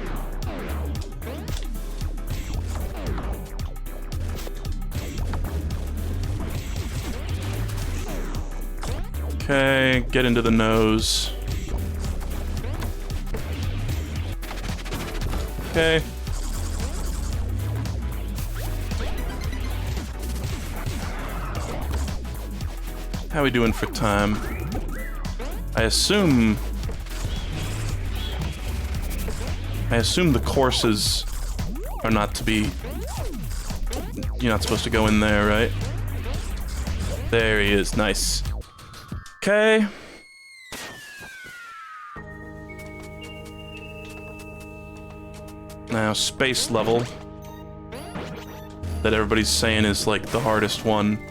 Okay, get into the nose. Okay. How we doing for time? I assume the courses are not to be... You're not supposed to go in there, right? There he is. Nice. Okay. Now, space level. That everybody's saying is, like, the hardest one.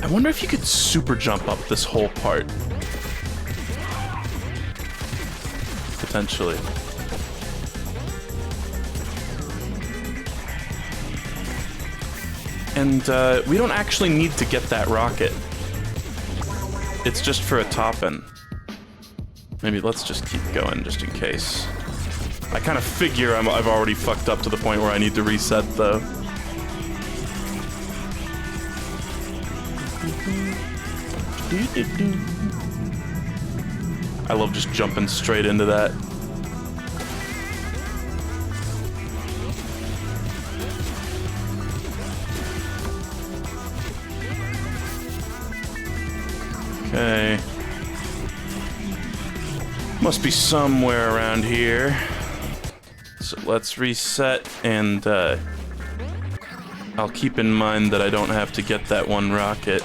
I wonder if you could super jump up this whole part. Potentially. And we don't actually need to get that rocket. It's just for a top-in. Maybe let's just keep going, just in case. I kind of figure I've already fucked up to the point where I need to reset, though. I love just jumping straight into that. Okay. Must be somewhere around here. So let's reset, and I'll keep in mind that I don't have to get that one rocket.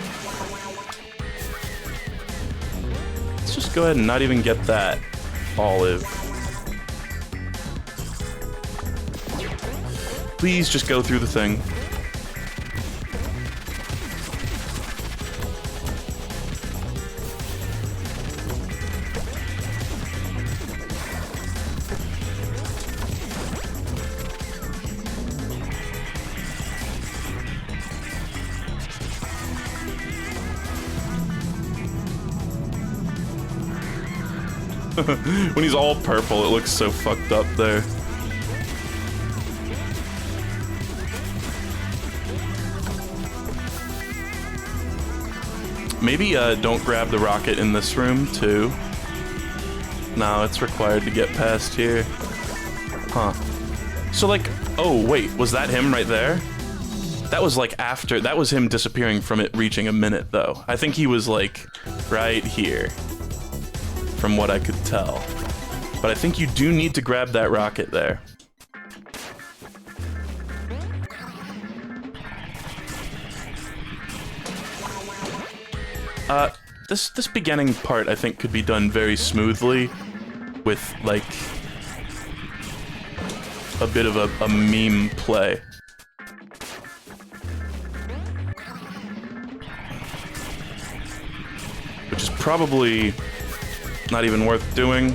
Let's just go ahead and not even get that olive. Please just go through the thing. When he's all purple, it looks so fucked up there. Maybe don't grab the rocket in this room too. No, it's required to get past here. Huh. So like, oh wait, was that him right there? That was like after, that was him disappearing from it reaching a minute though. I think he was like right here, from what I could tell. But I think you do need to grab that rocket there. This beginning part I think could be done very smoothly with like a bit of a meme play. Which is probably not even worth doing.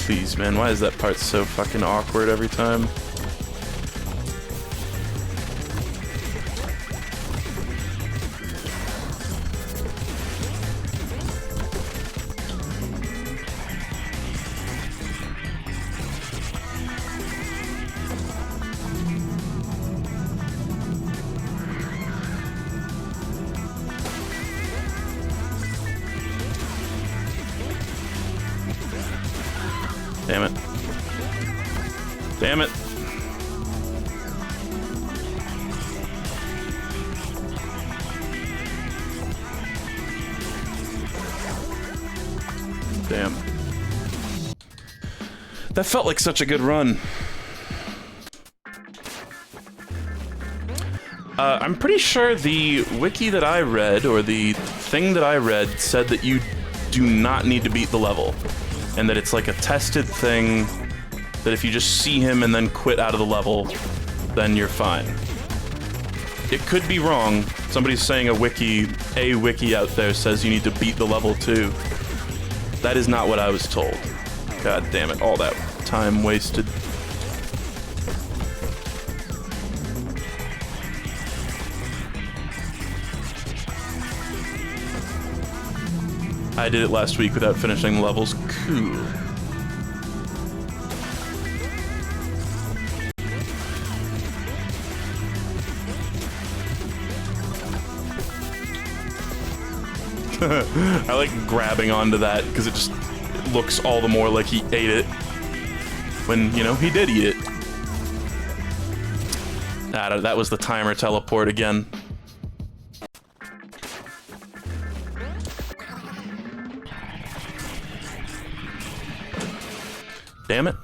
Please, man, why is that part so fucking awkward every time? Damn it. Damn. That felt like such a good run. I'm pretty sure the wiki that I read, or the thing that I read, said that you do not need to beat the level. And that it's like a tested thing, that if you just see him and then quit out of the level, then you're fine. It could be wrong. Somebody's saying a wiki out there says you need to beat the level too. That is not what I was told. God damn it, all that time wasted. I did it last week without finishing the levels. Cool. I like grabbing onto that because it just looks all the more like he ate it when, you know, he did eat it. That was the timer teleport again. Damn it.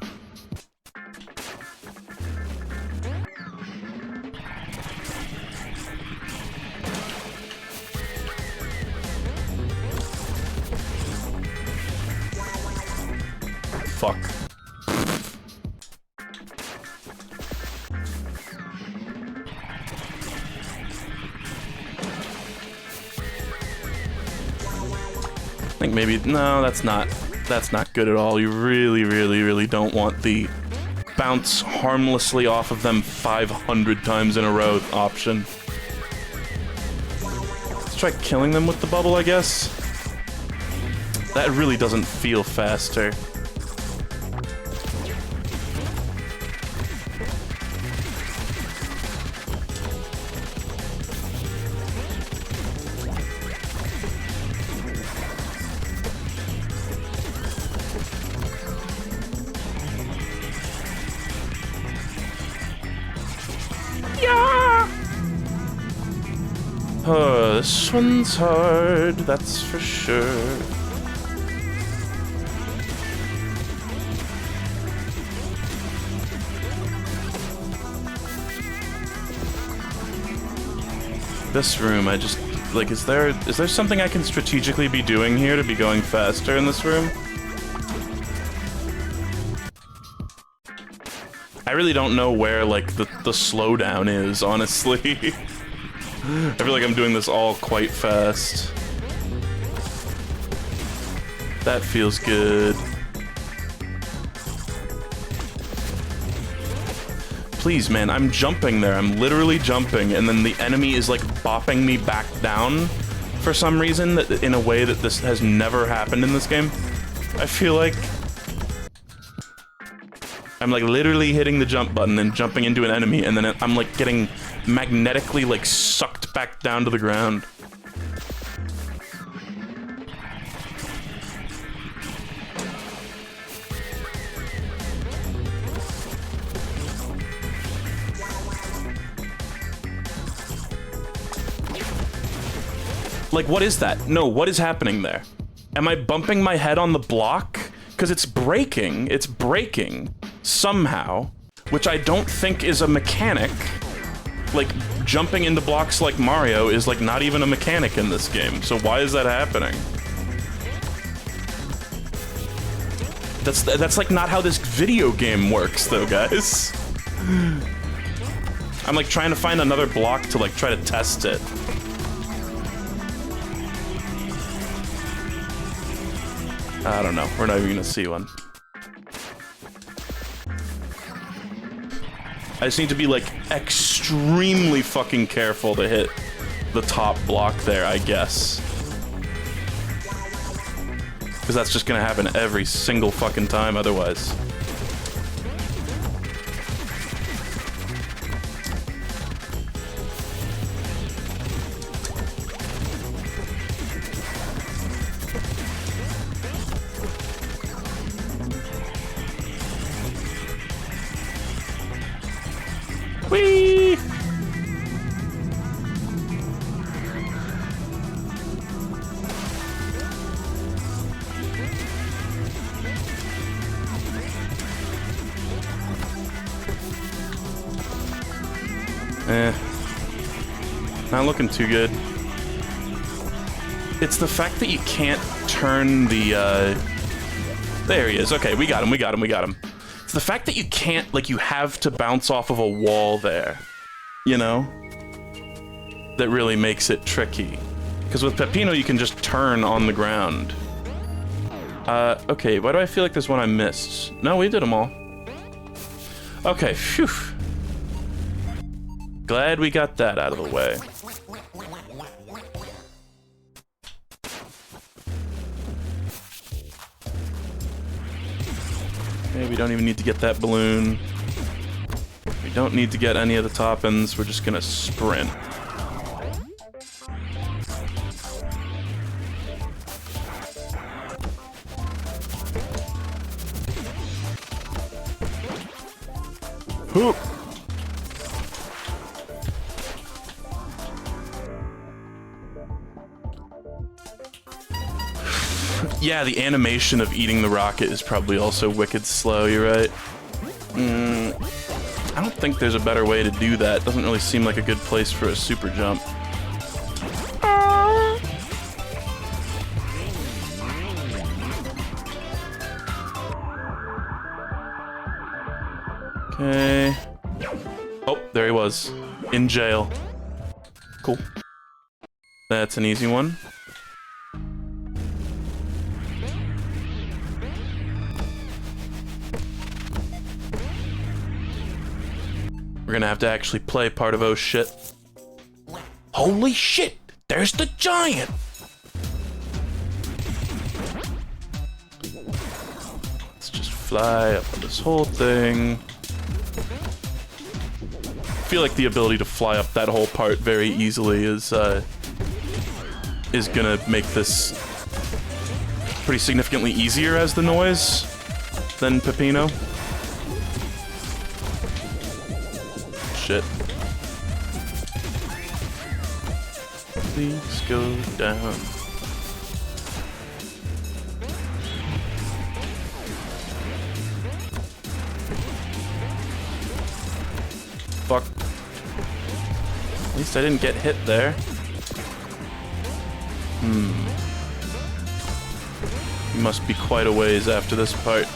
Fuck. I think maybe, no, that's not good at all. You really, really, really don't want the bounce harmlessly off of them 500 times in a row option. Let's try killing them with the bubble, I guess. That really doesn't feel faster. Oh, this one's hard, that's for sure. This room, I just, like, is there something I can strategically be doing here to be going faster in this room? I really don't know where, like, the slowdown is, honestly. I feel like I'm doing this all quite fast. That feels good. Please, man, I'm jumping there. I'm literally jumping, and then the enemy is, like, bopping me back down for some reason, that in a way that this has never happened in this game. I feel like I'm, like, literally hitting the jump button and jumping into an enemy, and then I'm, like, getting magnetically, like, sucked back down to the ground. Like, what is that? No, what is happening there? Am I bumping my head on the block? Because it's breaking. It's breaking. Somehow. Which I don't think is a mechanic. Like, jumping into blocks like Mario is, like, not even a mechanic in this game. So why is that happening? That's like, not how this video game works, though, guys. I'm, like, trying to find another block to, like, try to test it. I don't know. We're not even gonna see one. I just need to be, like, extremely fucking careful to hit the top block there, I guess. Because that's just gonna happen every single fucking time otherwise. Not looking too good. It's the fact that you can't turn the, There he is. Okay, we got him, we got him, we got him. It's the fact that you can't, like, you have to bounce off of a wall there. You know? That really makes it tricky. Because with Peppino, you can just turn on the ground. Okay, why do I feel like there's one I missed? No, we did them all. Okay, phew. Glad we got that out of the way. Okay, we don't even need to get that balloon. We don't need to get any of the toppings. We're just gonna sprint. Hoop. Yeah, the animation of eating the rocket is probably also wicked slow, you're right. I don't think there's a better way to do that. Doesn't really seem like a good place for a super jump. Okay. Oh, there he was. In jail. Cool. That's an easy one. We're gonna have to actually play part of oh shit. Holy shit! There's the giant! Let's just fly up on this whole thing. I feel like the ability to fly up that whole part very easily is gonna make this pretty significantly easier as the noise than Peppino. Shit. Please go down. Fuck. At least I didn't get hit there. You must be quite a ways after this part.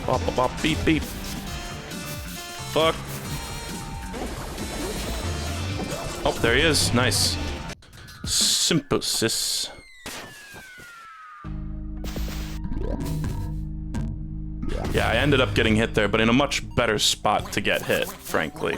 Bop, bop, bop, beep, beep. Fuck. Oh, there he is. Nice. Symphosis. Yeah, I ended up getting hit there, but in a much better spot to get hit, frankly.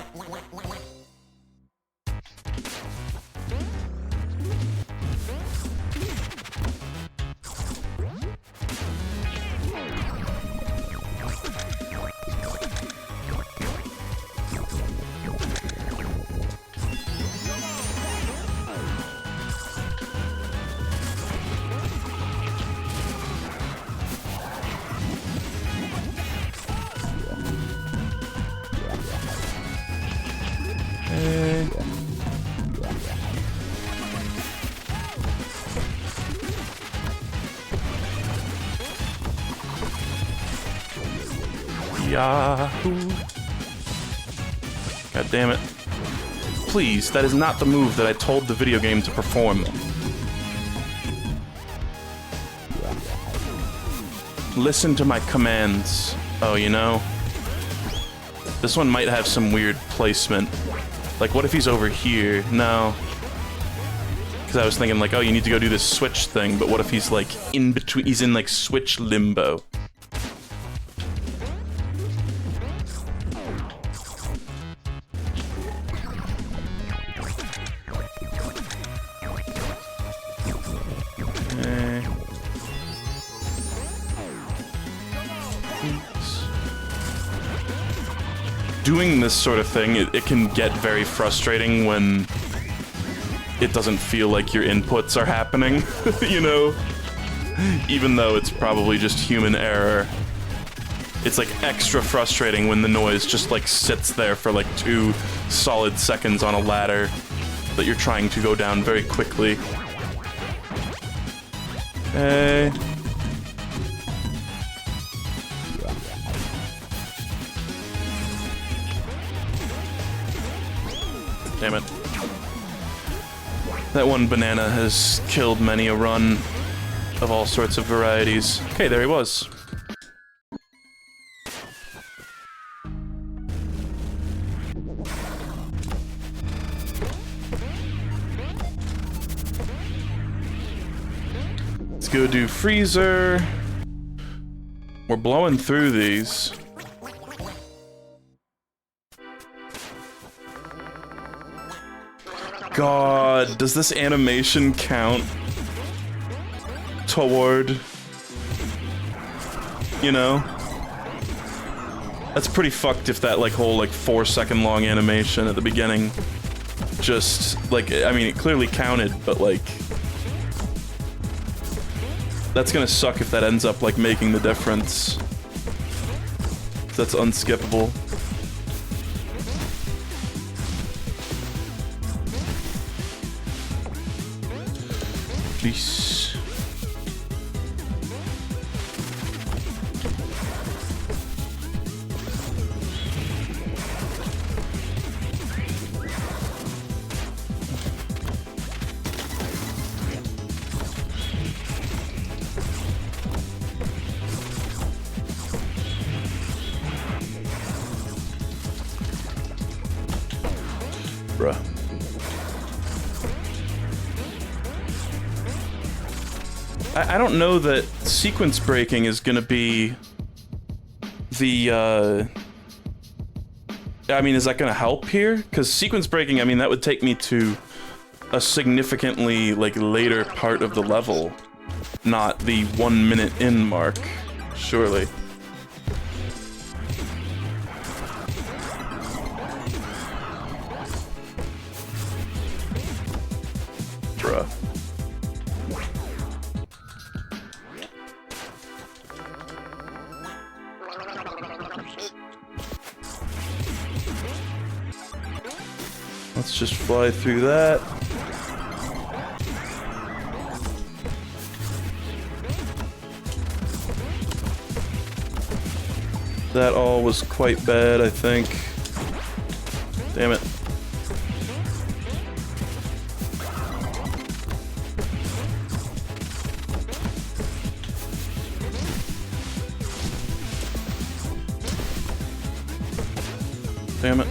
Yahoo! God damn it. Please, that is not the move that I told the video game to perform. Listen to my commands. Oh, you know? This one might have some weird placement. Like, what if he's over here? No. Because I was thinking, like, oh, you need to go do this switch thing, but what if he's, like, in between? He's in, like, switch limbo. Doing this sort of thing, it can get very frustrating when it doesn't feel like your inputs are happening, you know? Even though it's probably just human error. It's like extra frustrating when the noise just like sits there for like 2 solid seconds on a ladder that you're trying to go down very quickly. Okay. Damn it. That one banana has killed many a run of all sorts of varieties. Okay, there he was. Let's go do freezer. We're blowing through these. God, does this animation count toward, you know? That's pretty fucked if that, like, whole, like, 4-second long animation at the beginning just, like, I mean, it clearly counted, but, like, that's gonna suck if that ends up, like, making the difference. That's unskippable. Peace. Bruh. I don't know that sequence breaking is gonna be the, I mean, is that gonna help here? Because sequence breaking, I mean, that would take me to a significantly, like, later part of the level, not the 1 minute in mark, surely. Bruh. Let's just fly through that. That all was quite bad, I think. Damn it. Damn it.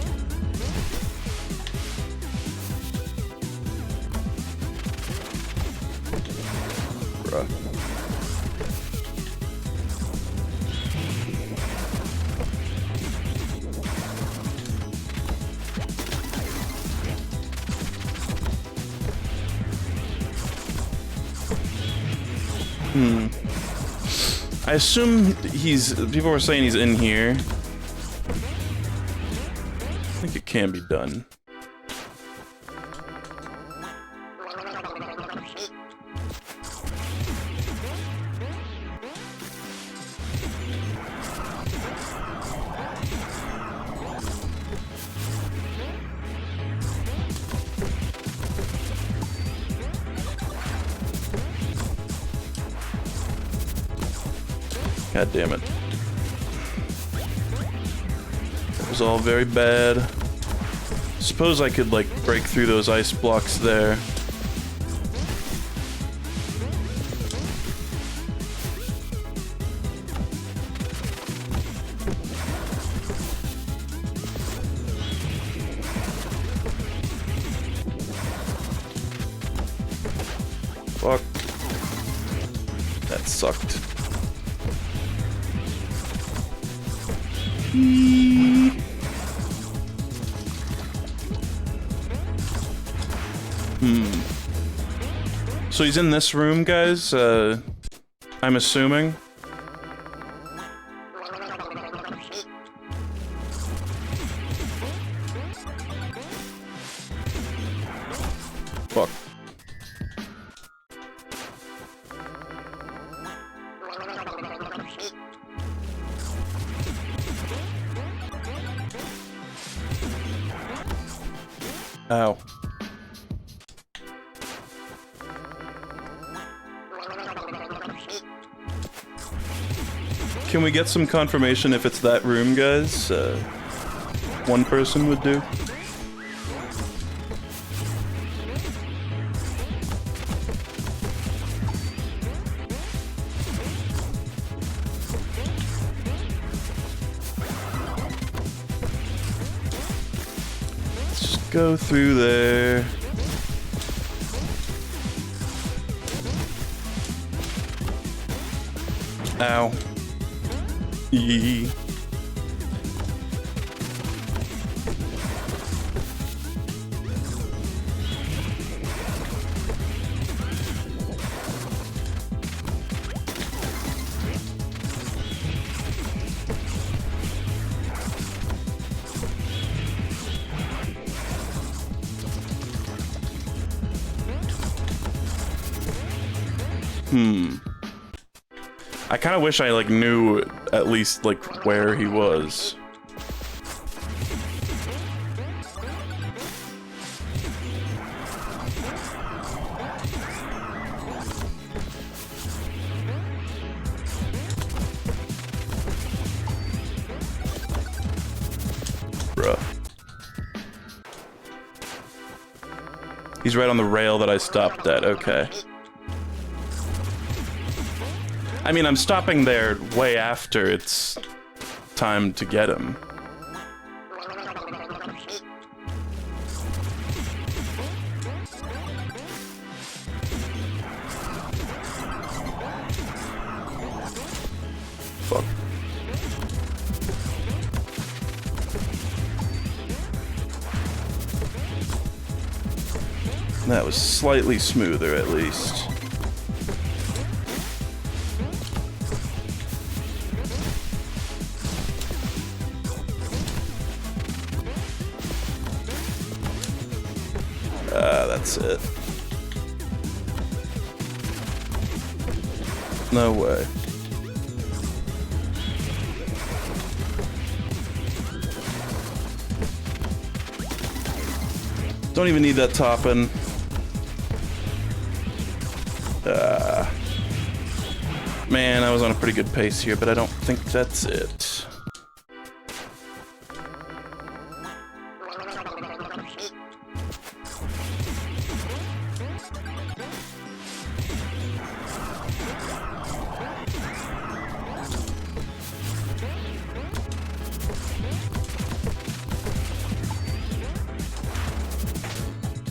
Bruh. I assume people were saying he's in here. I think it can be done. God damn it. That was all very bad. Suppose I could, like, break through those ice blocks there. Fuck. That sucked. So he's in this room, guys, I'm assuming. Fuck. Ow. Can we get some confirmation if it's that room, guys? One person would do. go through there. Ow. Yee. I kind of wish I, like, knew at least, like, where he was. Bruh. He's right on the rail that I stopped at, okay. I mean, I'm stopping there way after it's time to get him. Fuck. That was slightly smoother, at least. That's it. No way. Don't even need that topping. Man, I was on a pretty good pace here, but I don't think that's it.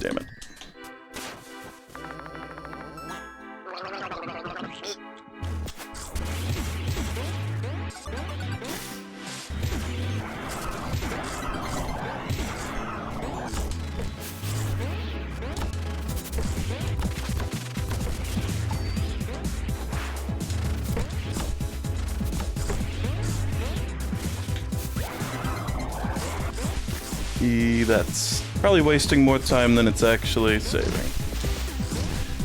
Damn it. That's probably wasting more time than it's actually saving.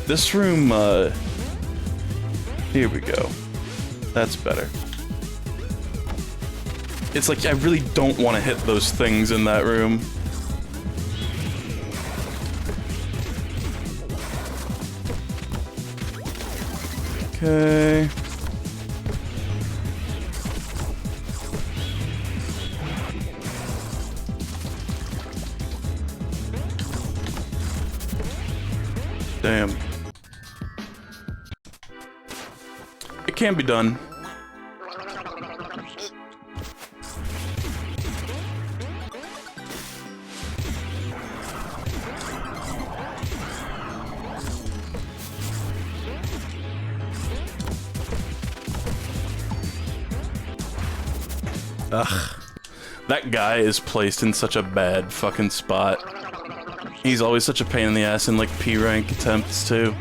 This room, here we go. That's better. It's like, I really don't want to hit those things in that room. Okay. Damn. It can be done. Ugh. That guy is placed in such a bad fucking spot. He's always such a pain in the ass in, like, P-rank attempts, too.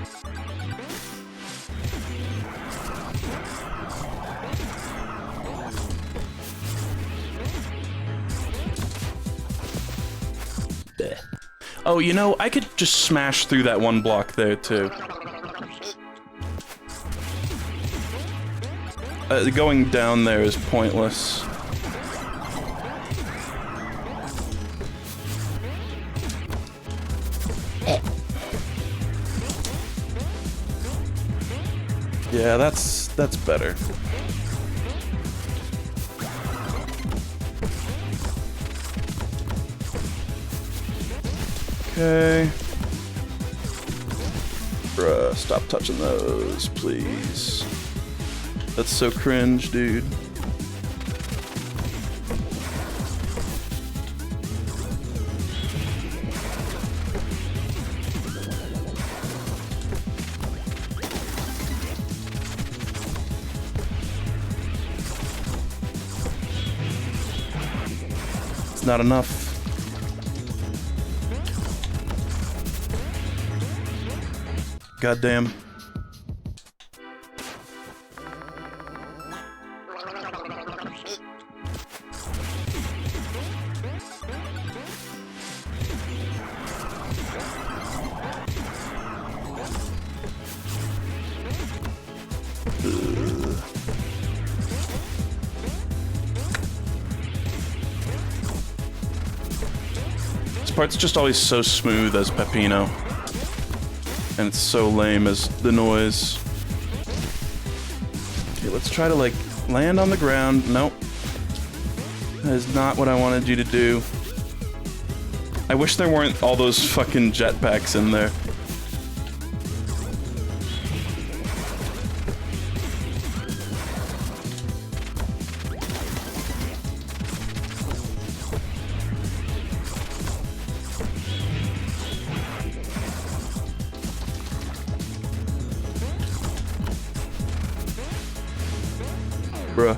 Oh, you know, I could just smash through that one block there, too. Going down there is pointless. Yeah, that's better. Okay. Bruh, stop touching those, please. That's so cringe, dude. That's not enough. Goddamn. This part's just always so smooth as Peppino. And it's so lame as the noise. Okay, let's try to, like, land on the ground. Nope. That is not what I wanted you to do. I wish there weren't all those fucking jetpacks in there. Bruh.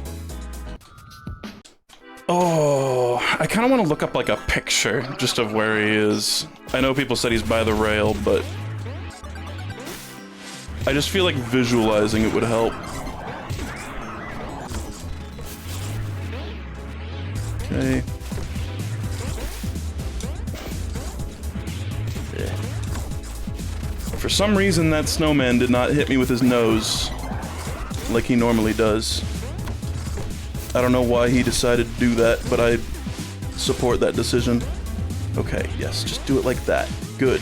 Oh, I kind of want to look up like a picture just of where he is. I know people said he's by the rail, but I just feel like visualizing it would help. Okay. For some reason, that snowman did not hit me with his nose like he normally does. I don't know why he decided to do that, but I support that decision. Okay, yes, just do it like that. Good.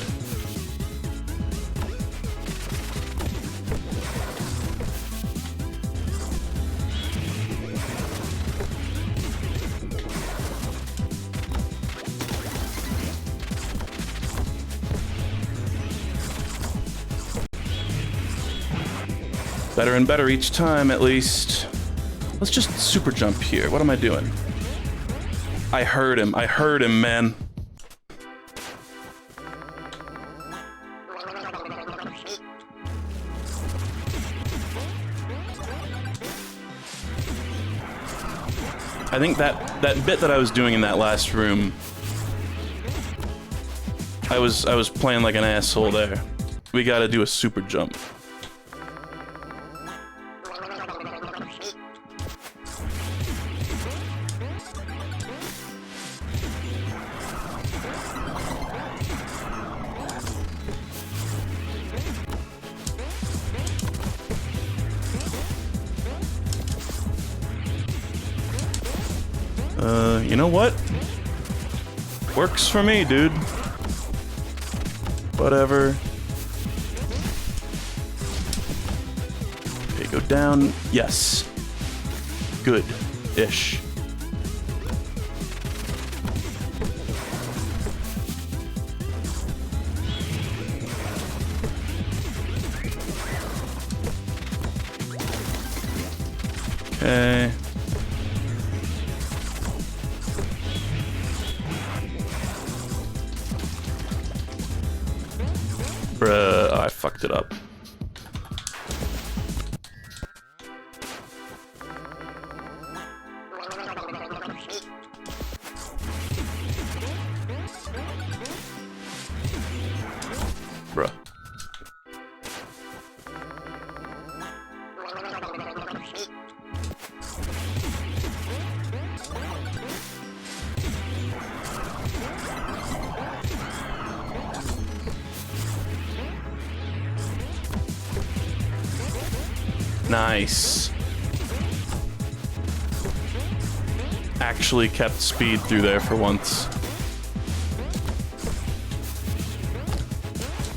Better and better each time, at least. Let's just super jump here. What am I doing? I heard him. I heard him, man. I think that bit that I was doing in that last room, I was playing like an asshole there. We gotta do a super jump. You know what? Works for me, dude. Whatever. Okay, go down. Yes. Good-ish. Okay. Bruh, I fucked it up. Bruh. Nice. Actually kept speed through there for once.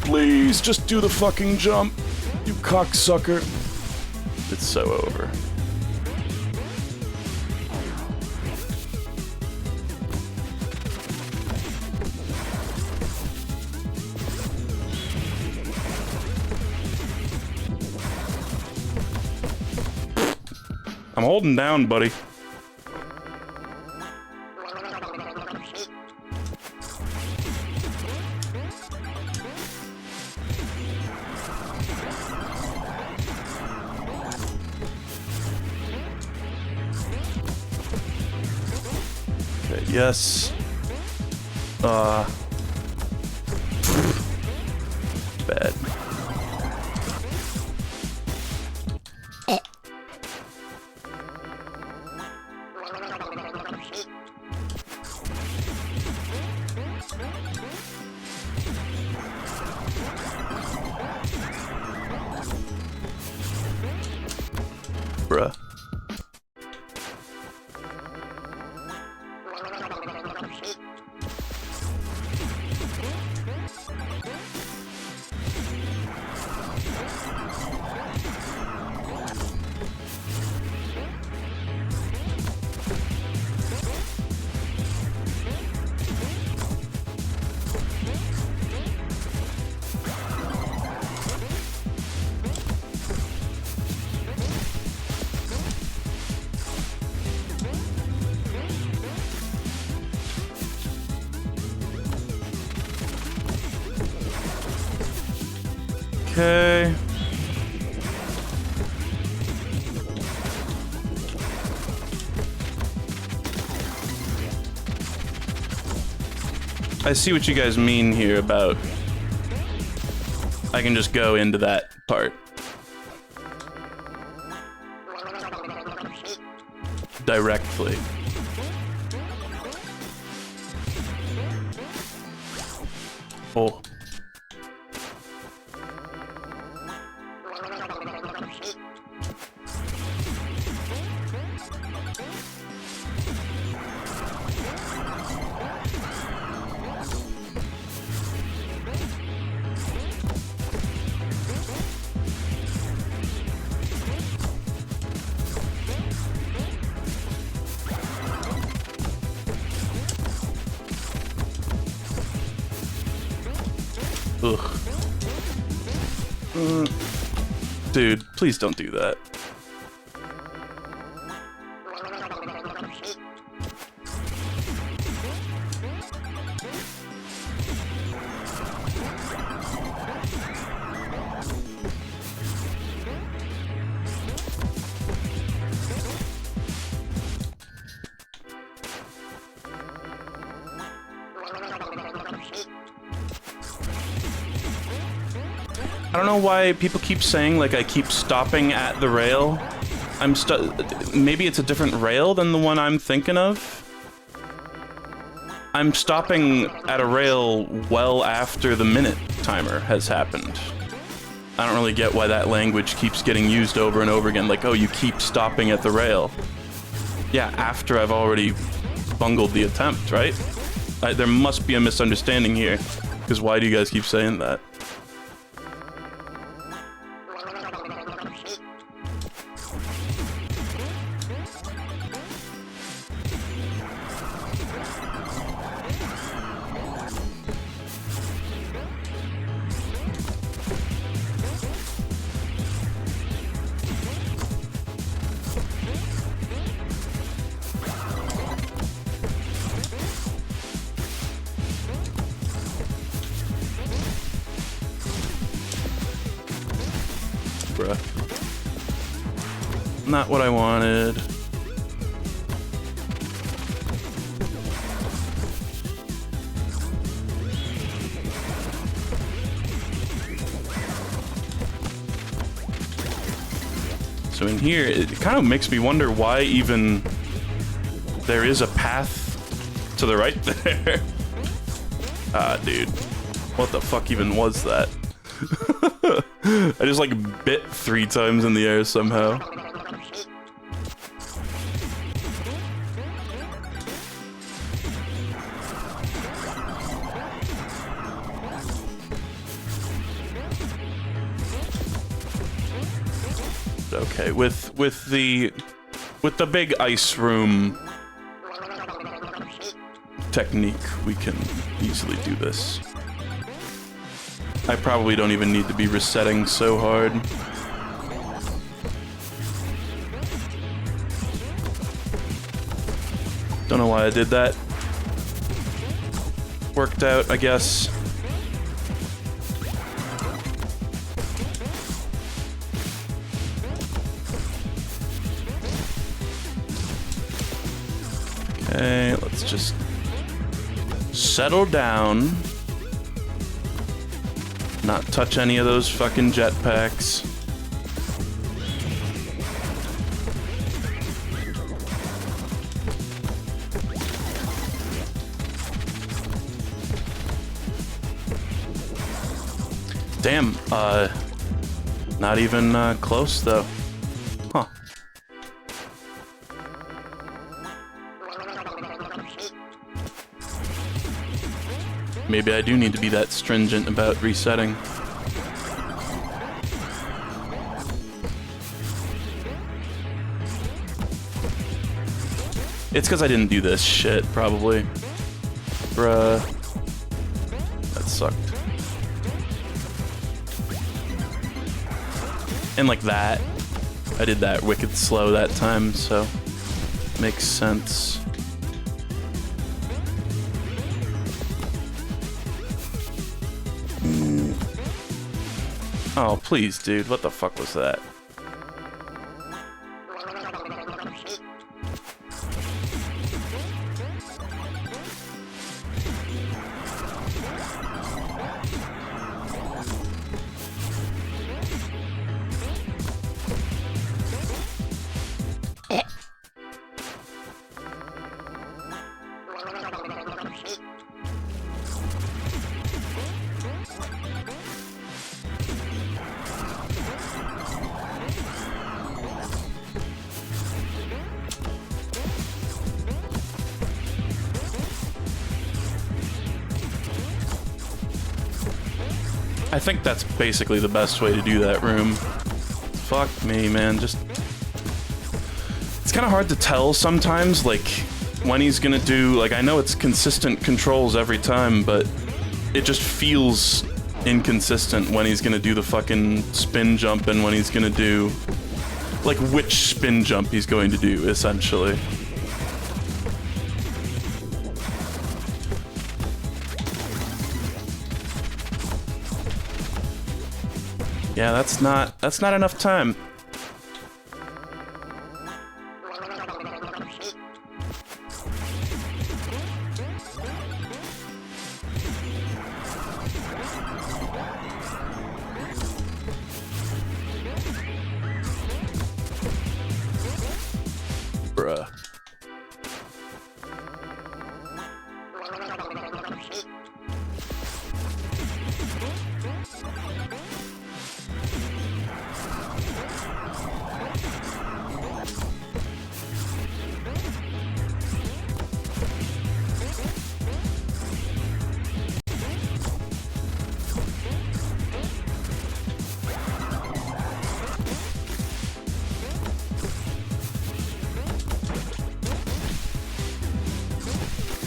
Please, just do the fucking jump, you cocksucker. It's so over. I'm holding down, buddy. Okay, yes. Bad. Bruh. Okay. I see what you guys mean here about I can just go into that part. Directly. Oh. Ugh. Dude, please don't do that. I don't know why people keep saying, like, I keep stopping at the rail. Maybe it's a different rail than the one I'm thinking of? I'm stopping at a rail well after the minute timer has happened. I don't really get why that language keeps getting used over and over again, like, oh, you keep stopping at the rail. Yeah, after I've already bungled the attempt, right? There must be a misunderstanding here, because why do you guys keep saying that? Bruh. Not what I wanted. So in here, it kind of makes me wonder why even there is a path to the right there. Ah, dude. What the fuck even was that? I just, like, bit 3 times in the air somehow. Okay, with the big ice room technique, we can easily do this. I probably don't even need to be resetting so hard. Don't know why I did that. Worked out, I guess. Okay, let's just settle down. Not touch any of those fucking jetpacks. Damn, not even close though. Huh. Maybe I do need to be that stringent about resetting. It's because I didn't do this shit, probably. Bruh. That sucked. And like that. I did that wicked slow that time, so makes sense. Oh, please, dude. What the fuck was that? I think that's basically the best way to do that room. Fuck me, man. Just... It's kind of hard to tell sometimes, like, when he's gonna do... Like, I know it's consistent controls every time, but it just feels inconsistent when he's gonna do the fucking spin jump and when he's gonna do... Like, which spin jump he's going to do, essentially. Yeah, that's not enough time. Bruh.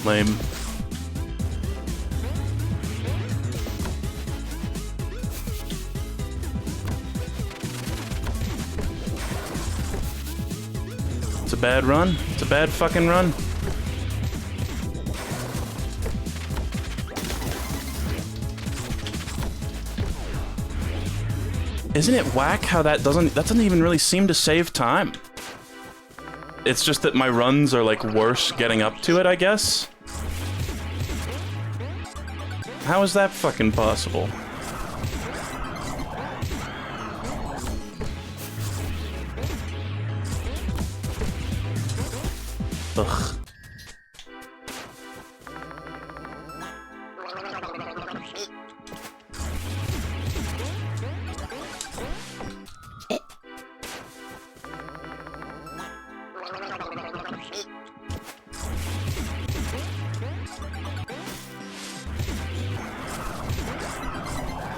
Lame. It's a bad run. It's a bad fucking run. Isn't it whack how that doesn't even really seem to save time? It's just that my runs are like worse getting up to it, I guess. How is that fucking possible? Ugh.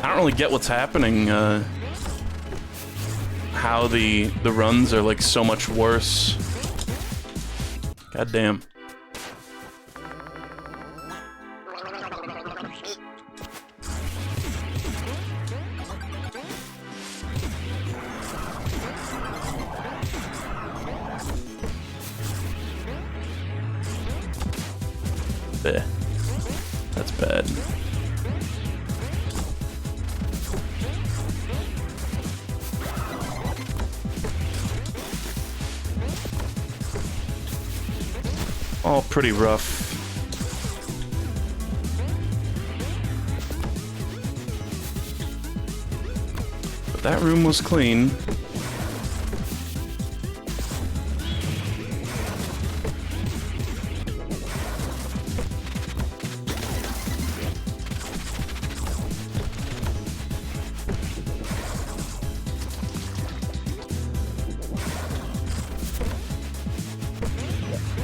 I don't really get what's happening, how the runs are like so much worse. God damn. Bleh. That's bad. All pretty rough. That room was clean.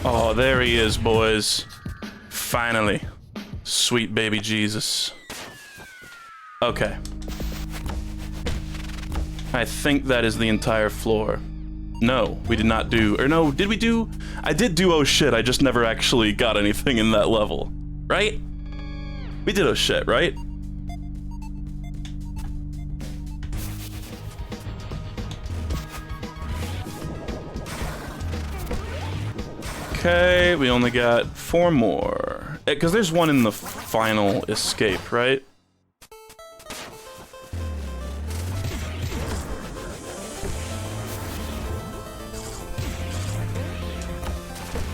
Oh, there he is, boys. Finally. Sweet baby Jesus. Okay. I think that is the entire floor. No, we did not do... Or no, did we do... I did do oh shit, I just never actually got anything in that level. Right? We did oh shit, right? Okay, we only got 4 more. Because there's one in the final escape, right?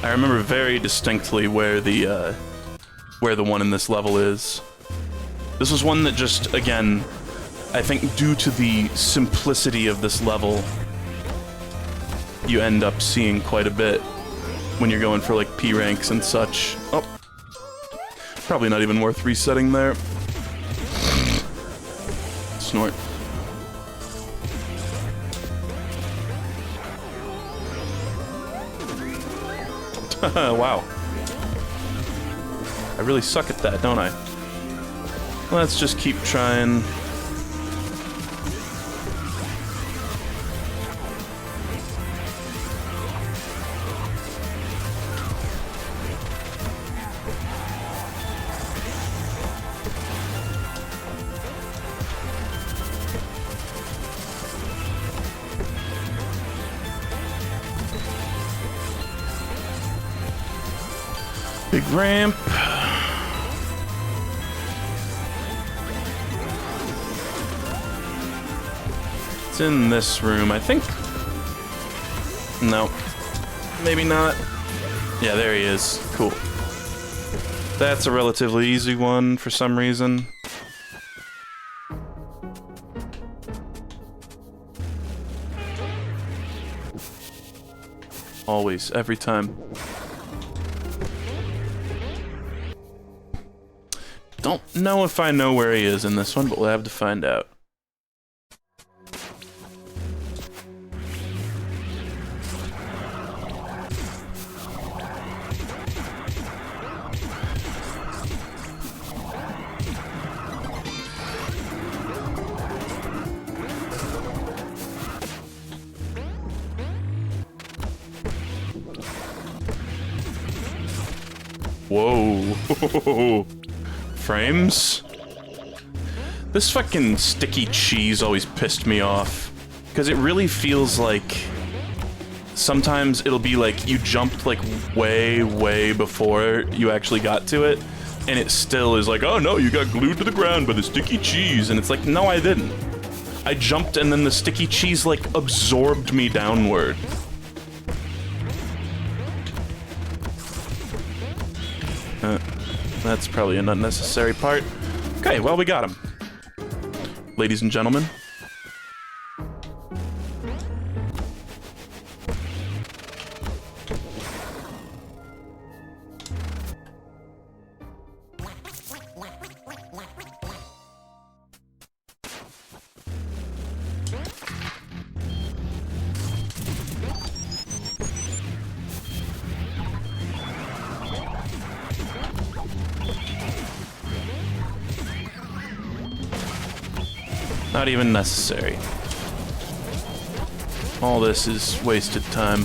I remember very distinctly where the one in this level is. This was one that just, again, I think due to the simplicity of this level, you end up seeing quite a bit when you're going for, like, P ranks and such. Oh. Probably not even worth resetting there. Snort. Wow. I really suck at that, don't I? Let's just keep trying. Big ramp. It's in this room, I think. No. Maybe not. Yeah, there he is. Cool. That's a relatively easy one for some reason. Always, every time. Don't know if I know where he is in this one, but we'll have to find out. Whoa. Frames? This fucking sticky cheese always pissed me off. Because it really feels like... Sometimes it'll be like you jumped like way before you actually got to it. And it still is like, oh no, you got glued to the ground by the sticky cheese. And it's like, no, I didn't. I jumped and then the sticky cheese like absorbed me downward. That's probably an unnecessary part. Okay, well, we got him. Ladies and gentlemen. Not even necessary. All this is wasted time.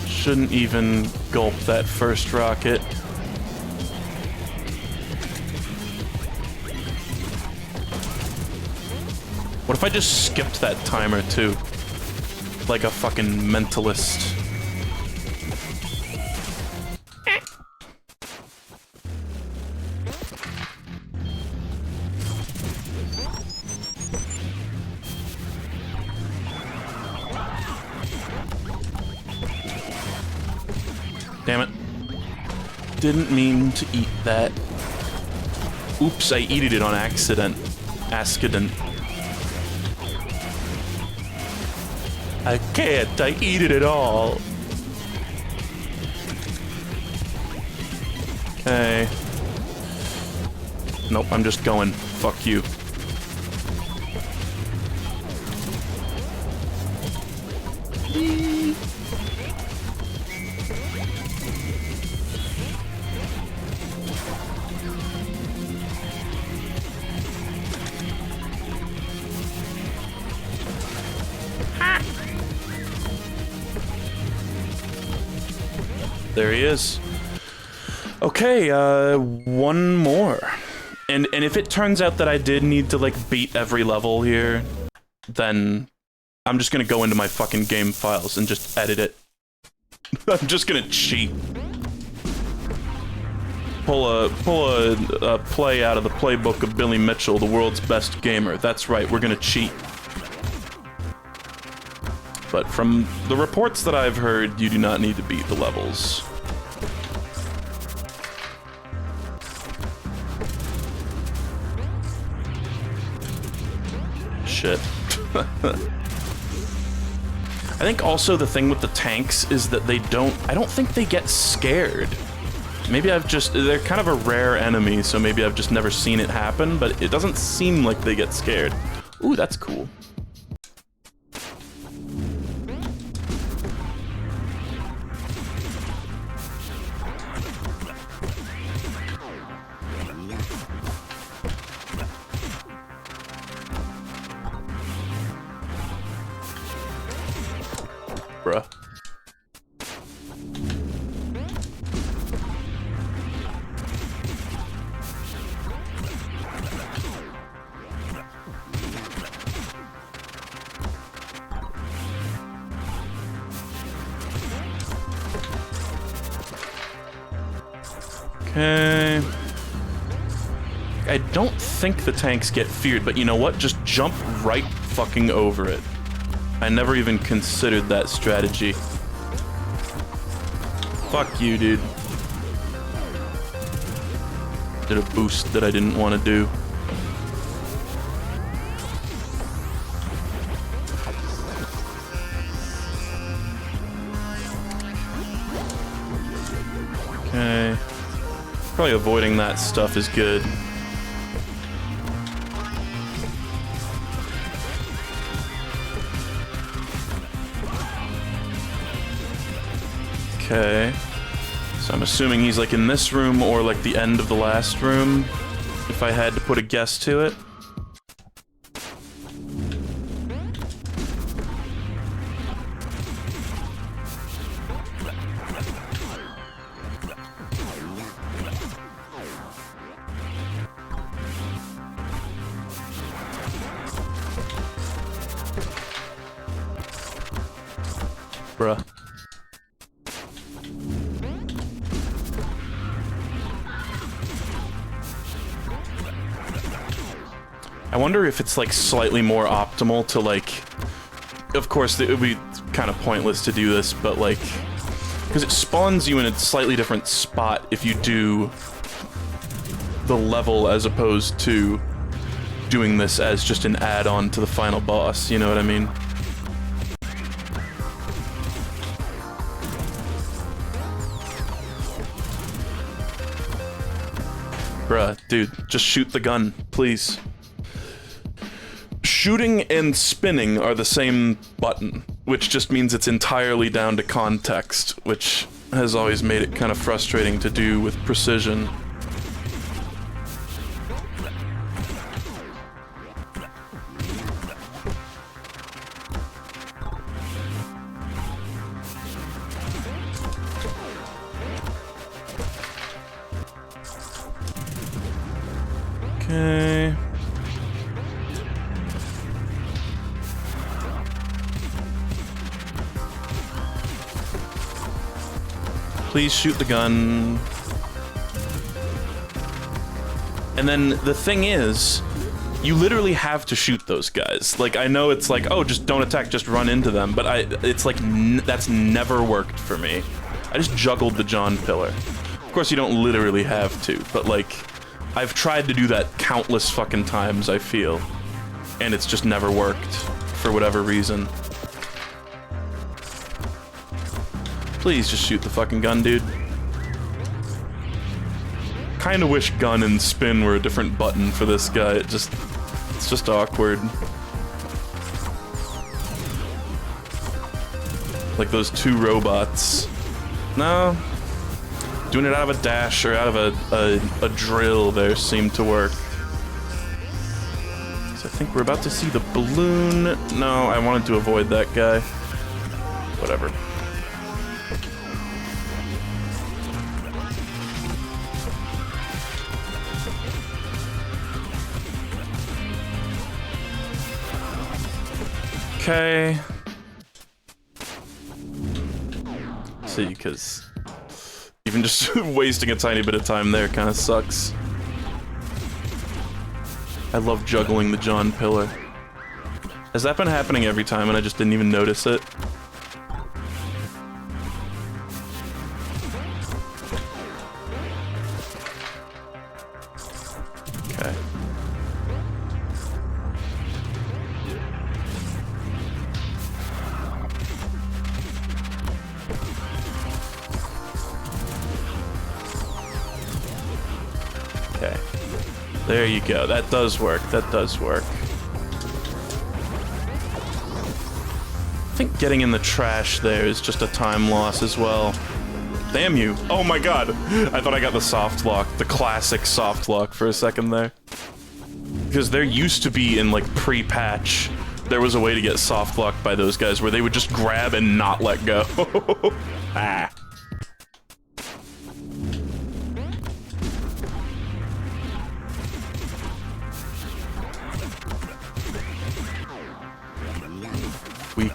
Shouldn't even gulp that first rocket. What if I just skipped that timer too? Like a fucking mentalist. Damn it. Didn't mean to eat that. Oops, I eated it on accident. Accident. I can't, I eat it at all. Okay. Nope, I'm just going. Fuck you. There he is. Okay, one more. And if it turns out that I did need to, like, beat every level here, then I'm just gonna go into my fucking game files and just edit it. I'm just gonna cheat. Pull a play out of the playbook of Billy Mitchell, the world's best gamer. That's right, we're gonna cheat. But from the reports that I've heard, you do not need to beat the levels. Shit. I think also the thing with the tanks is that I don't think they get scared. Maybe they're kind of a rare enemy, so maybe I've just never seen it happen, but it doesn't seem like they get scared. Ooh, that's cool. Bruh. Okay. I don't think the tanks get feared, but you know what? Just jump right fucking over it. I never even considered that strategy. Fuck you, dude. Did a boost that I didn't want to do. Okay. Probably avoiding that stuff is good. Okay. So I'm assuming he's like in this room or like the end of the last room, if I had to put a guess to it. Bruh. I wonder if it's like slightly more optimal to like, of course it would be kind of pointless to do this, but like, because it spawns you in a slightly different spot if you do the level as opposed to doing this as just an add-on to the final boss, you know what I mean? Bruh, dude, just shoot the gun, please. Shooting and spinning are the same button, which just means it's entirely down to context, which has always made it kind of frustrating to do with precision. Okay. Please shoot the gun. And then the thing is, you literally have to shoot those guys. Like, I know it's like, oh, just don't attack, just run into them, but it's like, that's never worked for me. I just juggled the John pillar. Of course, you don't literally have to, but like, I've tried to do that countless fucking times, I feel. And it's just never worked, for whatever reason. Please just shoot the fucking gun, dude. Kinda wish gun and spin were a different button for this guy. It's just awkward. Like those two robots. No. Doing it out of a dash or out of a drill there seemed to work. So I think we're about to see the balloon. No, I wanted to avoid that guy. Whatever. Okay. See, because even just wasting a tiny bit of time there kind of sucks. I love juggling the John pillar. Has that been happening every time and I just didn't even notice it? Okay. Okay. There you go. That does work. That does work. I think getting in the trash there is just a time loss as well. Damn you. Oh my god. I thought I got the soft lock. The classic soft lock for a second there. Because there used to be in like pre-patch, there was a way to get soft locked by those guys where they would just grab and not let go. Ah. Weak.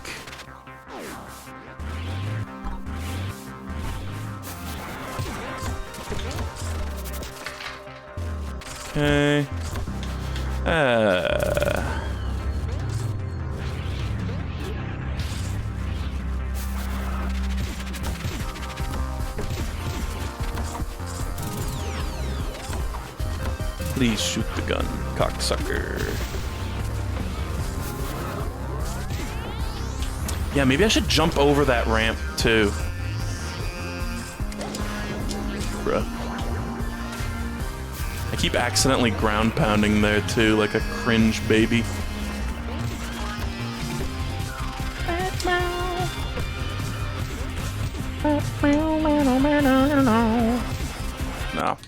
Okay. Please shoot the gun, cocksucker. Yeah, maybe I should jump over that ramp, too. Bruh. I keep accidentally ground pounding there, too, like a cringe baby. No.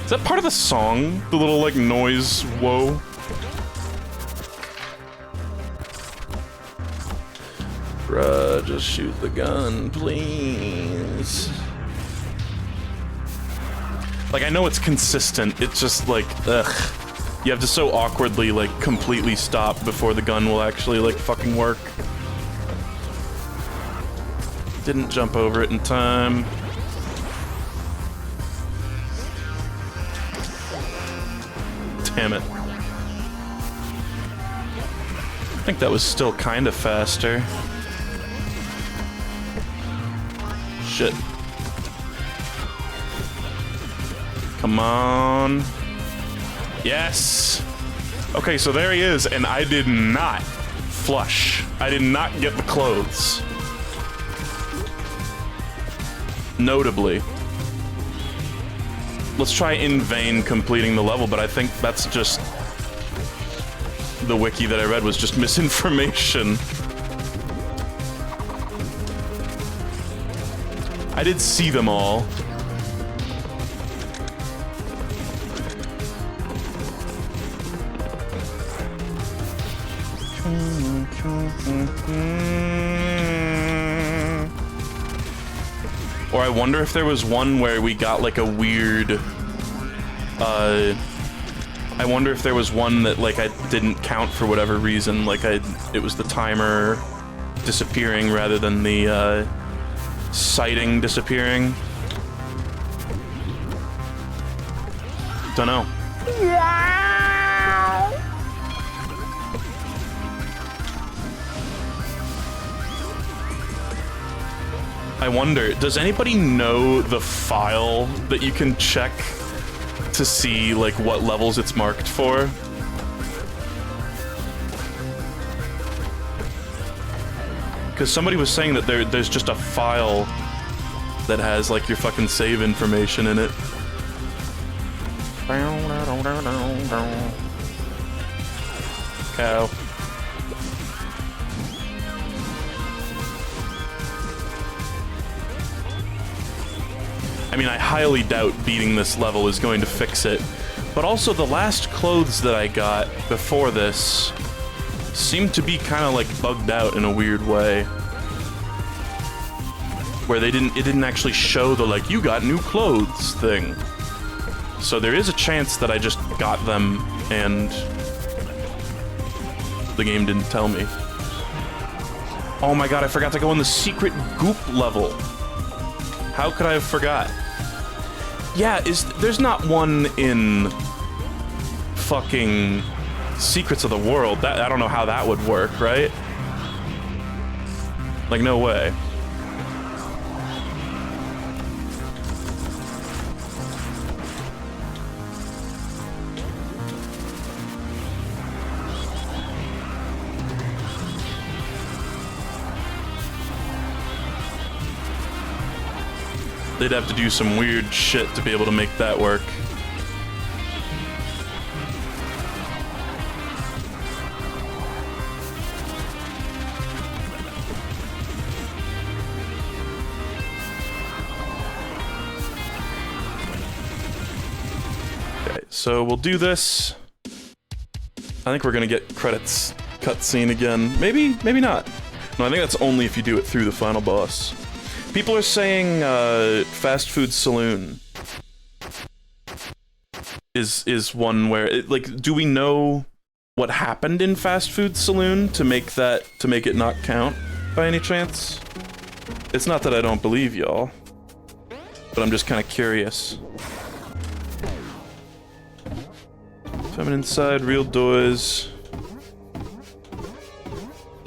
Is that part of the song? The little, like, noise, whoa? Bruh, just shoot the gun, please. Like, I know it's consistent, it's just, like, ugh. You have to so awkwardly, like, completely stop before the gun will actually, like, fucking work. Didn't jump over it in time. Damn it. I think that was still kind of faster. Shit. Come on. Yes! Okay, so there he is, and I did not flush. I did not get the clothes. Notably. Let's try in vain completing the level, but I think that's just... the wiki that I read was just misinformation. I did see them all. Or I wonder if there was one where we got like a weird, I wonder if there was one that like I didn't count for whatever reason, like it was the timer disappearing rather than the, sighting disappearing. Dunno. I wonder, does anybody know the file that you can check to see, like, what levels it's marked for? Because somebody was saying that there's just a file that has, like, your fucking save information in it. Cow. I mean, I highly doubt beating this level is going to fix it. But also, the last clothes that I got before this seemed to be kind of like bugged out in a weird way. Where it didn't actually show the, like, you got new clothes thing. So there is a chance that I just got them and the game didn't tell me. Oh my god, I forgot to go in the secret goop level. How could I have forgot? Yeah, there's not one in fucking Secrets of the World. I don't know how that would work, right? Like, no way. They'd have to do some weird shit to be able to make that work. Okay, so we'll do this. I think we're gonna get credits cutscene again. Maybe, maybe not. No, I think that's only if you do it through the final boss. People are saying Fast Food Saloon is one where like, do we know what happened in Fast Food Saloon to make it not count by any chance? It's not that I don't believe y'all, but I'm just kind of curious. Feminine side, real doors.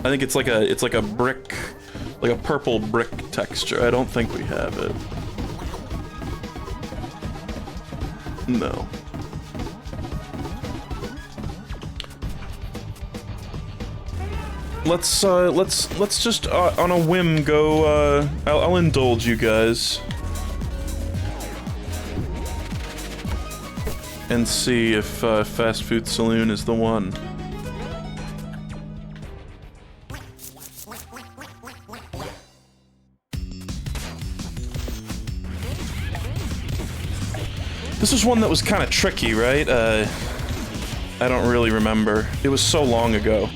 I think it's like a brick. Like a purple brick texture. I don't think we have it. No. Let's just on a whim go. I'll indulge you guys and see if Fast Food Saloon is the one. This was one that was kind of tricky, right? I don't really remember. It was so long ago.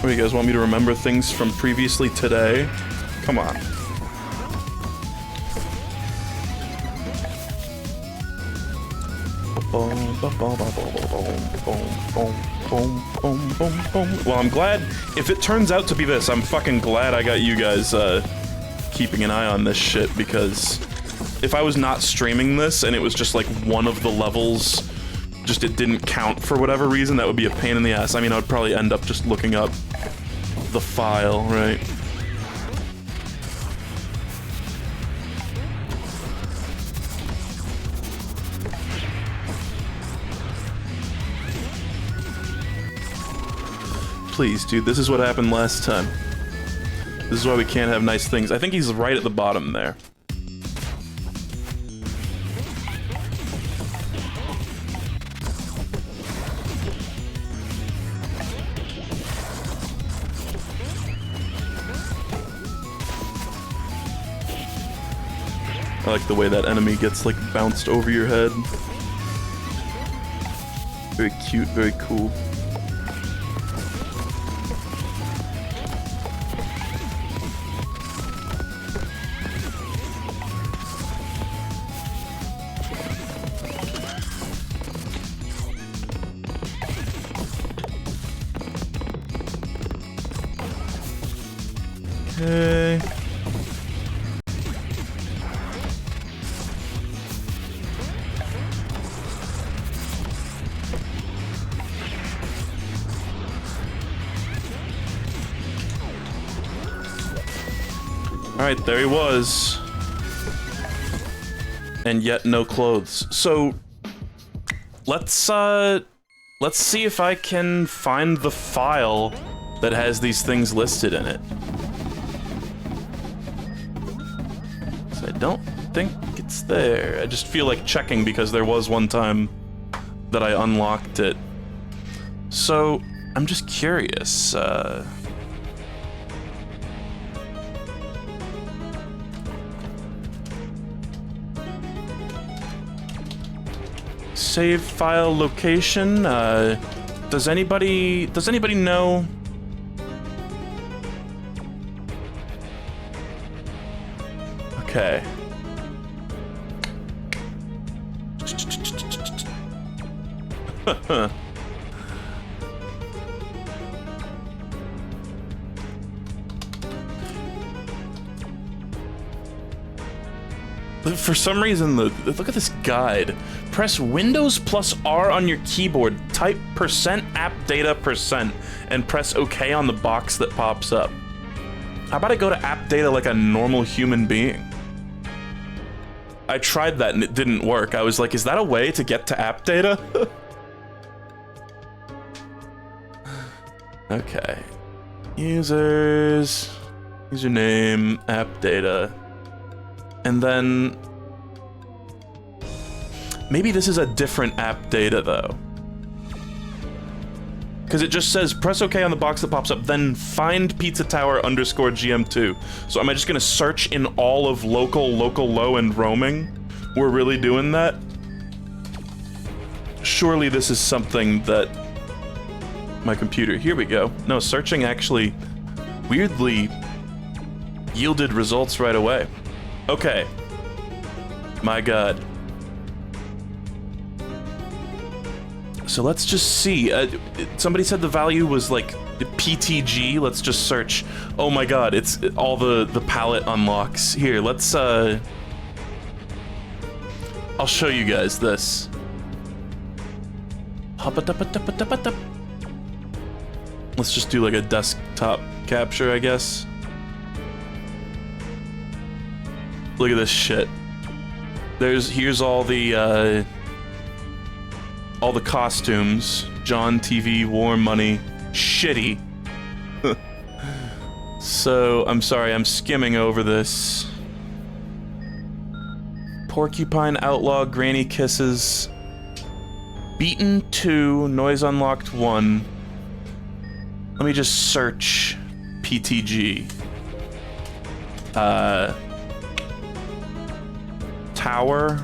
What, you guys want me to remember things from previously today? Come on. Well, I'm glad. If it turns out to be this, I'm fucking glad I got you guys, keeping an eye on this shit, because if I was not streaming this and it was just like one of the levels, just it didn't count for whatever reason, that would be a pain in the ass. I mean, I would probably end up just looking up the file, right? Please, dude, this is what happened last time. This is why we can't have nice things. I think he's right at the bottom there. I like the way that enemy gets, like, bounced over your head. Very cute, very cool. Okay. Alright, there he was. And yet no clothes. So let's see if I can find the file that has these things listed in it. So I don't think it's there. I just feel like checking because there was one time that I unlocked it. So I'm just curious. Save file location. Does anybody know? Okay. For some reason, look at this guide. Press Windows plus R on your keyboard, type %appdata%, and press OK on the box that pops up. How about I go to app data like a normal human being? I tried that and it didn't work. I was like, is that a way to get to app data? Okay. Users, username, app data. And then maybe this is a different app data though. Because it just says press OK on the box that pops up, then find pizza tower _ GM2. So am I just gonna search in all of local, low, and roaming? We're really doing that? Surely this is something that my computer, here we go. No, searching actually weirdly yielded results right away. Okay. My god. So let's just see. Somebody said the value was like PTG. Let's just search. Oh my god, it's all the palette unlocks. Here, let's I'll show you guys this. Let's just do like a desktop capture, I guess. Look at this shit. Here's all the costumes. John TV, War Money, shitty. So, I'm sorry, I'm skimming over this. Porcupine Outlaw, Granny Kisses. Beaten 2, Noise Unlocked 1. Let me just search PTG. Tower?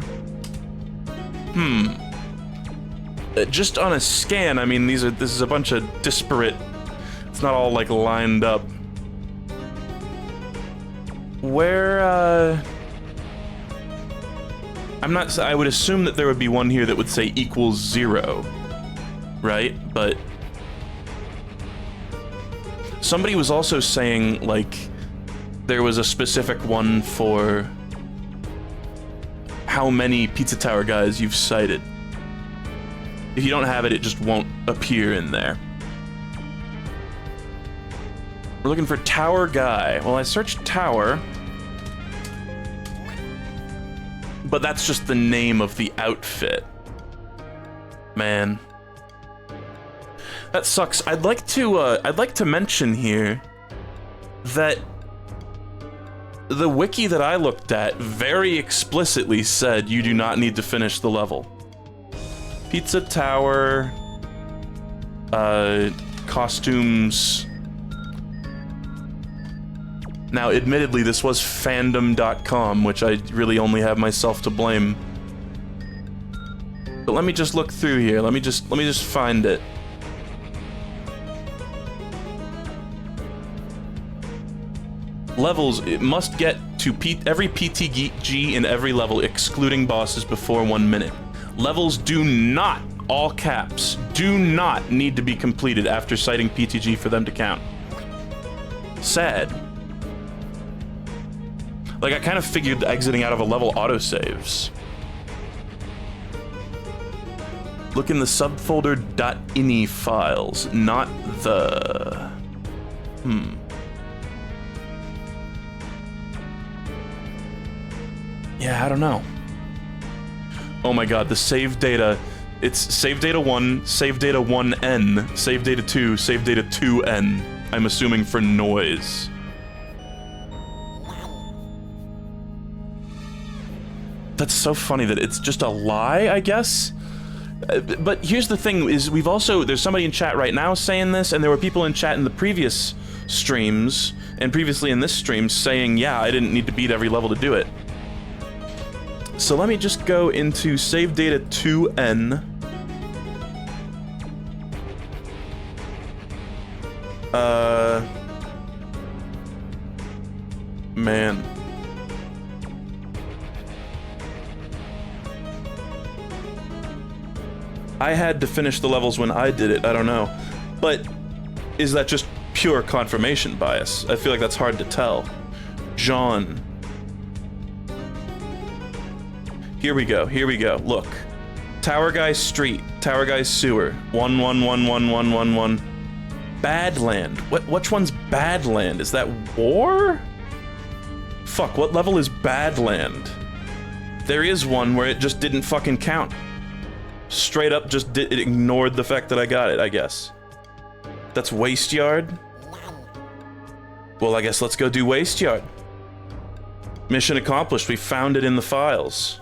Just on a scan, I mean, this is a bunch of disparate... It's not all, like, lined up. Where, I would assume that there would be one here that would say equals 0. Right? But... Somebody was also saying, like, there was a specific one for how many Pizza Tower guys you've cited. If you don't have it, it just won't appear in there. We're looking for Tower Guy. Well, I searched Tower, but that's just the name of the outfit. Man. That sucks. I'd like to mention here that the wiki that I looked at very explicitly said you do not need to finish the level. Pizza Tower, costumes. Now, admittedly, this was fandom.com, which I really only have myself to blame. But let me just look through here. Let me just find it. Levels, it must get to every PTG in every level, excluding bosses, before 1 minute. Levels do not, all caps, do not need to be completed after citing PTG for them to count. Sad. Like, I kind of figured exiting out of a level autosaves. Look in the subfolder .ini files, not the... Yeah, I don't know. Oh my god, the save data. It's save data 1, save data 1N, save data 2, save data 2N. I'm assuming for noise. That's so funny that it's just a lie, I guess? But here's the thing, is we've also... There's somebody in chat right now saying this, and there were people in chat in the previous streams, and previously in this stream, saying, yeah, I didn't need to beat every level to do it. So let me just go into save data 2N. Man. I had to finish the levels when I did it, I don't know. But is that just pure confirmation bias? I feel like that's hard to tell. John. Here we go, look. Tower Guy Street, Tower Guy Sewer, 11111111. Badland. Which one's Badland? Is that War? Fuck, what level is Badland? There is one where it just didn't fucking count. Straight up just it ignored the fact that I got it, I guess. That's Waste Yard? Well, I guess let's go do Waste Yard. Mission accomplished, we found it in the files.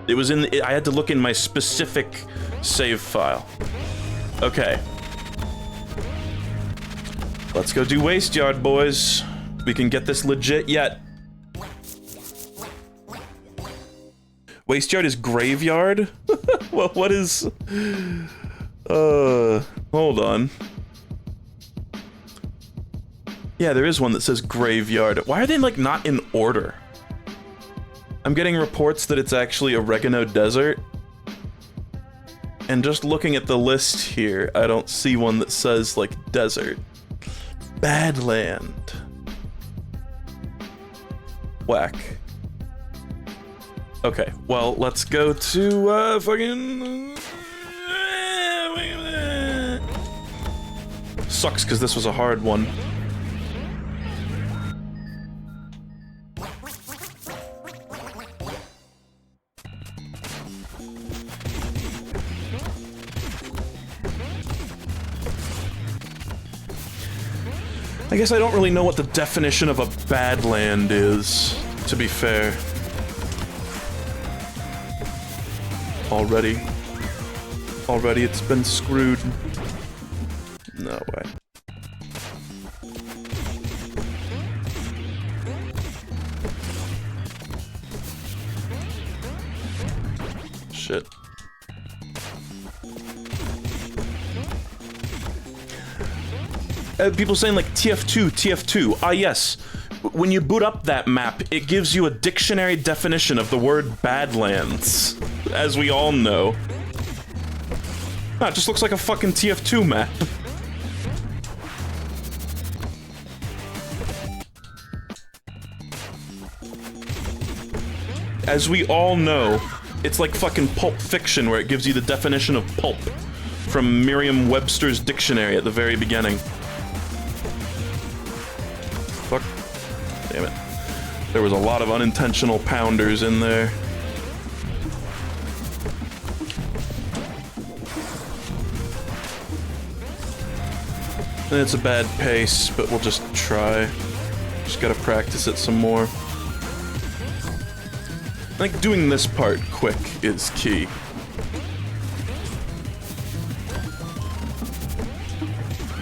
It was in I had to look in my specific save file. Okay. Let's go do Waste Yard, boys. We can get this legit yet. Waste Yard is Graveyard? Well, what is... hold on. Yeah, there is one that says Graveyard. Why are they, like, not in order? I'm getting reports that it's actually Oregano Desert. And just looking at the list here, I don't see one that says, like, Desert. Badland. Whack. Okay, well, let's go to, fucking... Sucks, because this was a hard one. I guess I don't really know what the definition of a badland is, to be fair. Already it's been screwed. No way. Shit. People saying like TF2, TF2. Ah, yes. When you boot up that map, it gives you a dictionary definition of the word Badlands, as we all know. Ah, it just looks like a fucking TF2 map. As we all know, it's like fucking Pulp Fiction, where it gives you the definition of pulp from Merriam-Webster's dictionary at the very beginning. Fuck. Damn it. There was a lot of unintentional pounders in there. And it's a bad pace, but we'll just try. Just gotta practice it some more. I think doing this part quick is key.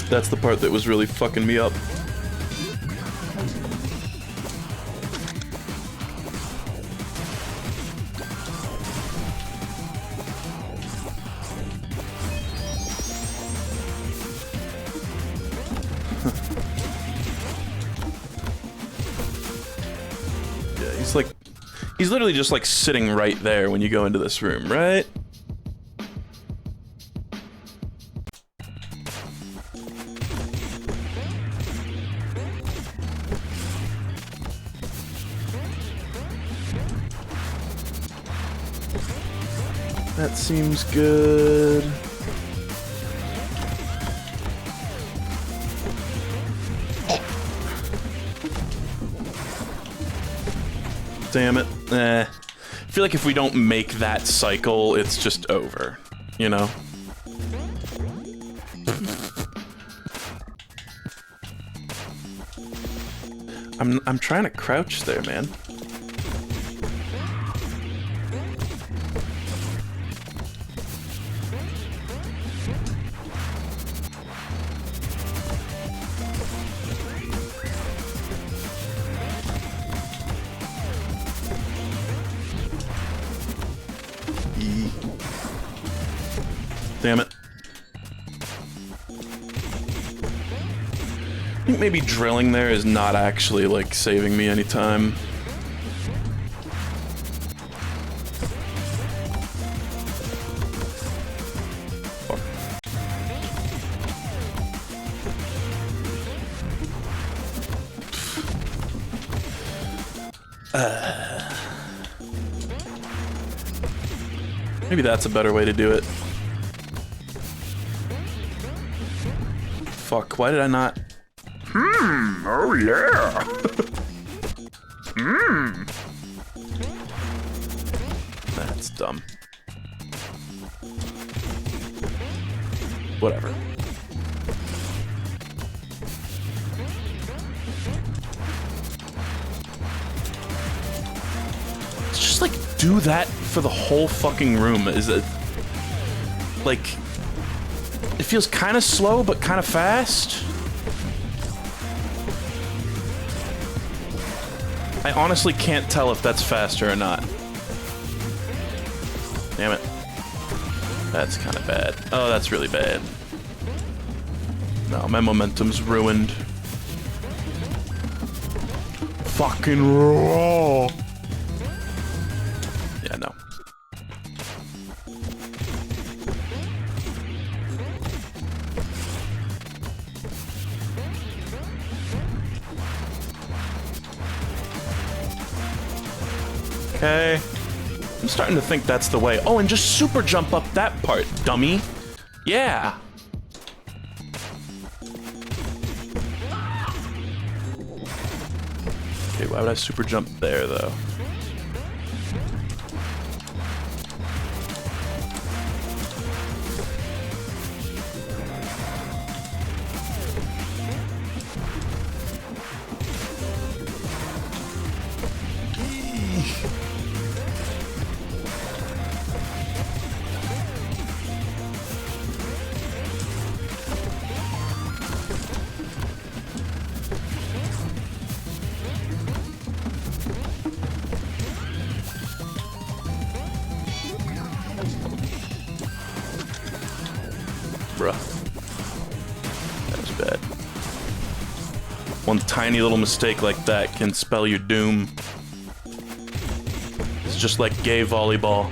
That's the part that was really fucking me up. Yeah, he's like... He's literally just like sitting right there when you go into this room, right? That seems good. Damn it. I feel like if we don't make that cycle, it's just over, you know? I'm trying to crouch there, man. Damn it. I think maybe drilling there is not actually, like, saving me any time. Fuck. Maybe that's a better way to do it. Fuck, why did I not... Oh yeah! That's dumb. Whatever. Let's just, like, do that for the whole fucking room. Is it... like... it feels kind of slow, but kind of fast. I honestly can't tell if that's faster or not. Damn it. That's kind of bad. Oh, that's really bad. No, my momentum's ruined. Fucking raw. Yeah, no. Okay. I'm starting to think that's the way. Oh, and just super jump up that part, dummy. Yeah. Okay, why would I super jump there, though? Bruh. That was bad. One tiny little mistake like that can spell your doom. It's just like gay volleyball.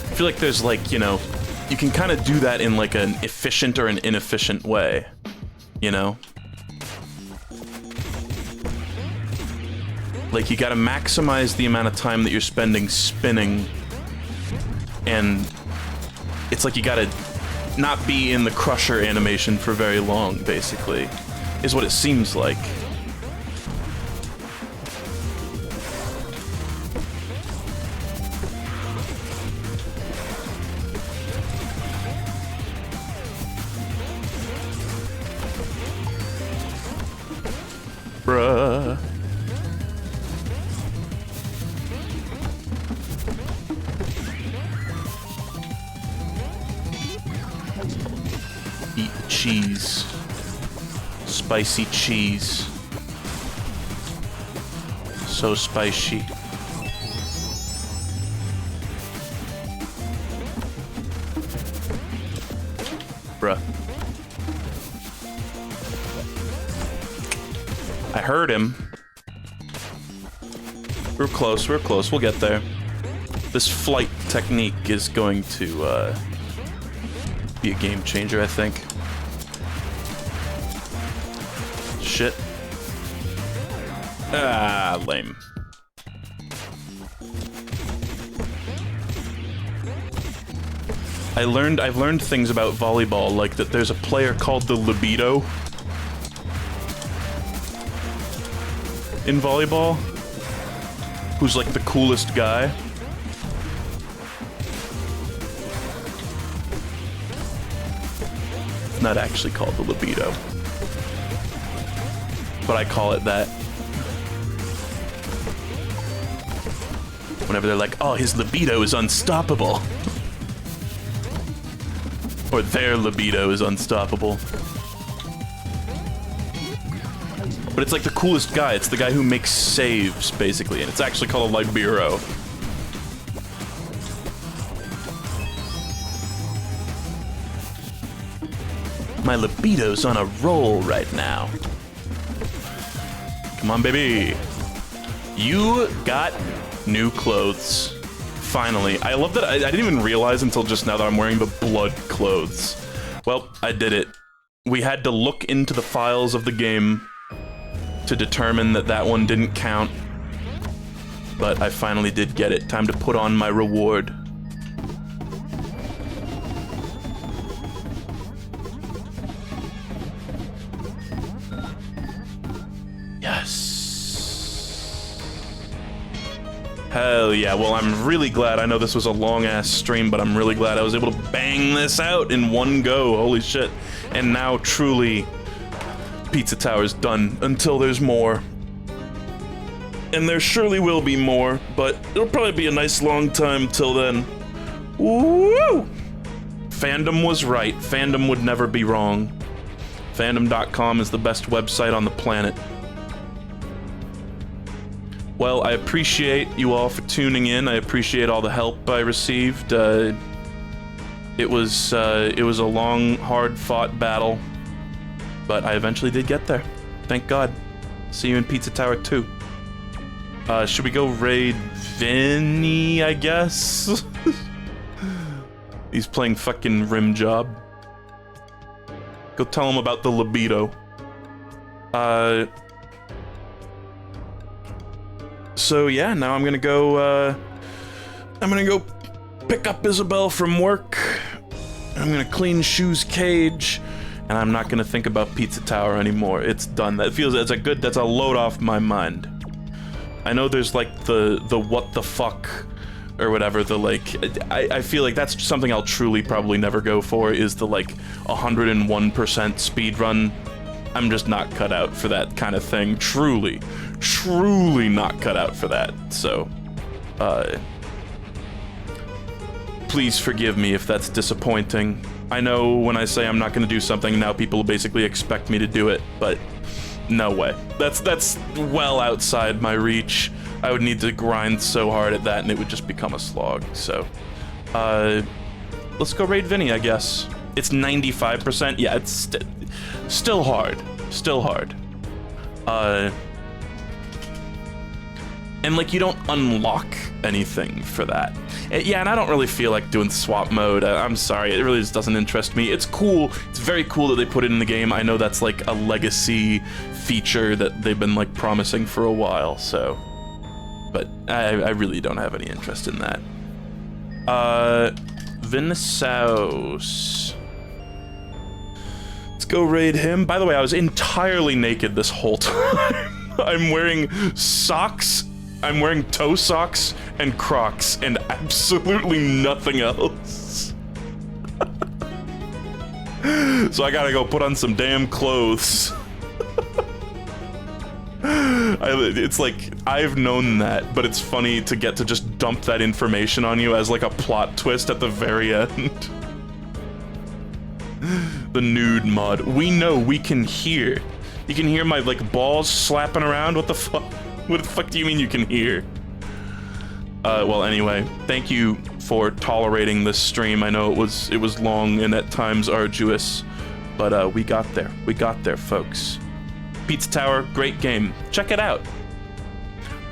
I feel like there's, like, you know, you can kind of do that in like an efficient or an inefficient way, you know? Like, you gotta maximize the amount of time that you're spending spinning, and it's like you gotta not be in the crusher animation for very long, basically, is what it seems like. Bruh. Eat cheese. Spicy cheese. So spicy. Bruh. I heard him. We're close, we'll get there. This flight technique is going to, be a game changer, I think. Shit. Ah, lame. I've learned things about volleyball, like that there's a player called the Libido in volleyball, who's like the coolest guy. It's not actually called the Libido, but I call it that. Whenever they're like, oh, his libido is unstoppable. Or their libido is unstoppable. But it's like the coolest guy. It's the guy who makes saves, basically. And it's actually called a libero. My libido's on a roll right now. Come on, baby. You got new clothes. Finally. I love that I didn't even realize until just now that I'm wearing the blood clothes. Well, I did it. We had to look into the files of the game to determine that that one didn't count. But I finally did get it. Time to put on my reward. Yes. Hell yeah, well I'm really glad. I know this was a long-ass stream, but I'm really glad I was able to bang this out in one go. Holy shit. And now, truly, Pizza Tower's done until there's more. And there surely will be more, but it'll probably be a nice long time till then. Woo! Fandom was right. Fandom would never be wrong. Fandom.com is the best website on the planet. Well, I appreciate you all for tuning in. I appreciate all the help I received. It was a long, hard-fought battle, but I eventually did get there. Thank God. See you in Pizza Tower 2. Should we go raid Vinny, I guess? He's playing fucking Rim Job. Go tell him about the libido. So yeah, now I'm gonna go pick up Isabel from work. I'm gonna clean Shu's cage, and I'm not gonna think about Pizza Tower anymore. It's done. That's a load off my mind. I know there's like the what the fuck or whatever, the like, I feel like that's something I'll truly probably never go for, is the like 101% speedrun. I'm just not cut out for that kind of thing. Truly not cut out for that. So, please forgive me if that's disappointing. I know when I say I'm not gonna do something, now people basically expect me to do it, but no way. That's well outside my reach. I would need to grind so hard at that and it would just become a slog. So, let's go raid Vinny, I guess. It's 95%. Yeah, it's still hard. Still hard. And like, you don't unlock anything for that. Yeah, and I don't really feel like doing swap mode. I'm sorry, it really just doesn't interest me. It's cool. It's very cool that they put it in the game. I know that's like a legacy feature that they've been like promising for a while, so. But I really don't have any interest in that. Vinsaus. Let's go raid him. By the way, I was entirely naked this whole time. I'm wearing socks. I'm wearing toe socks and Crocs and absolutely nothing else. So I gotta go put on some damn clothes. It's like, I've known that, but it's funny to get to just dump that information on you as like a plot twist at the very end. The nude mod. We know, we can hear. You can hear my like balls slapping around? What the fuck? What the fuck do you mean you can hear? Well, anyway, thank you for tolerating this stream. I know it was long and at times arduous, but we got there. We got there, folks. Pizza Tower, great game. Check it out.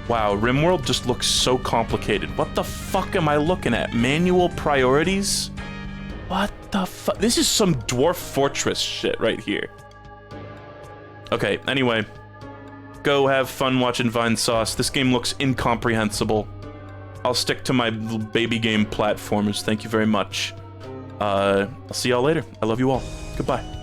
Wow, RimWorld just looks so complicated. What the fuck am I looking at? Manual priorities? What the fuck? This is some Dwarf Fortress shit right here. Okay, anyway. Go have fun watching Vine Sauce. This game looks incomprehensible. I'll stick to my baby game platformers. Thank you very much. I'll see y'all later. I love you all. Goodbye.